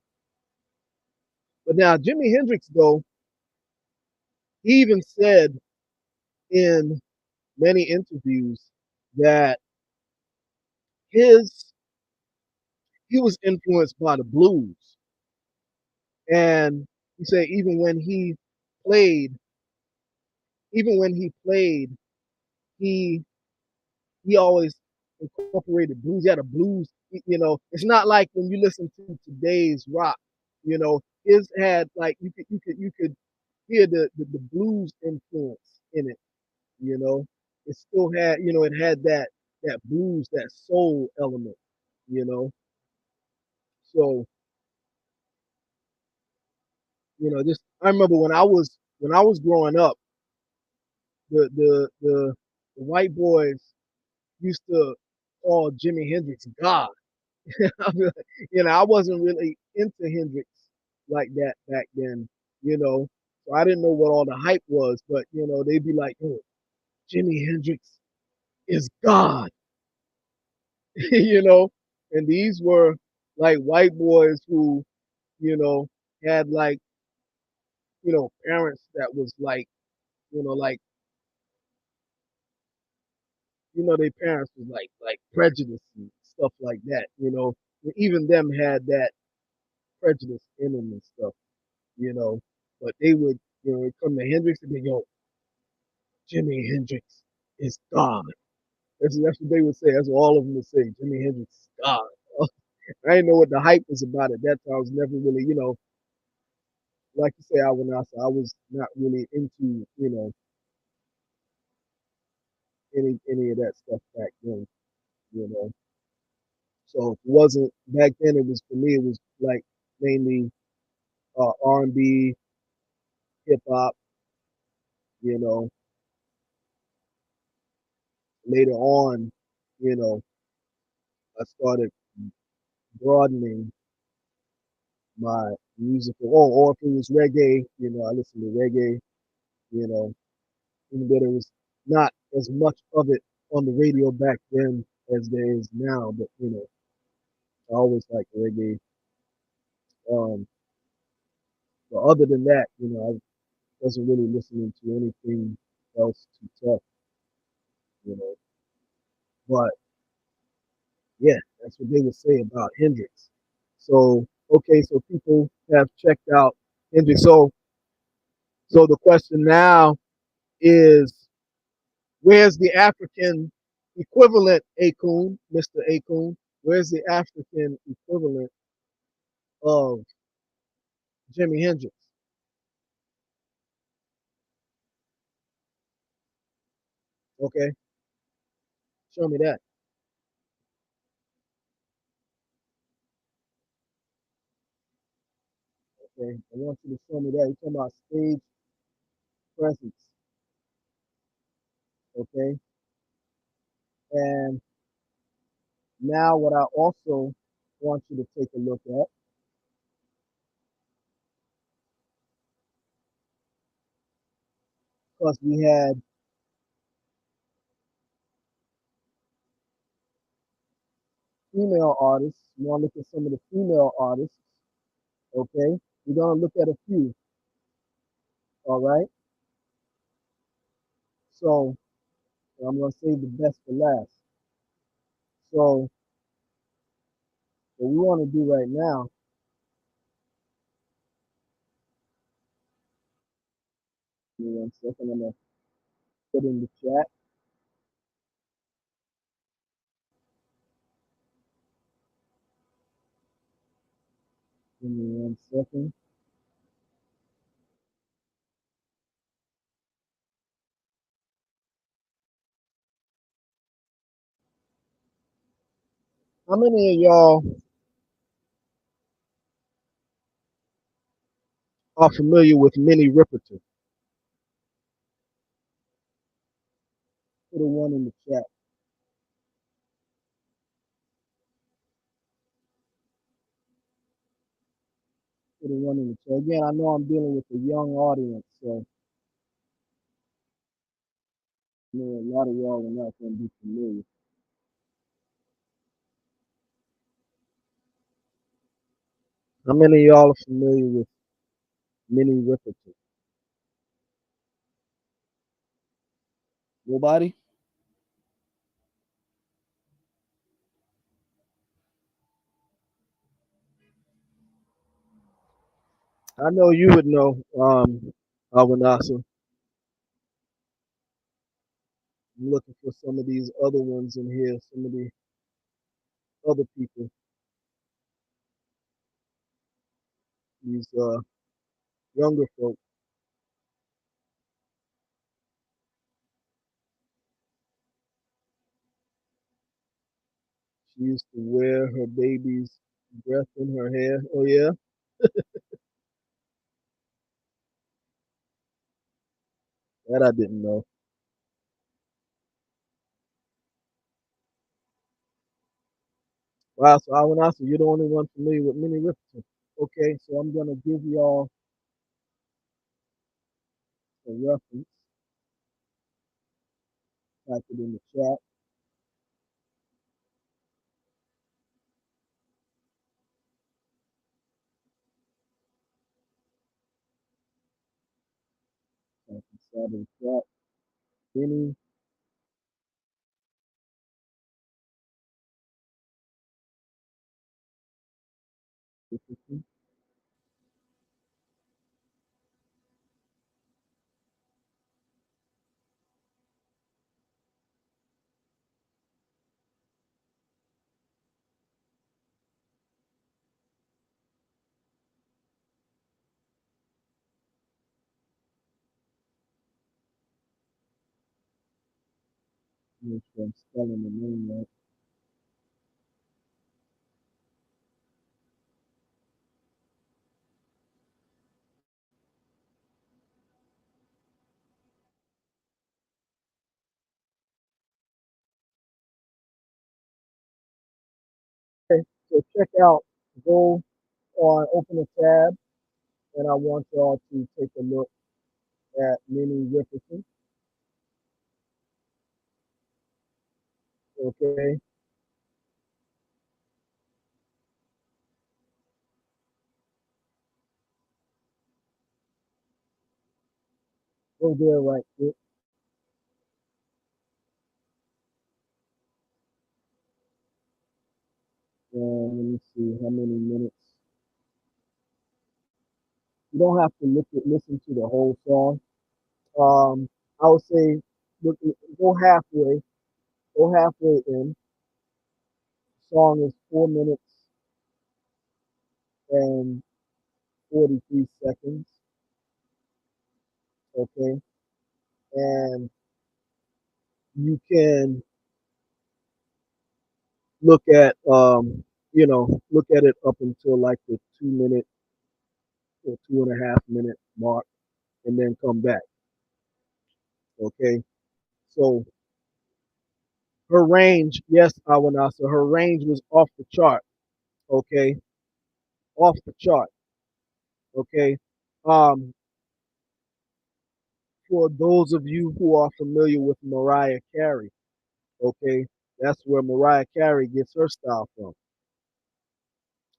but now Jimi Hendrix, though, he even said in many interviews that his he was influenced by the blues, and he said played, even when he played, he he always incorporated blues. He had a blues, it's not like when you listen to today's rock, his had like you could hear the blues influence in it, you know. It still had, it had that blues, that soul element, you know. So, just I remember when I was growing up, the white boys used to call Jimi Hendrix God. I wasn't really into Hendrix like that back then, you know. So I didn't know what all the hype was, but they'd be like, "Oh, Jimi Hendrix is God," you know. And these were like white boys who, you know, had like, parents that was like, like, their parents was like prejudice and stuff like that, Even them had that prejudice in them and stuff, you know. But they would, come to Hendrix and be, yo, Jimi Hendrix is God. That's what they would say. That's what all of them would say. Jimi Hendrix is God. I didn't know what the hype was about at that time. I was never really, like you say, I was not really into, any of that stuff back then, you know. So it wasn't back then. It was for me. It was like mainly R&B, hip hop. You know, later on, you know, I started broadening my musical. Or if it was reggae, I listened to reggae. You know, even though there was not as much of it on the radio back then as there is now, but I always liked reggae. Um, but other than that, I wasn't really listening to anything else too tough. You know, but yeah, that's what they would say about Hendrix. So okay, so people have checked out Hendrix. So the question now is, where's the African equivalent, Akon, Mr. Akon? Where's the African equivalent of Jimi Hendrix? Okay, show me that. Okay, I want you to show me that. You're talking about stage presence. Okay, and now what I also want you to take a look at, because we had female artists. You want to look at some of the female artists. Okay, we're gonna look at a few. All right, so I'm gonna save the best for last. So what we want to do right now, give me 1 second, I'm gonna put in the chat. Give me 1 second. How many of y'all are familiar with Minnie Riperton? Put a one in the chat. Put a one in the chat. Again, I know I'm dealing with a young audience, so a lot of y'all are not gonna be familiar. How many of y'all are familiar with Minnie Riperton? Nobody? I know you would know, Awanasa. I'm looking for some of these other ones in here, some of the other people, these younger folk. She used to wear her baby's breath in her hair. Oh yeah, that I didn't know. Wow, so Awanasa, you're the only one familiar with Minnie Riperton. Okay, so I'm gonna give y'all a reference, type it in the chat. Type inside of the chat. Minnie Riperton. Make sure I'm spelling the name right. Okay, so check out, go on, open a tab, and I want y'all to take a look at Minnie Riperton. Okay, go there right quick, and let me see how many minutes. You don't have to listen to the whole song. I would say look, go halfway, go halfway in. The song is 4 minutes and 43 seconds. Okay, and you can look at look at it up until like the 2 minute or 2.5 minute mark, and then come back. Okay, so her range, yes, Awanasa, her range was off the chart. Okay, off the chart. Okay, um, for those of you who are familiar with Mariah Carey, okay, that's where Mariah Carey gets her style from.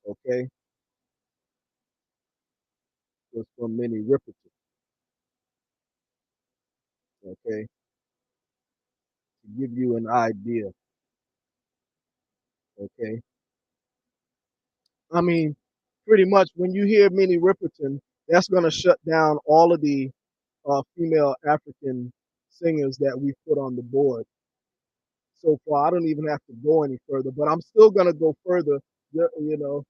Okay, was from Minnie Riperton. Okay, to give you an idea. Okay, I mean, pretty much when you hear Minnie Riperton, that's going to shut down all of the female African singers that we put on the board so far. I don't even have to go any further, but I'm still going to go further. You know,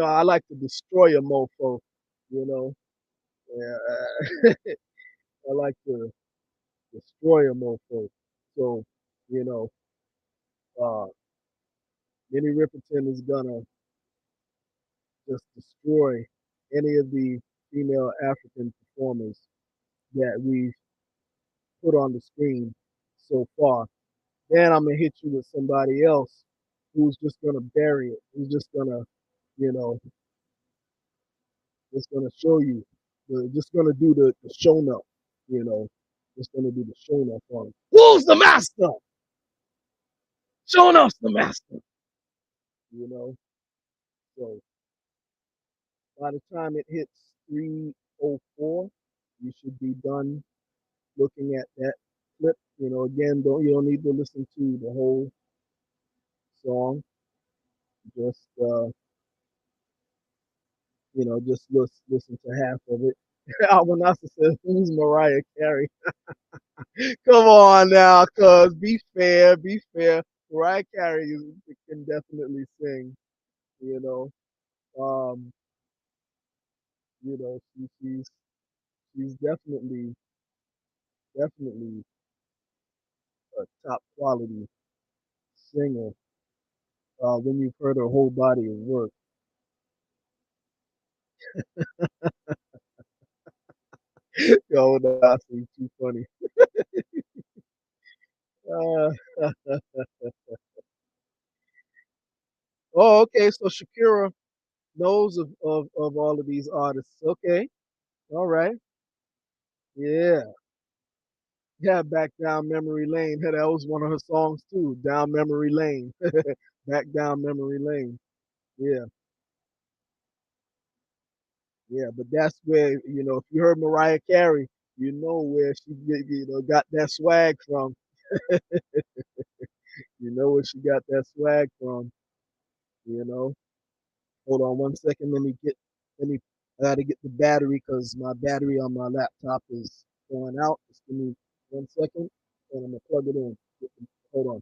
I like to destroy a mofo. You know, yeah, I like to destroy a mofo. So, you know, uh, Minnie Riperton is gonna just destroy any of the female African performers that we've put on the screen so far. Then I'm gonna hit you with somebody else who's just gonna bury it. Who's just gonna, you know, just gonna show you, just gonna do the show enough, you know, just gonna do the show enough on it. Who's the master? Show enough's the master, you know. So by the time it hits 3:04, you should be done looking at that clip. You know, again, you don't need to listen to the whole song. Just just listen to half of it. Almanasa says, "Who's Mariah Carey?" Come on now, cuz be fair, be fair. Mariah Carey can definitely sing. You know, um, she's definitely a top quality singer. When you've heard her whole body of work, yo, that's too funny. Uh, Oh, okay. So Shakira knows of all of these artists. Okay. All right. Yeah. Yeah, back down memory lane. That was one of her songs too. Down memory lane. Back down memory lane. Yeah, yeah. But that's where, if you heard Mariah Carey, you know where she got that swag from. You know where she got that swag from. You know. Hold on one second. Let me. I gotta get the battery because my battery on my laptop is going out. Just give me 1 second, and I'm gonna plug it in. Hold on.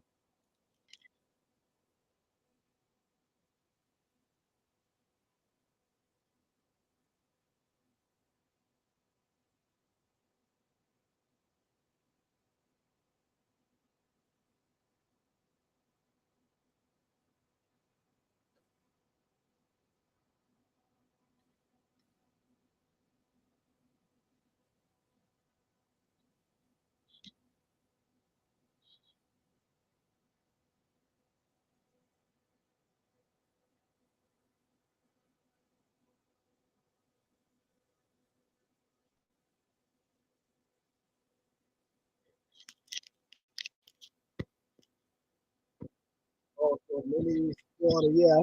Oh, so Lily's daughter, yeah,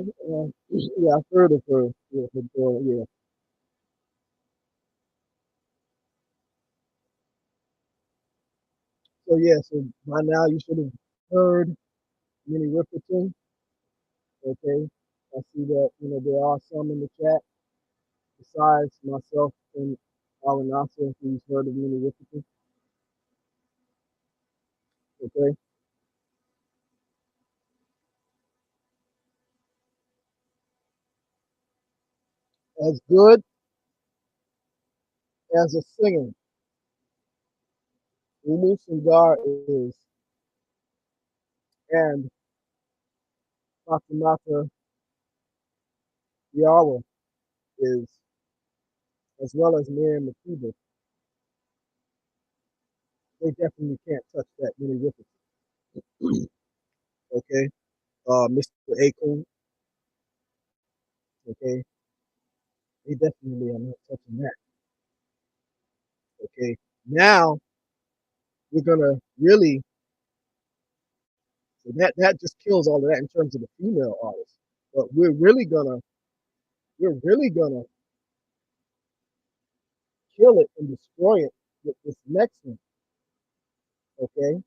yeah, I've heard of her. Yeah, her daughter, yeah. So yeah, so by now you should have heard Minnie Riperton. Okay, I see that there are some in the chat besides myself and Alan Nasser who's heard of Minnie Riperton. Okay, as good as a singer, Umu Sundar is, and Fatimata Diawara is, as well as Miriam Makeba. They definitely can't touch that Minnie Riperton. Okay, Mr. Akon. Okay, they definitely are not touching that. Okay, now we're gonna really, so that just kills all of that in terms of the female artists. But we're really gonna kill it and destroy it with this next one. Okay,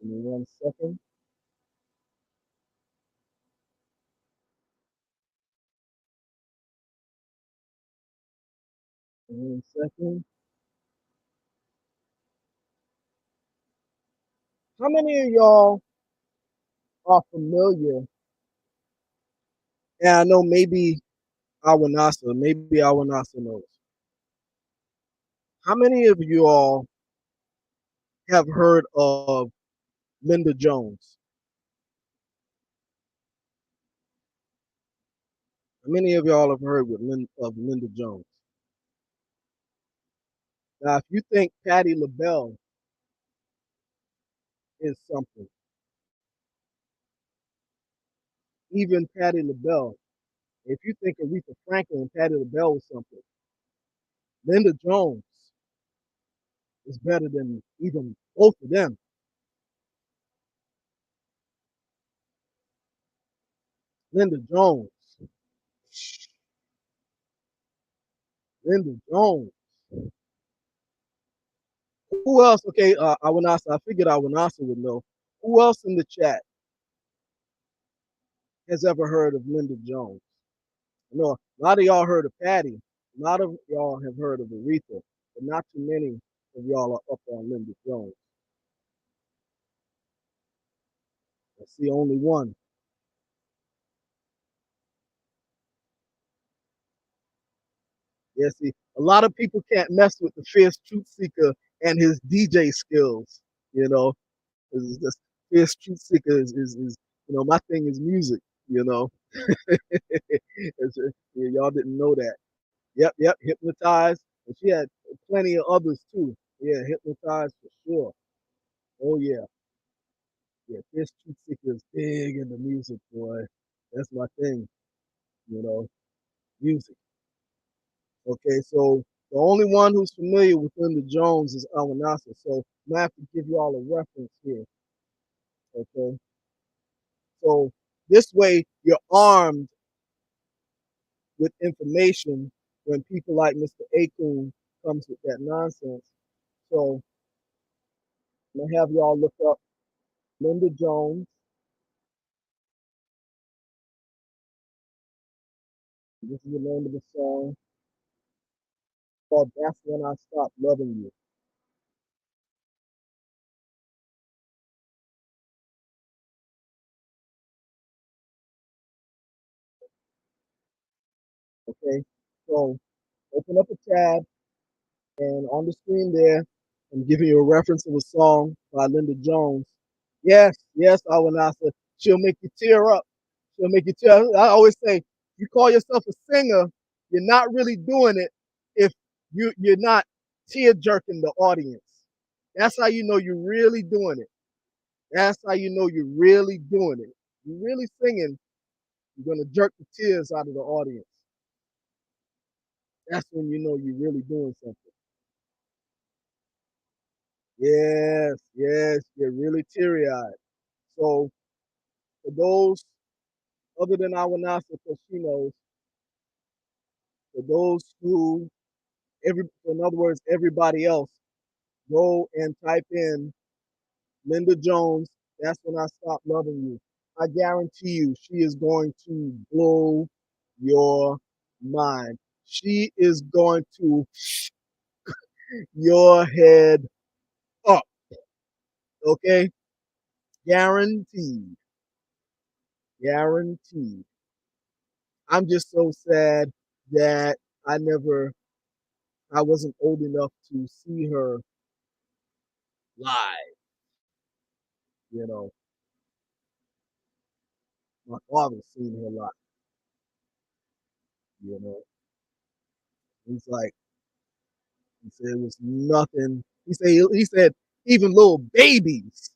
give me 1 second. One second. How many of y'all are familiar? And I know maybe Awanasa knows. How many of you all have heard of Linda Jones? How many of y'all have heard of Linda Jones? Now, if you think Patti LaBelle is something, even Patti LaBelle, if you think Aretha Franklin and Patti LaBelle was something, Linda Jones is better than even both of them. Linda Jones, Linda Jones. Who else? Okay, Awanasa. I figured Awanasa would know. Who else in the chat has ever heard of Linda Jones? I know a lot of y'all heard of Patty. A lot of y'all have heard of Aretha, but not too many of y'all are up on Linda Jones. I see only one. Yeah, see, a lot of people can't mess with the fierce truth seeker and his DJ skills. You know, this fierce truth seeker is my thing is music. You know, y'all didn't know that. Yep, yep, hypnotized, and she had plenty of others too. Yeah, hypnotized for sure. Oh yeah, Yeah, Fish Chick is big in the music, boy. That's my thing, you know, music. Okay, so the only one who's familiar with Linda Jones is Awanasa. So I'm gonna have to give you all a reference here. Okay, so this way you're armed with information when people like Mr. Akun comes with that nonsense. So I'm gonna have y'all look up Linda Jones. This is the name of the song called "That's When I Stopped Loving You." Okay, so open up a tab, and on the screen there, I'm giving you a reference of a song by Linda Jones. Yes, yes, Awanasa. She'll make you tear up. She'll make you tear up. I always say, you call yourself a singer, you're not really doing it if you're not tear jerking the audience. That's how you know you're really doing it. That's how you know you're really doing it. You're really singing, you're gonna jerk the tears out of the audience. That's when you know you're really doing something. Yes, yes, you're really teary eyed. So for those other than Awanasa, because she knows, for those who in other words, everybody else, go and type in Linda Jones. That's when I stopped loving you. I guarantee you, she is going to blow your mind. She is going to your head up. Okay, guaranteed, guaranteed. I'm just so sad that I wasn't old enough to see her live. You know, my father's seen her live. You know, he's like, he said it was nothing. He said even little babies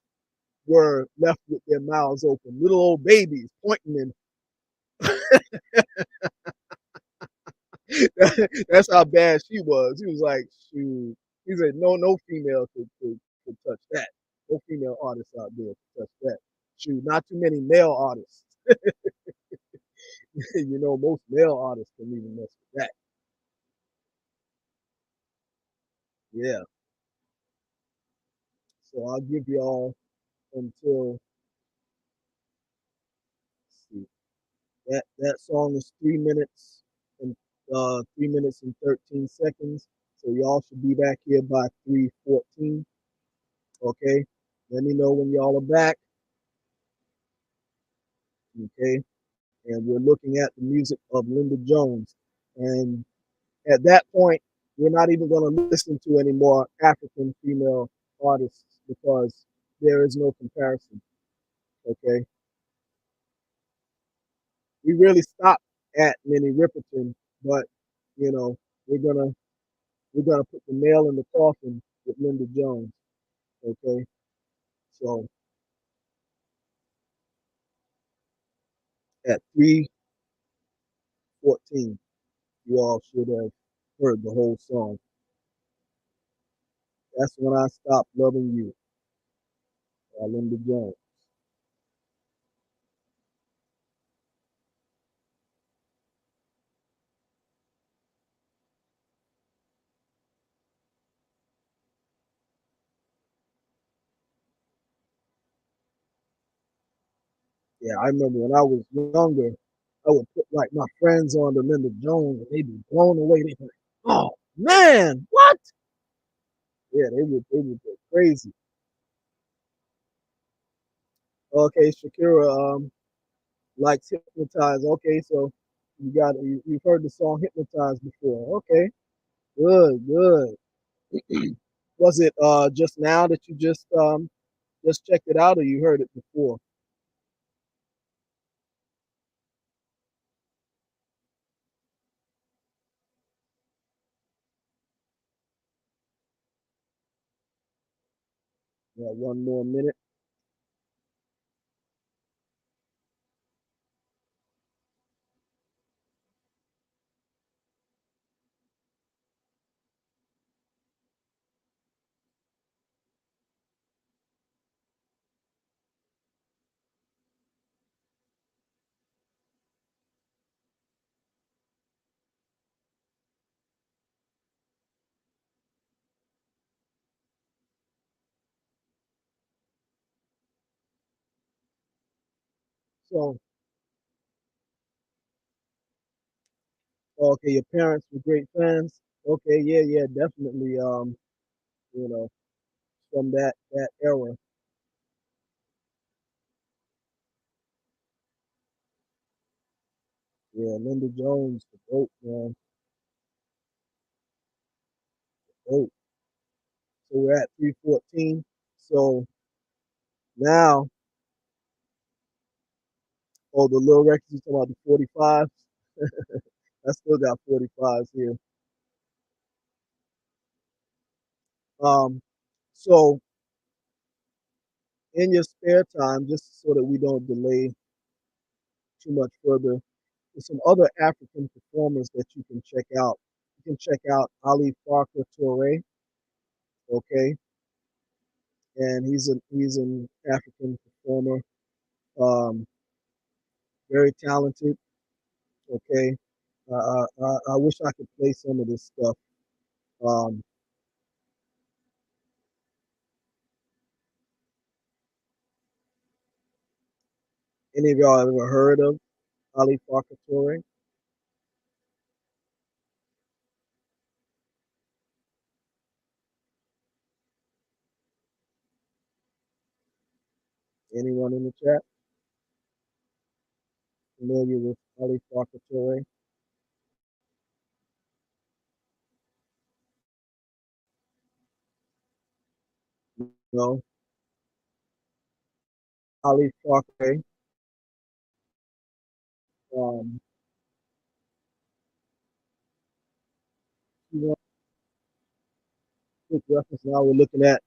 were left with their mouths open. Little old babies pointing and that's how bad she was. He was like, shoot. He said, no female could touch that. No female artists out there could touch that. Shoot, not too many male artists. Most male artists can even mess with that. Yeah. So I'll give y'all until see, that song is 3 minutes and 3 minutes and 13 seconds. So y'all should be back here by 3:14. Okay. Let me know when y'all are back. Okay. And we're looking at the music of Linda Jones. And at that point, we're not even going to listen to any more African female artists because there is no comparison. Okay. We really stopped at Minnie Riperton, but you know, we're gonna we're gonna put the nail in the coffin with Linda Jones. Okay. So at 3:14, you all should have heard the whole song. That's when I stopped loving you by Linda Jones. Yeah, I remember when I was younger, I would put like my friends on to Linda Jones and they'd be blown away. They'd be like, oh man, what? Yeah, they would go crazy. Okay, Shakira likes Hypnotize. Okay, so you've heard the song Hypnotize before. Okay, good, good. Was it just now that you just checked it out or you heard it before? Yeah, one more minute. So, okay, your parents were great fans. Okay, yeah, yeah, definitely. You know, from that era. Yeah, Linda Jones, the GOAT, man, GOAT. So we're at 314. So now, oh, the little records you talking about the 45s. I still got 45s here. Um, so in your spare time, just so that we don't delay too much further, there's some other African performers that you can check out. You can check out Ali Farka Toure, okay, and he's an African performer, very talented, okay. I wish I could play some of this stuff. Um, any of y'all ever heard of Ali Farka Toure? Anyone in the chat familiar with Ali Farka Toure? No, Ali Farka. Um, you know, quick reference. Now we're looking at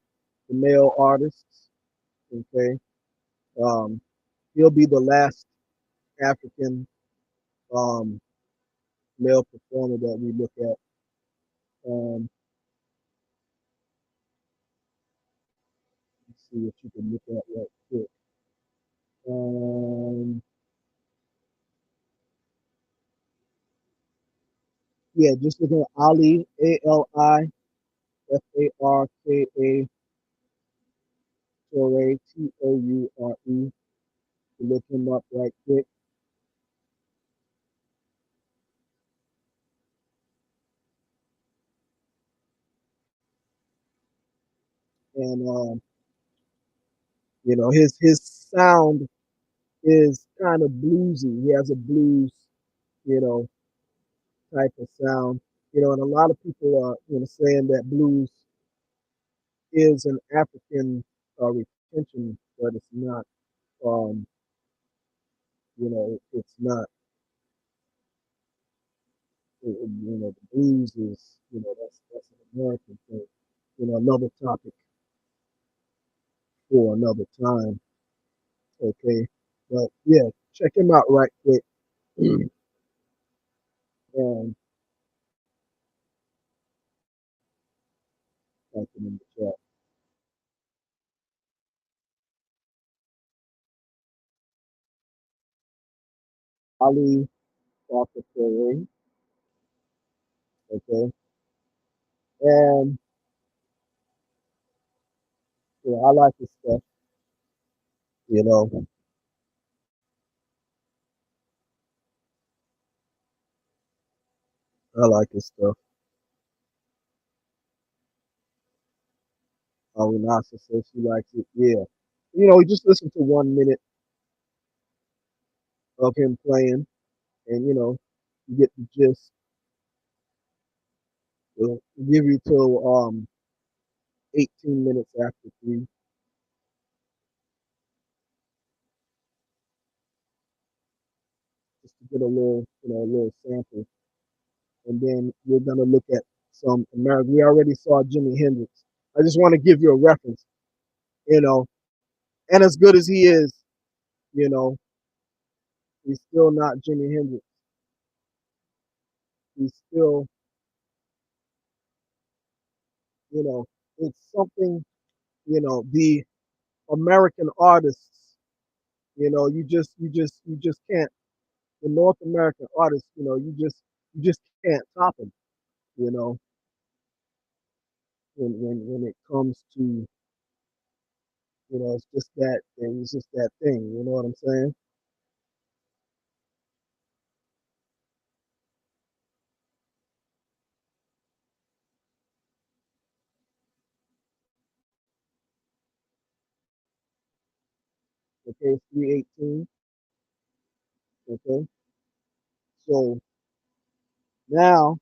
the male artists. Okay, um, he'll be the last African um, male performer that we look at. Um, let's see what you can look at right quick. Yeah, just looking at Ali, ALIFARKA Toure, Toure. Look him up right quick. And his sound is kind of bluesy. He has a blues, you know, type of sound. And a lot of people are saying that blues is an African retention, but it's not. Um, it's not. The blues is that's an American thing. Another topic for another time. Okay, but yeah, check him out right quick. And type him in the chat. Ali Parker Curry. Okay, and yeah, I like his stuff. You know, I like his stuff. Nasa says she likes it. Yeah, just listen to 1 minute of him playing, and you get the gist. It'll give you till 18 minutes after three, just to get a little sample, and then we're gonna look at some American. We already saw Jimi Hendrix. I just want to give you a reference, you know, and as good as he is, you know, he's still not Jimi Hendrix. He's still, you know, it's something, the American artists, you just can't. The North American artists, you just can't top them. You know, when it comes to, it's just that thing. You know what I'm saying? Okay, 318. Okay, so now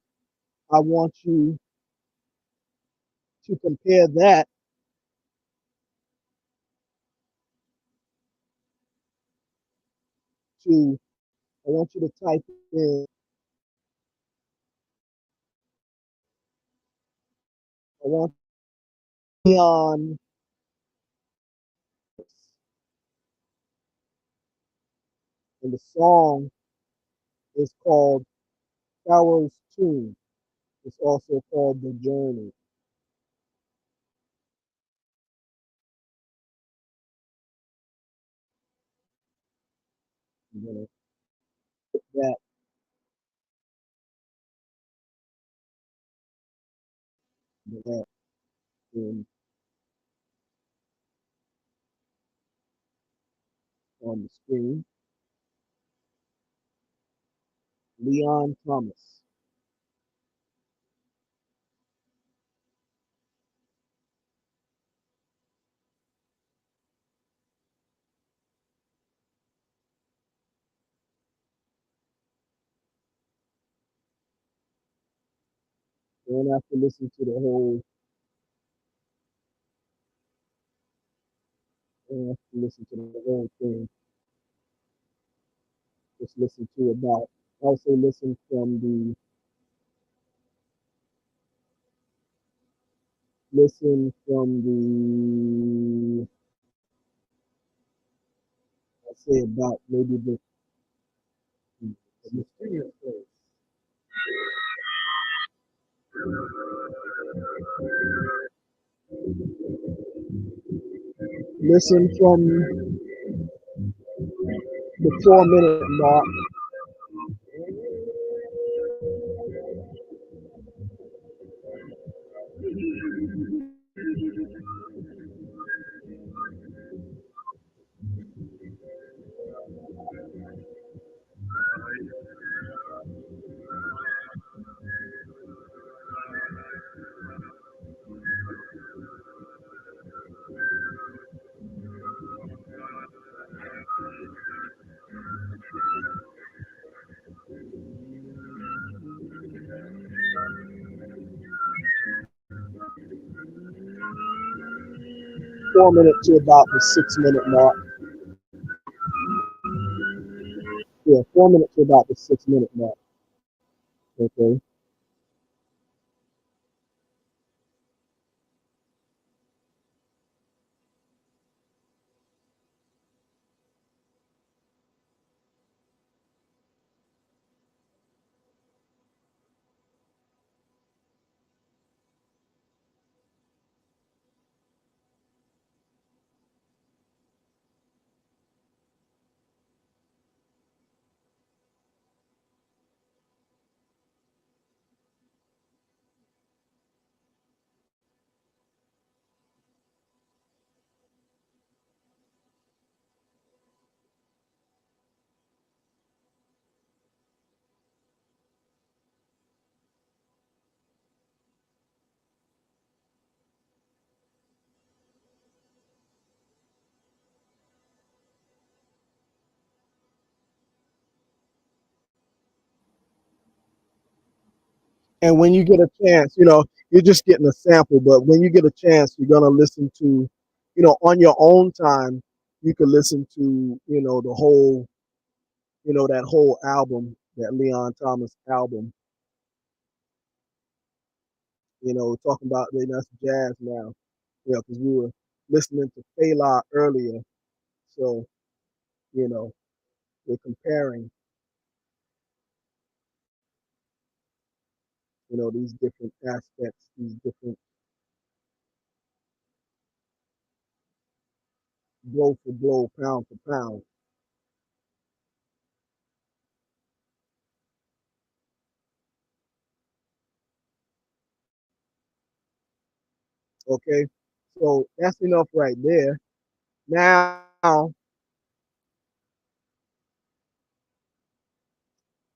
I want you to compare that to, I want you to type in, I want Leon, and the song is called Pharaoh's Tomb. It's also called The Journey. I'm gonna put that in on the screen. Leon Thomas. You don't have to listen to the whole, you don't have to listen to the whole thing. Just listen to about, also listen from the, I say about maybe the mysterious place. Listen from the 4 minute mark. 4 minute to about the 6 minute mark. Yeah, 4 minutes to about the 6 minute mark. Okay. And when you get a chance, you're just getting a sample, but when you get a chance, you're gonna listen to, on your own time, you could listen to, the whole, that whole album, that Leon Thomas album, talking about, that's jazz now, because we were listening to Fela earlier, so, you know, we're comparing, these different aspects, these different blow for blow, pound for pound. Okay, so that's enough right there. Now I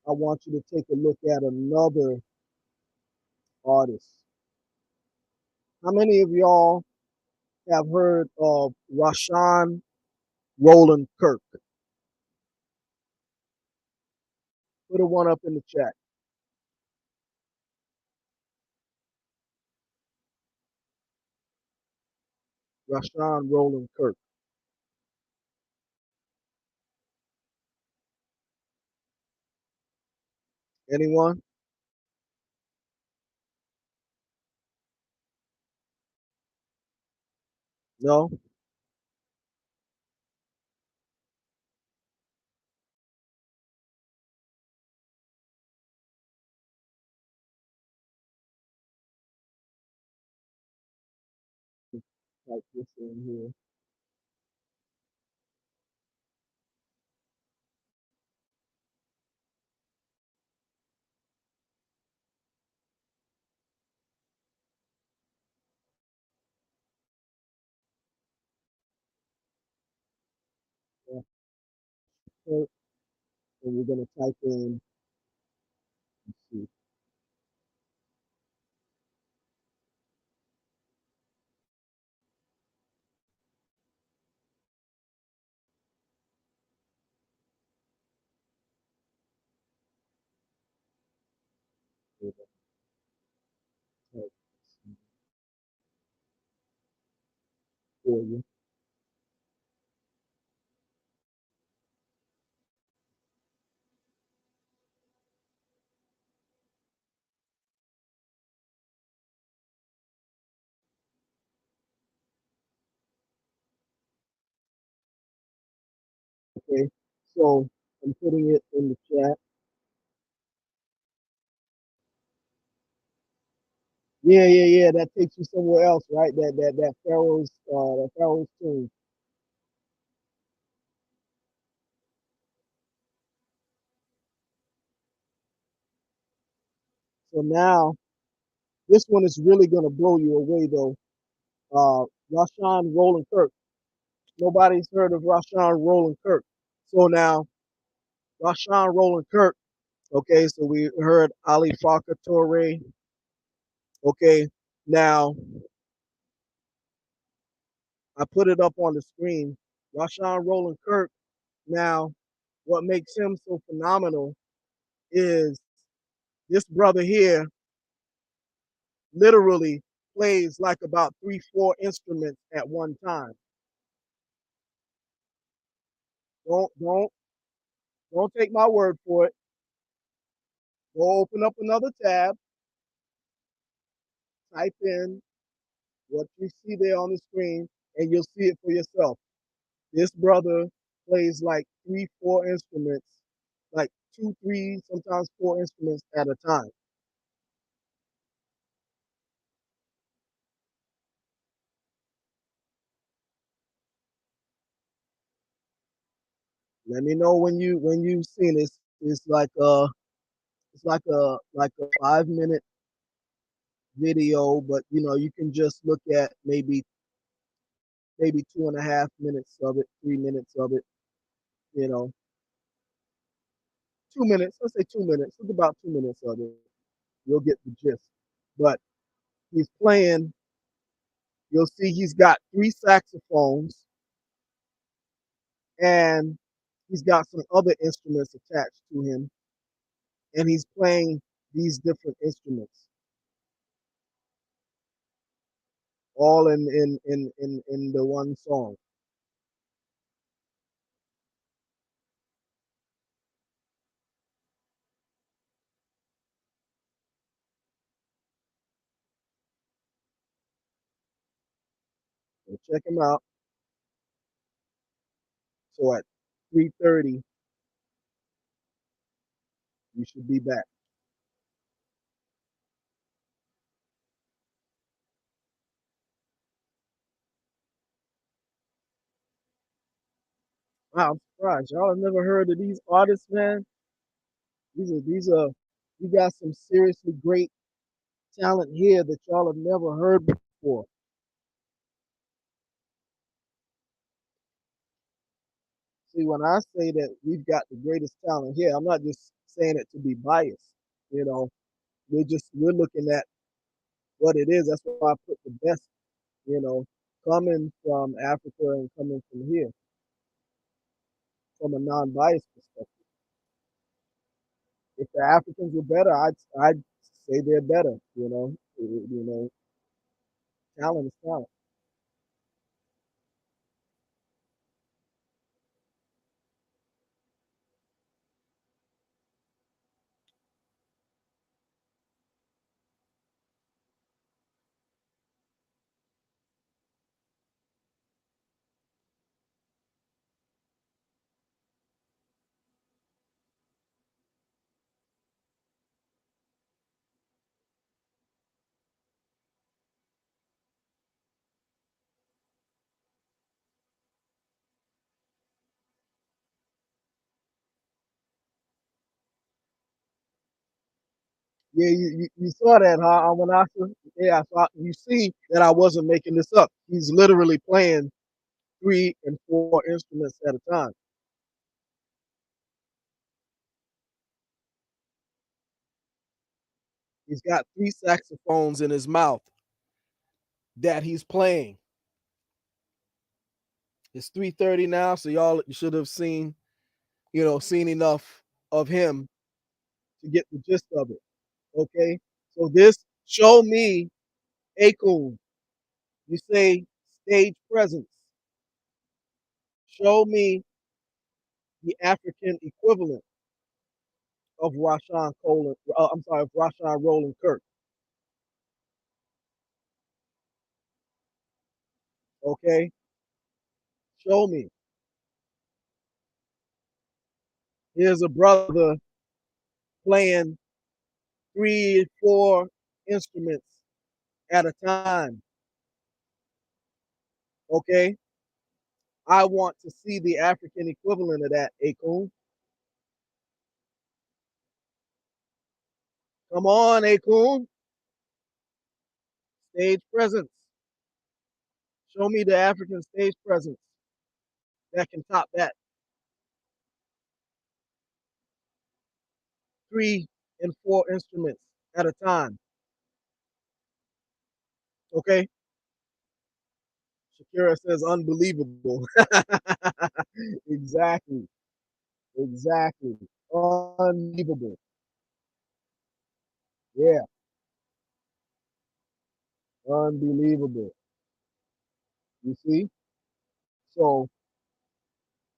want you to take a look at another artist. How many of y'all have heard of Rashawn Roland Kirk. Put a one up in the chat. Rashawn Roland Kirk. Anyone? No? Type this in here. Yeah, Kirk, and we're gonna type in. Let's see. Type for you. Okay. So I'm putting it in the chat. Yeah, yeah, yeah. That takes you somewhere else, right? That Pharaoh's tomb. So now this one is really gonna blow you away though. Rashawn Roland Kirk. Nobody's heard of Rashawn Roland Kirk. So now Rashawn Roland Kirk. Okay, so we heard Ali Farka Torre. Okay, now I put it up on the screen. Rashawn Roland Kirk. Now, what makes him so phenomenal is this brother here literally plays like about 3, 4 instruments at one time. Don't don't take my word for it. Go open up another tab, type in what you see there on the screen, and you'll see it for yourself. This brother plays like 3, 4 instruments, like 2, 3, sometimes 4 instruments at a time. Let me know when you've seen this. It's like a 5 minute video, but you know you can just look at maybe 2.5 minutes of it, 3 minutes of it. You know, 2 minutes. Let's say 2 minutes. It's about 2 minutes of it. You'll get the gist. But he's playing. You'll see he's got 3 saxophones and he's got some other instruments attached to him, and he's playing these different instruments all in the one song. So check him out. So at 3:30, you should be back. Wow, I'm surprised. Y'all have never heard of these artists, man. These are you got some seriously great talent here that y'all have never heard before. See, when I say that we've got the greatest talent here, I'm not just saying it to be biased. You know, we're looking at what it is. That's why I put the best, you know, coming from Africa and coming from here. from a non-biased perspective. If the Africans were better, I'd say they're better. Talent is talent. Yeah, you saw that, huh? When I yeah, so you see that I wasn't making this up. He's literally playing three and four instruments at a time. He's got three saxophones in his mouth that he's playing. It's 3:30 now, so y'all you should have seen enough of him to get the gist of it. Okay, so this show me Akon. You say stage presence. Show me the African equivalent of Rashawn Colin. I'm sorry, of Rashawn Roland Kirk. Okay, show me. Here's a brother playing three, four instruments at a time. Okay, I want to see the African equivalent of that, Akon. Come on, Akon. Stage presence. Show me the African stage presence that can top that. Three and four instruments at a time. Okay. Shakira says unbelievable. Exactly. Exactly. Unbelievable. Yeah. Unbelievable. You see? So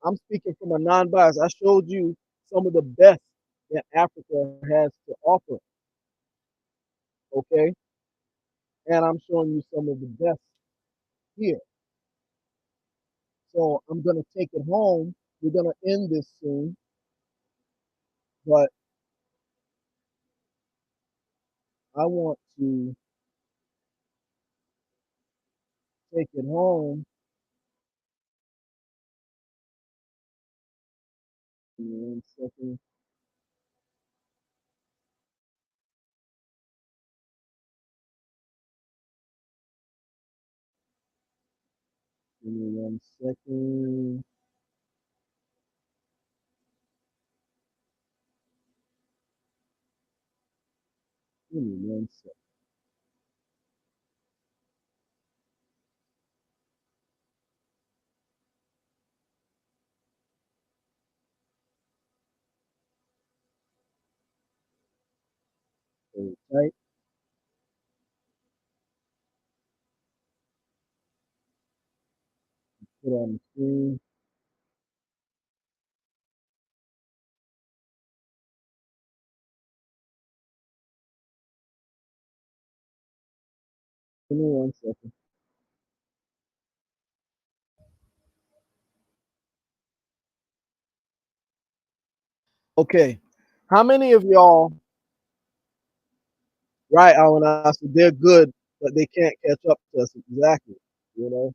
I'm speaking from a non-bias. I showed you some of the best that Africa has to offer. Okay. And I'm showing you some of the best here. So I'm going to take it home. We're going to end this soon, but I want to take it home. Give me 1 second. Give me 1 second. Give me 1 second. Hold tight. Put on the screen. Give me 1 second. Okay. How many of y'all, right, Alan, I said they're good, but they can't catch up to us exactly. You know,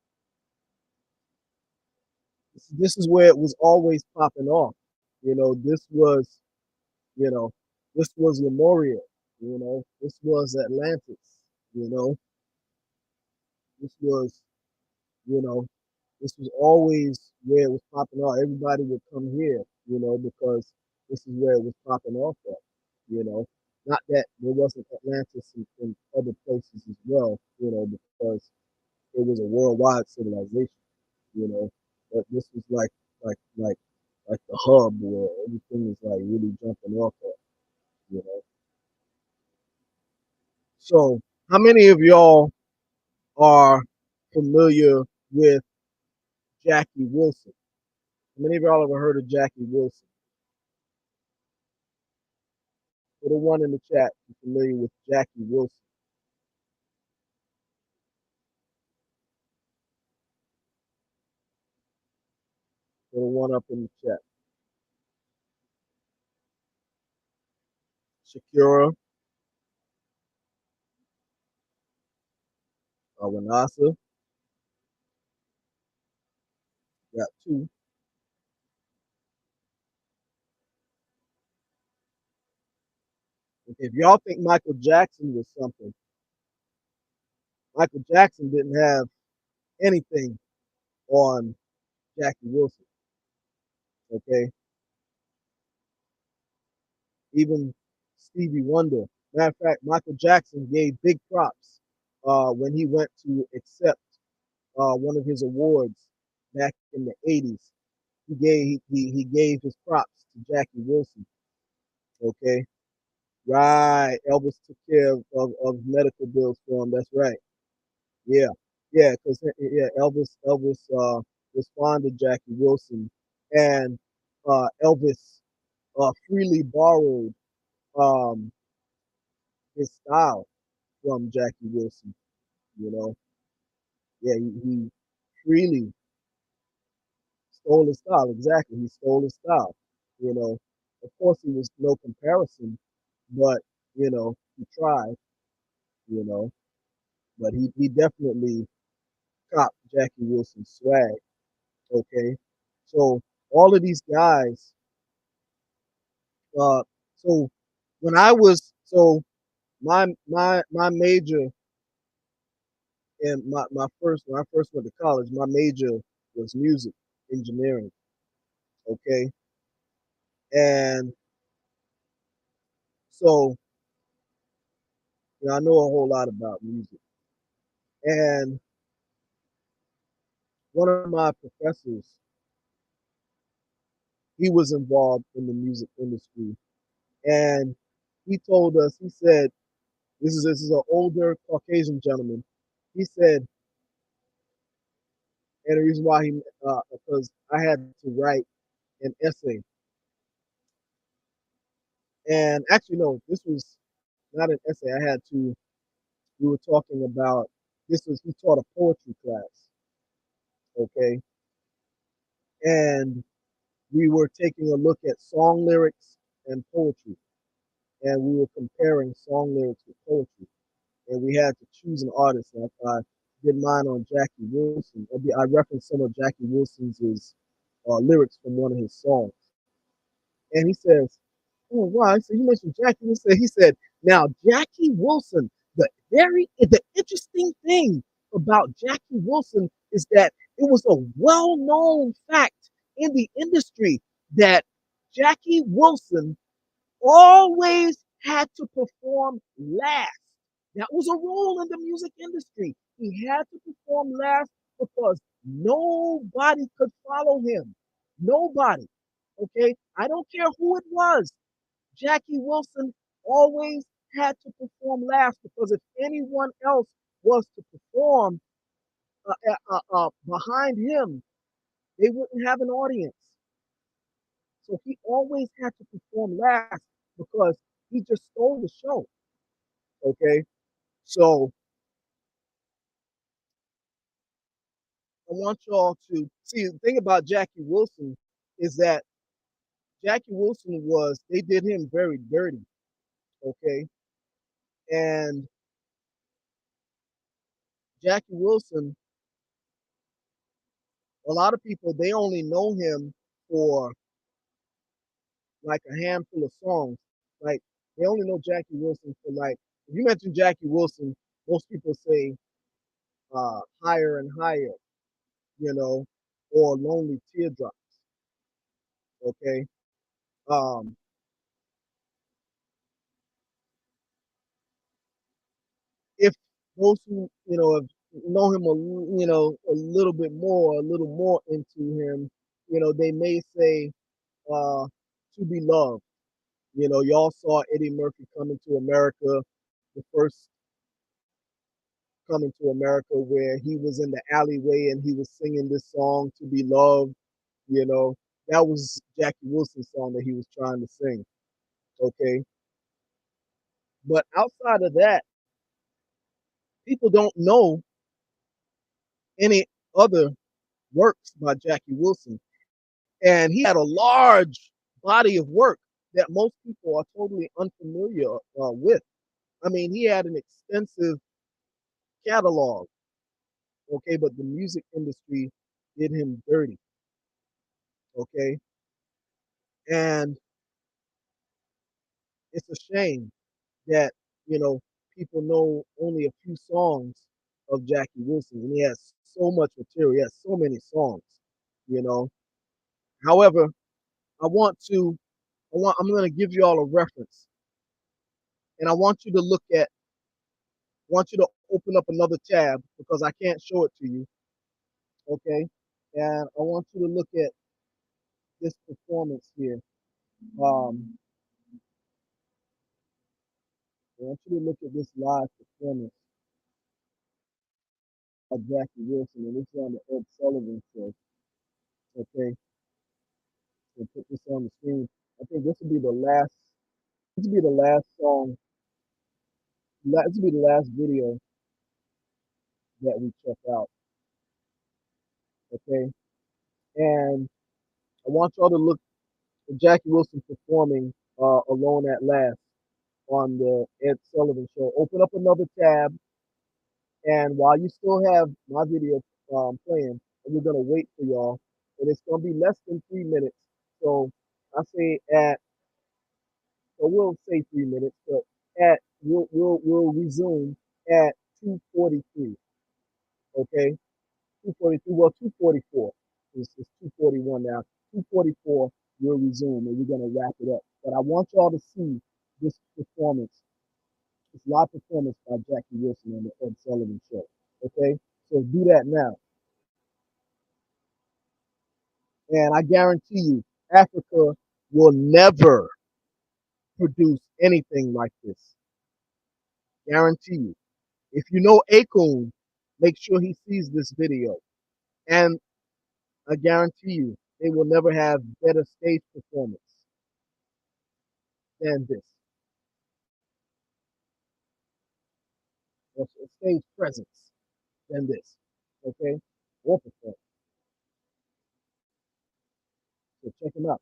this is where it was always popping off. You know, you know, this was Lemuria. This was Atlantis. You know, this was, you know, this was always where it was popping off. Everybody would come here, because this is where it was popping off at. You know, not that there wasn't Atlantis in other places as well. Because it was a worldwide civilization. You know, but this was like like the hub where everything is like really jumping off of, you know. So, how many of y'all are familiar with Jackie Wilson? How many of y'all ever heard of Jackie Wilson? Put a one in the chat if you're familiar with Jackie Wilson. Put a one up in the chat. Shakira, Wanasa, got two. If y'all think Michael Jackson was something, Michael Jackson didn't have anything on Jackie Wilson. Okay, even Stevie Wonder. Matter of fact, Michael Jackson gave big props when he went to accept one of his awards back in the '80s. He gave his props to Jackie Wilson. Okay, right. Elvis took care of medical bills for him. That's right. Yeah, yeah, because yeah, Elvis was fond of Jackie Wilson, and Elvis freely borrowed um, his style from Jackie Wilson. You know, yeah, he freely stole his style. Exactly, he stole his style. You know, of course, he was no comparison, but he tried. You know, but he definitely copped Jackie Wilson's swag. Okay, so all of these guys. Uh, so when I was so my major and my first when I first went to college, my major was music engineering. Okay, and so I know a whole lot about music. And one of my professors, he was involved in the music industry, and he told us, he said, this is an older Caucasian gentleman. He said, and the reason why he because I had to write an essay, and actually no, this was not an essay. I had to. We were talking about this was he taught a poetry class, okay, and we were taking a look at song lyrics and poetry, and we were comparing song lyrics with poetry, and we had to choose an artist. And I did mine on Jackie Wilson. I referenced some of Jackie Wilson's lyrics from one of his songs, and he says, "Oh wow!" I said, "You mentioned Jackie Wilson." He said, "Now Jackie Wilson, the interesting thing about Jackie Wilson is that it was a well-known fact in the industry that Jackie Wilson always had to perform last. That was a rule in the music industry. He had to perform last because nobody could follow him. Nobody. Okay? I don't care who it was. Jackie Wilson always had to perform last because if anyone else was to perform behind him, they wouldn't have an audience. So he always had to perform last because he just stole the show. Okay. So I want y'all to see the thing about Jackie Wilson is that Jackie Wilson they did him very dirty. Okay. And Jackie Wilson, a lot of people, they only know him for like a handful of songs. Like they only know Jackie Wilson for like, if you mention Jackie Wilson, most people say higher and higher, or lonely teardrops. Okay. Um, if those who have know him a little bit more, a little more into him, they may say To Be Loved. You know, y'all saw Eddie Murphy coming to America, the first coming to America, where he was in the alleyway and he was singing this song To Be Loved. You know, that was Jackie Wilson's song that he was trying to sing. Okay. But outside of that, people don't know any other works by Jackie Wilson. And he had a large body of work that most people are totally unfamiliar with. I mean, he had an extensive catalog, okay, but the music industry did him dirty, okay? And it's a shame that, you know, people know only a few songs of Jackie Wilson, and he has so much material, he has so many songs, you know. However, I want to, I'm going to give you all a reference, and I want you to look at, want you to open up another tab because I can't show it to you, okay? And I want you to look at this performance here. Um, I want you to look at this live performance of Jackie Wilson, and this is on the Ed Sullivan show. Okay, so put this on the screen. I think this will be the last. This will be the last song. This will be the last video that we check out. Okay, and I want y'all to look at Jackie Wilson performing "Alone at Last" on the Ed Sullivan show. Open up another tab, and while you still have my video playing, we're gonna wait for y'all, and it's gonna be less than 3 minutes. So I say at, so we'll say 3 minutes, but at we'll resume at 2:43. Okay, 2:43. Well, 2:44. It's 2:41 now. 2:44. We'll resume, and we're gonna wrap it up. But I want y'all to see this performance, this live performance by Jackie Wilson on the Ed Sullivan Show. Okay, so do that now, and I guarantee you, Africa will never produce anything like this. Guarantee you. If you know Akon, make sure he sees this video. And I guarantee you, they will never have better stage performance than this, or stage presence than this. Okay? Or performance. So check him out.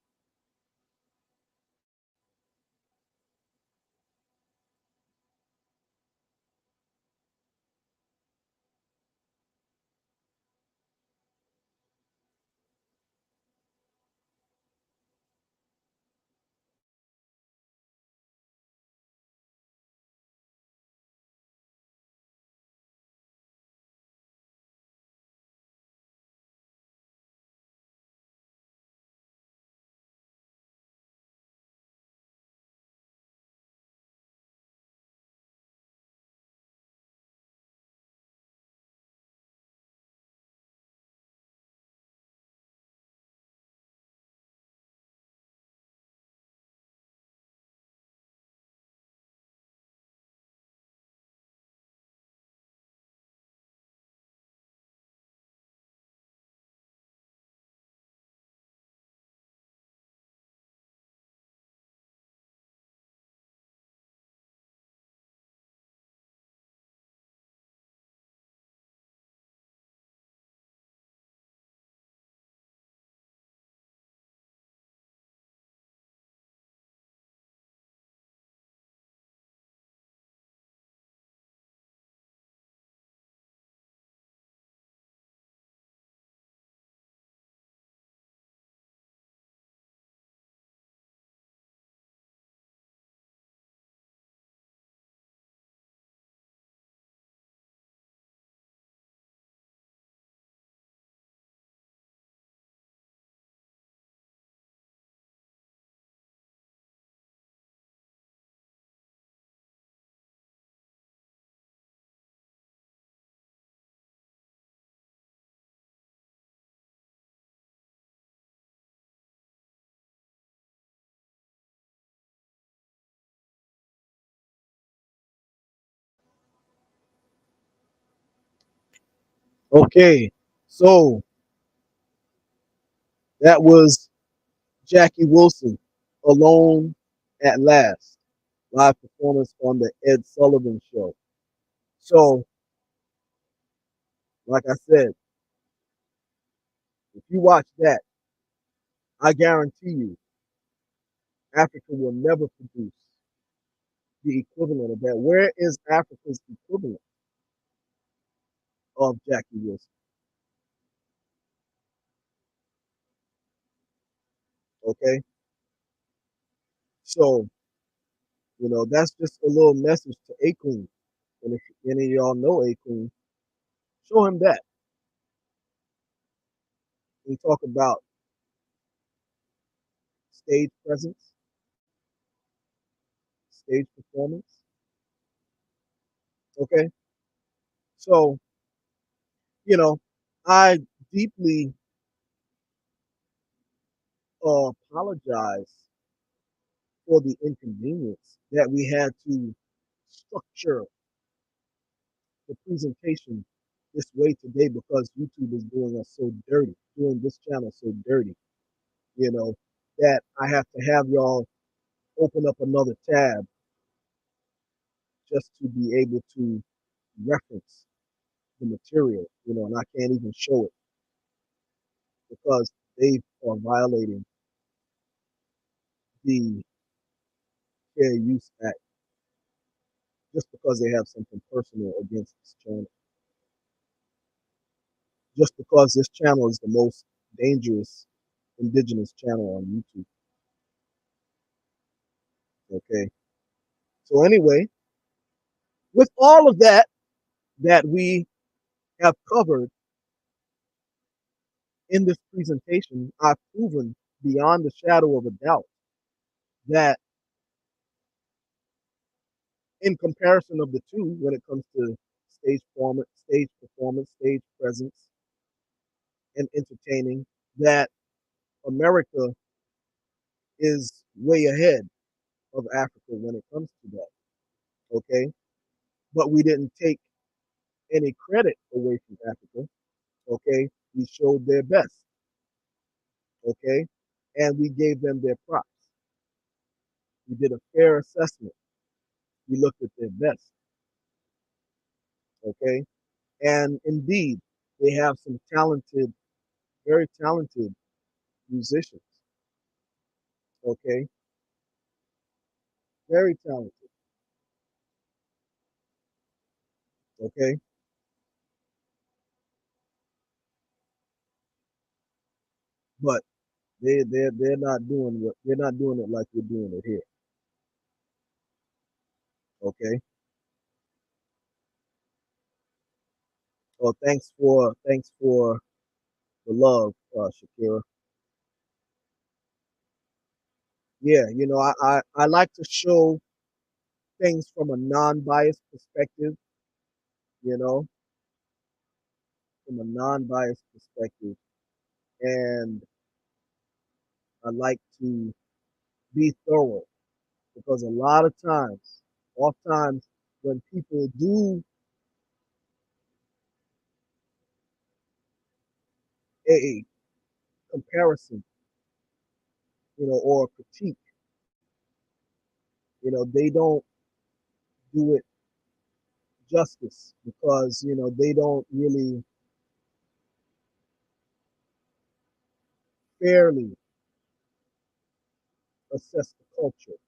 Okay, so that was Jackie Wilson, Alone at Last, live performance on the Ed Sullivan Show. So, like I said, if you watch that, I guarantee you, Africa will never produce the equivalent of that. Where is Africa's equivalent of Jackie Wilson? Okay, so that's just a little message to Akon. And if any of y'all know Akon, show him that. We talk about stage presence, stage performance. Okay, so you know, I deeply apologize for the inconvenience that we had to structure the presentation this way today because YouTube is doing us so dirty, doing this channel so dirty, you know, that I have to have y'all open up another tab just to be able to reference the material, and I can't even show it because they are violating the Fair Use Act just because they have something personal against this channel. Just because this channel is the most dangerous indigenous channel on YouTube. Okay. So anyway, with all of that we have covered in this presentation, I've proven beyond a shadow of a doubt that in comparison of the two, when it comes to stage performance, stage presence, and entertaining, that America is way ahead of Africa when it comes to that. Okay. But we didn't take any credit away from Africa. Okay. We showed their best. Okay. And we gave them their props. We did a fair assessment. We looked at their best. Okay. And indeed, they have some talented, very talented musicians. Okay. Very talented. Okay. But they're not doing what they're not doing it like we're doing it here. Okay. Well, thanks for the love, Shakira. Yeah, I like to show things from a non-biased perspective, you know, from a non-biased perspective, and I like to be thorough because a lot of times, oft times, when people do a comparison, or a critique, they don't do it justice because they don't really fairly assess the culture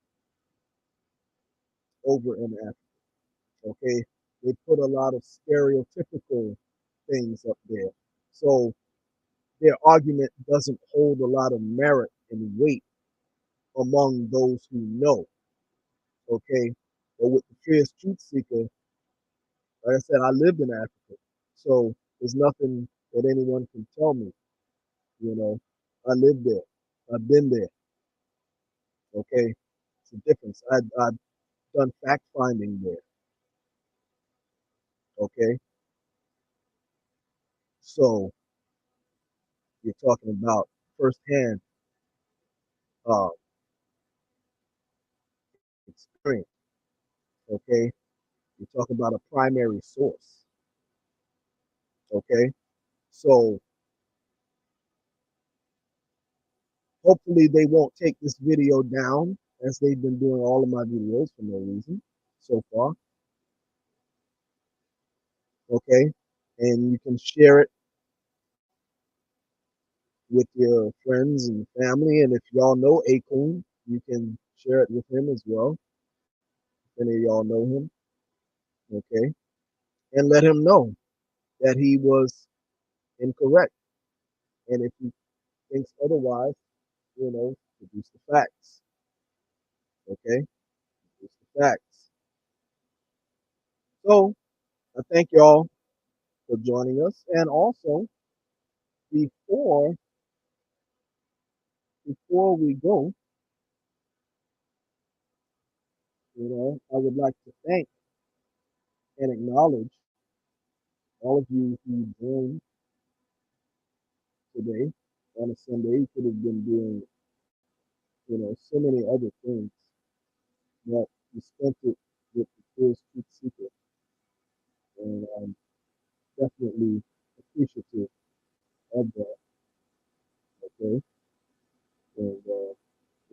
over in Africa. Okay, they put a lot of stereotypical things up there, so their argument doesn't hold a lot of merit and weight among those who know. Okay, but with the fierce truth seeker, like I said, I lived in Africa, so there's nothing that anyone can tell me. You know, I lived there, I've been there. Okay, it's a difference. I've done fact finding there. Okay, so you're talking about firsthand uh, experience. Okay, you're talking about a primary source. Okay, so hopefully they won't take this video down as they've been doing all of my videos for no reason so far. Okay, and you can share it with your friends and family, and if y'all know Akon, you can share it with him as well. If any of y'all know him, okay, and let him know that he was incorrect. And if he thinks otherwise, produce the facts. Okay, produce the facts. So I thank y'all for joining us. And also, before we go, I would like to thank and acknowledge all of you who joined today on a Sunday. You could have been doing, so many other things, but you spent it with the First Truth Secret, and I'm definitely appreciative of that. Okay, and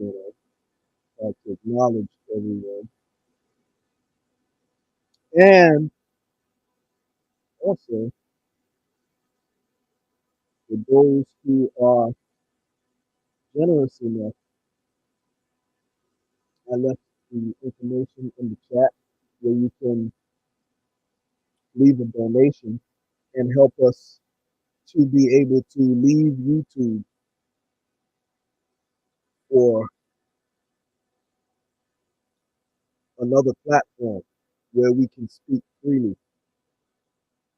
I like to acknowledge everyone, and also for those who are generous enough. I left the information in the chat where you can leave a donation and help us to be able to leave YouTube for another platform where we can speak freely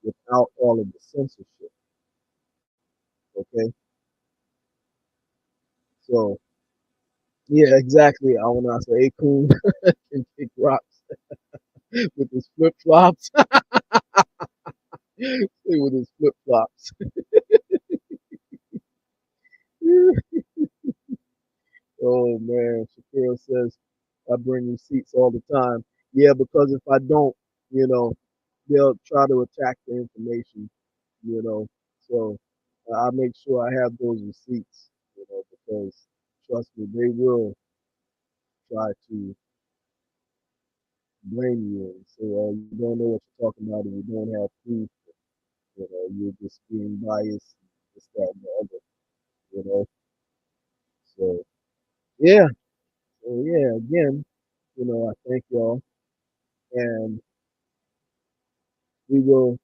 without all of the censorship. Okay, so yeah, exactly. I want to say Akon can kick rocks with his flip flops. With his flip flops. Oh man, Shakira says I bring receipts all the time. Yeah, because if I don't, you know, they'll try to attack the information, you know. So I make sure I have those receipts, because trust me, they will try to blame you and say, "Oh, you don't know what you're talking about, and you don't have proof. You're just being biased, this, that, and the other." You know. So yeah, again, I thank y'all, and we will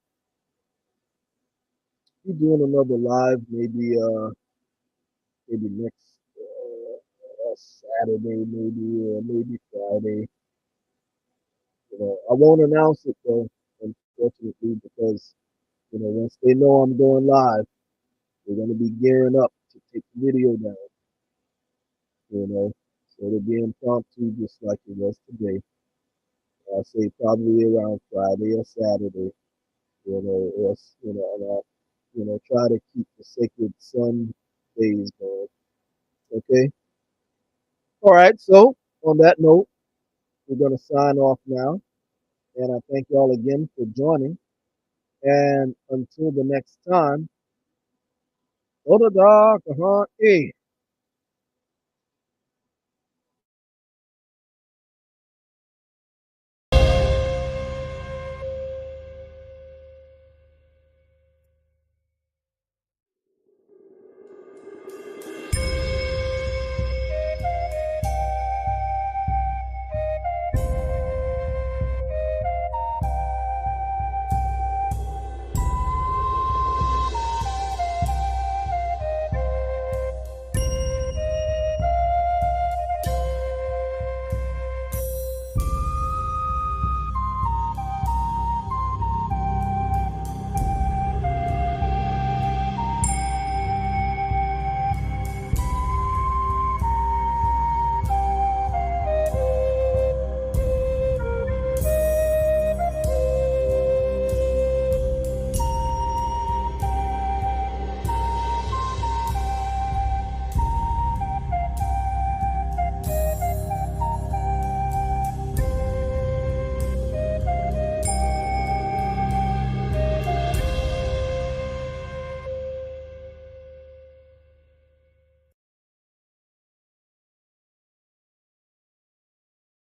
be doing another live, maybe next Saturday, maybe, or maybe Friday. I won't announce it though, unfortunately, because once they know I'm going live, they're gonna be gearing up to take the video down. So it'll be impromptu, just like it was today. I'll say probably around Friday or Saturday. Or and I'll try to keep the sacred sun days going. Okay. All right. So on that note, we're gonna sign off now, and I thank y'all again for joining. And until the next time, Oda da kaha e.